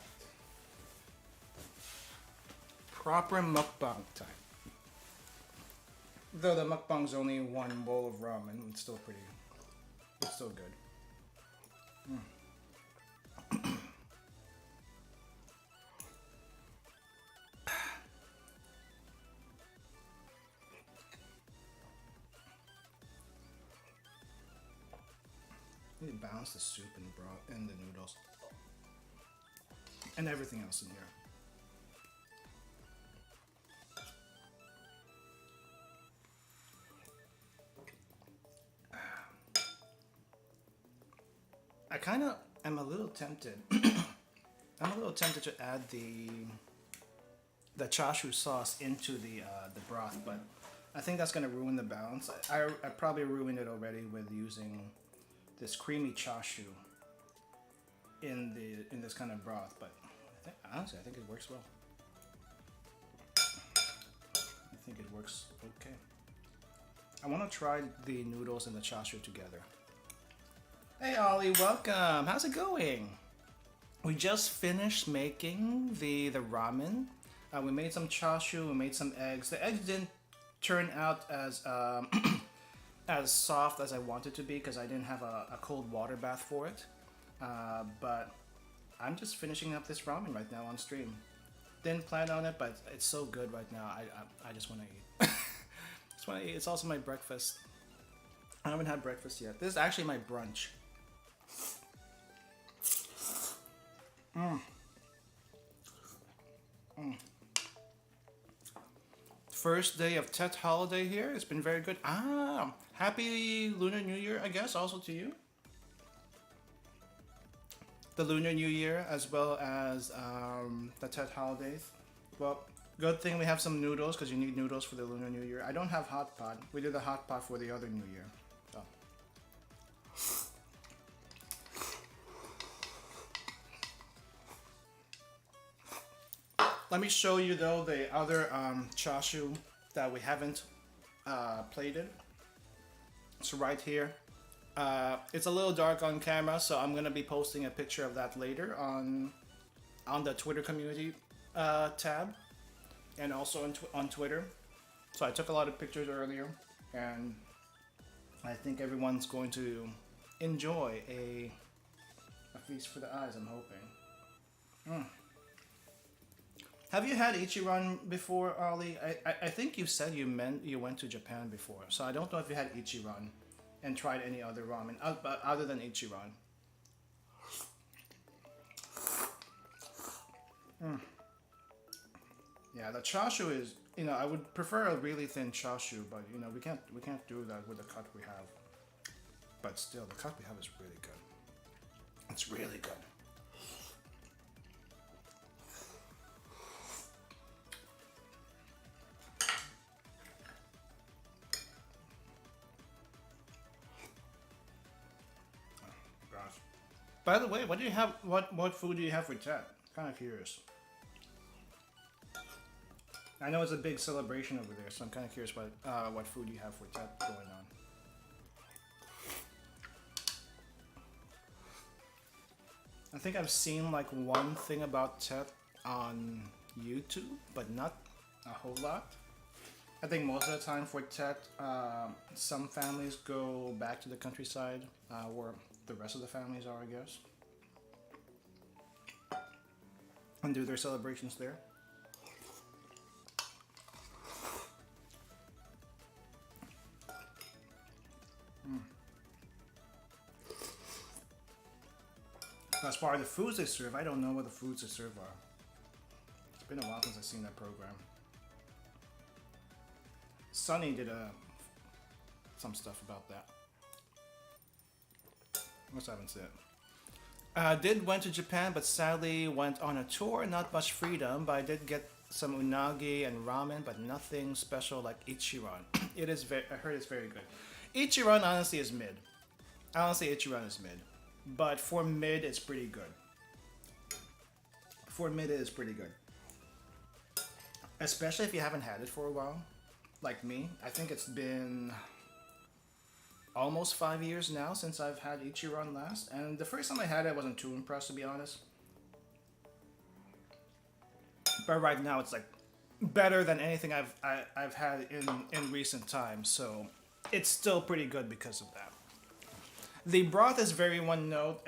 Proper mukbang time. Though the mukbang's only one bowl of ramen, it's still good. Really balance the soup and the broth and the noodles and everything else in here. I kind of am a little tempted. I'm a little tempted to add the Chasu sauce into the broth, but I think that's gonna ruin the balance. I probably ruined it already with using this creamy Chasu in this kind of broth, but honestly, I think it works well. I think it works okay. I want to try the noodles and the Chasu together. Hey Ollie, welcome. How's it going? We just finished making the ramen. We made some Chasu. We made some eggs. The eggs didn't turn out as as soft as I wanted to be because I didn't have a cold water bath for it. But I'm just finishing up this ramen right now on stream. Didn't plan on it, but it's so good right now. I just want to eat. Just want to eat. It's also my breakfast. I haven't had breakfast yet. This is actually my brunch. First day of Tet holiday here. It's been very good. Happy Lunar New Year, I guess, also to you. The Lunar New Year as well as the Tet holidays. Well, good thing we have some noodles because you need noodles for the Lunar New Year. I don't have hot pot. We did the hot pot for the other New Year. So. Let me show you though the other Chasu that we haven't plated. So right here. It's a little dark on camera, so I'm gonna be posting a picture of that later on the Twitter community tab. and also on Twitter. So I took a lot of pictures earlier, and I think everyone's going to enjoy a feast for the eyes, I'm hoping. Have you had Ichiran before, Ali? I think you said you went to Japan before, so I don't know if you had Ichiran and tried any other ramen other than Ichiran. Yeah, the chashu is, I would prefer a really thin chashu, but we can't do that with the cut we have. But still, the cut we have is really good. It's really good. Gosh. By the way, what do you have? What food do you have for Tet? Kind of curious. I know it's a big celebration over there, so I'm kind of curious what food you have for Tet going on. I think I've seen like one thing about Tet on YouTube, but not a whole lot. I think most of the time for Tet, some families go back to the countryside, where the rest of the families are, I guess, and do their celebrations there. As far as the foods they serve, I don't know what the foods they serve are. It's been a while since I've seen that program. Sunny did some stuff about that. What's I haven't said? Did went to Japan, but sadly went on a tour. Not much freedom, but I did get some unagi and ramen, but nothing special like Ichiran. I heard it's very good. Ichiran honestly is mid. Honestly, Ichiran is mid. But for mid, it's pretty good. For mid, it is pretty good. Especially if you haven't had it for a while. Like me. I think it's been almost 5 years now since I've had Ichiran last. And the first time I had it, I wasn't too impressed, to be honest. But right now, it's like better than anything I've had in recent times. So it's still pretty good because of that. The broth is very one note.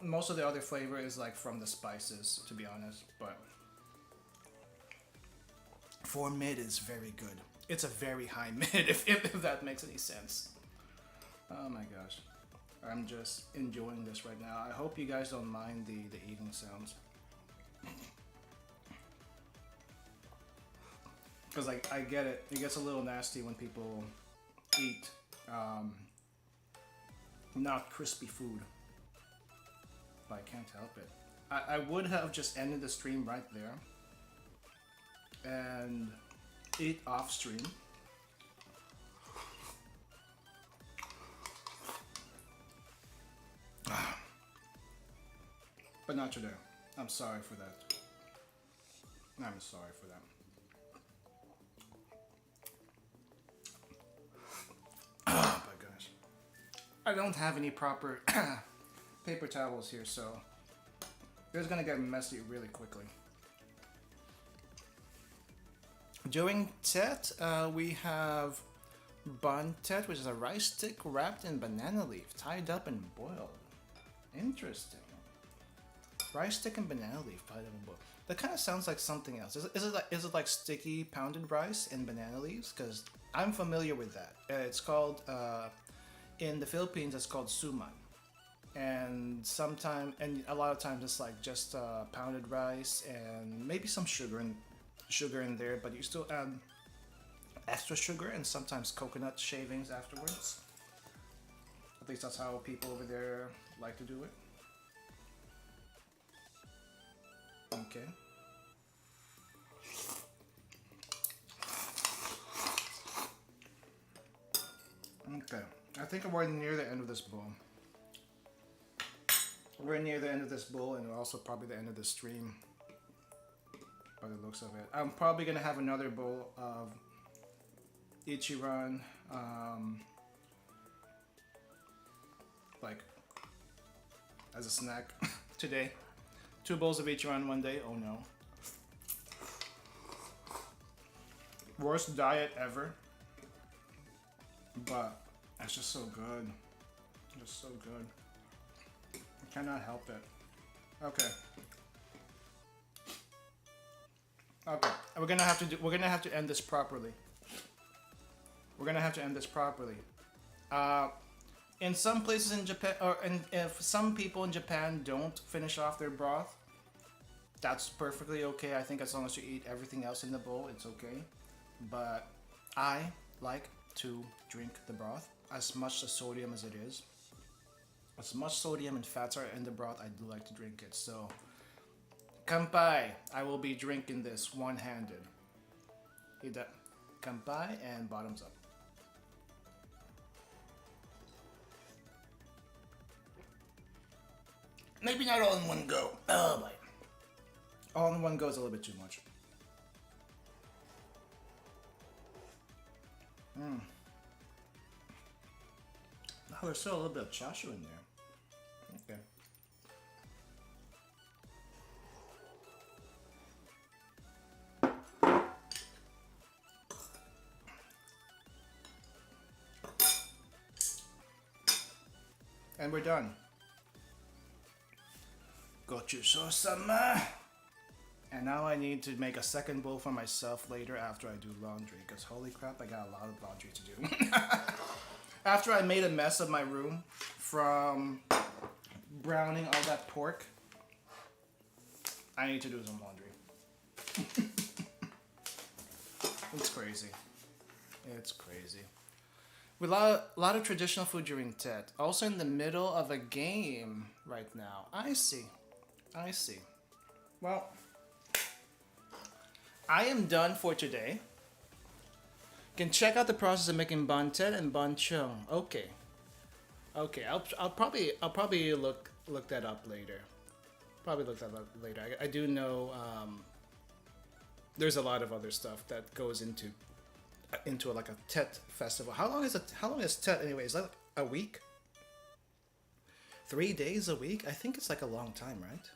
Most of the other flavor is like from the spices, to be honest. But for mid, it's very good. It's a very high mid, if that makes any sense. Oh my gosh, I'm just enjoying this right now. I hope you guys don't mind the eating sounds, because like I get it. It gets a little nasty when people eat not crispy food, but I can't help it. I would have just ended the stream right there and eat off stream, but not today. I'm sorry for that. I'm sorry for that. Oh my gosh. I don't have any proper paper towels here, so it's gonna get messy really quickly. During Tet, we have Bun Tet, which is a rice stick wrapped in banana leaf, tied up and boiled. Interesting. Rice stick and banana leaf tied up and boiled. That kind of sounds like something else. Is it like sticky pounded rice and banana leaves? Because I'm familiar with that. It's called in the Philippines. It's called suman, and a lot of times it's like just pounded rice and maybe some sugar in there, but you still add extra sugar and sometimes coconut shavings afterwards. At least that's how people over there like to do it. Okay. Okay. I think we're near the end of this bowl. We're near the end of this bowl, and also probably the end of the stream, by the looks of it. I'm probably gonna have another bowl of Ichiran, like as a snack today. 2 bowls of Ichiran one day. Oh no. Worst diet ever. But it's just so good. Just so good. I cannot help it. Okay. Okay. We're gonna have to end this properly. We're gonna have to end this properly. In some places in Japan, if some people in Japan don't finish off their broth, that's perfectly okay. I think as long as you eat everything else in the bowl, it's okay. But I like to drink the broth as much as sodium as it is. As much sodium and fats are in the broth, I do like to drink it. So, kanpai, I will be drinking this one-handed. Ida, kanpai and bottoms up. Maybe not all in one go. Oh boy. All in one go is a little bit too much. Oh, there's still a little bit of chasu in there. Okay. And we're done. Gochu-so-sama! And now I need to make a second bowl for myself later after I do laundry, because holy crap, I got a lot of laundry to do. After I made a mess of my room from browning all that pork, I need to do some laundry. It's crazy. It's crazy. We a lot of traditional food during Tet. Also in the middle of a game right now. I see. I see. Well, I am done for today. You can check out the process of making bantet and banchung. Okay. Okay, I'll probably look that up later. Probably look that up later. I do know there's a lot of other stuff that goes into like a Tet festival. How long is Tet anyway? Is that like a week? 3 days a week? I think it's like a long time, right?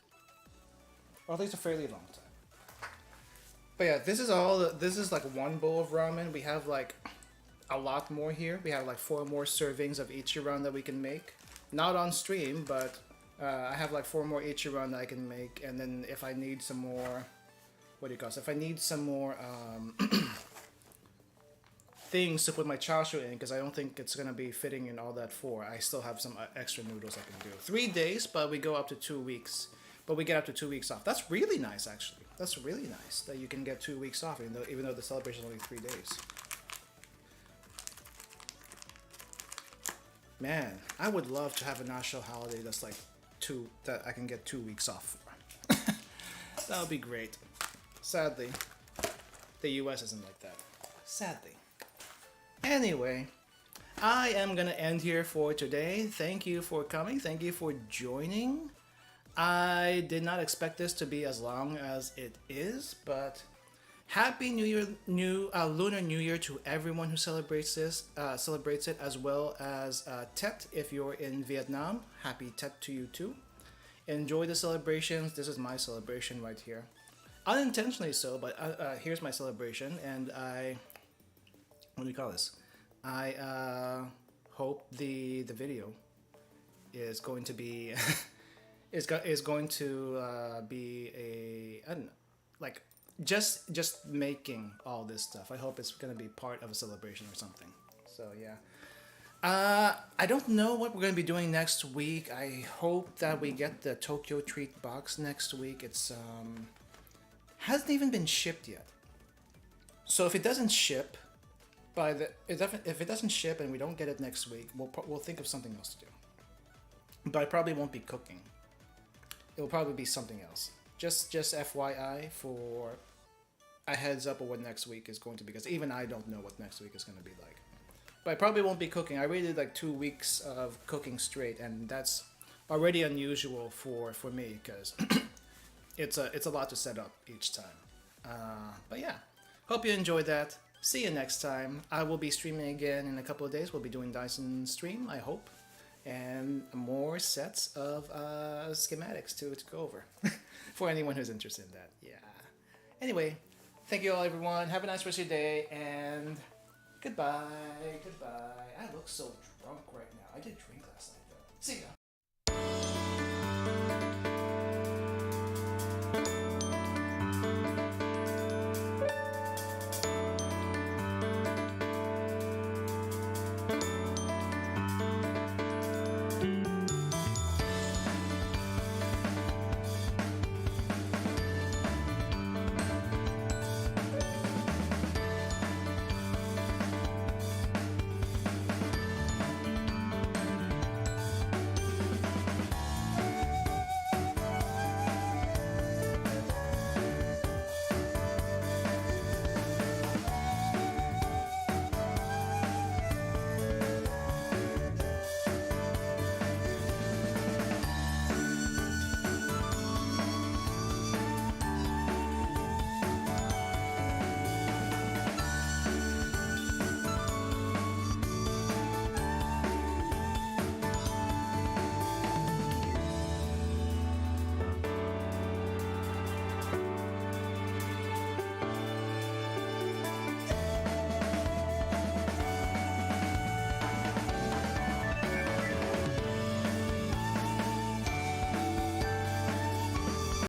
Or at least a fairly long time. But yeah, this is like one bowl of ramen. We have like a lot more here. We have like 4 more servings of Ichiran that we can make. Not on stream, but I have like 4 more Ichiran that I can make. And then if I need some more, what do you call it? If I need some more things to put my chasu in, because I don't think it's gonna be fitting in all that 4. I still have some extra noodles I can do. 3 days, but we go up to 2 weeks. But we get up to 2 weeks off. That's really nice, actually. That's really nice that you can get 2 weeks off, even though the celebration is only 3 days. Man, I would love to have a national holiday that's like that I can get 2 weeks off for. That would be great. Sadly, the US isn't like that. Sadly. Anyway, I am gonna end here for today. Thank you for coming. Thank you for joining. I did not expect this to be as long as it is, but Happy New Year, Lunar New Year to everyone who celebrates it, as well as Tet if you're in Vietnam. Happy Tet to you too. Enjoy the celebrations. This is my celebration right here, unintentionally so, but here's my celebration, and what do you call this? I hope the video is going to be. is going to be a, I don't know, like just making all this stuff. I hope it's going to be part of a celebration or something. So yeah. I don't know what we're going to be doing next week. I hope that we get the Tokyo Treat box next week. It's hasn't even been shipped yet. So if it doesn't ship if it doesn't ship and we don't get it next week, we'll think of something else to do. But I probably won't be cooking. It'll probably be something else. Just FYI for a heads up of what next week is going to be, because even I don't know what next week is going to be like. But I probably won't be cooking. I already did like 2 weeks of cooking straight, and that's already unusual for me, because it's a lot to set up each time. But yeah, hope you enjoyed that. See you next time. I will be streaming again in a couple of days. We'll be doing Dyson stream, I hope. And more sets of schematics to go over for anyone who's interested in that. Yeah. Anyway, Thank you all, everyone. Have a nice rest of your day, and goodbye. Goodbye. I look so drunk right now. I did drink last night, though. See ya.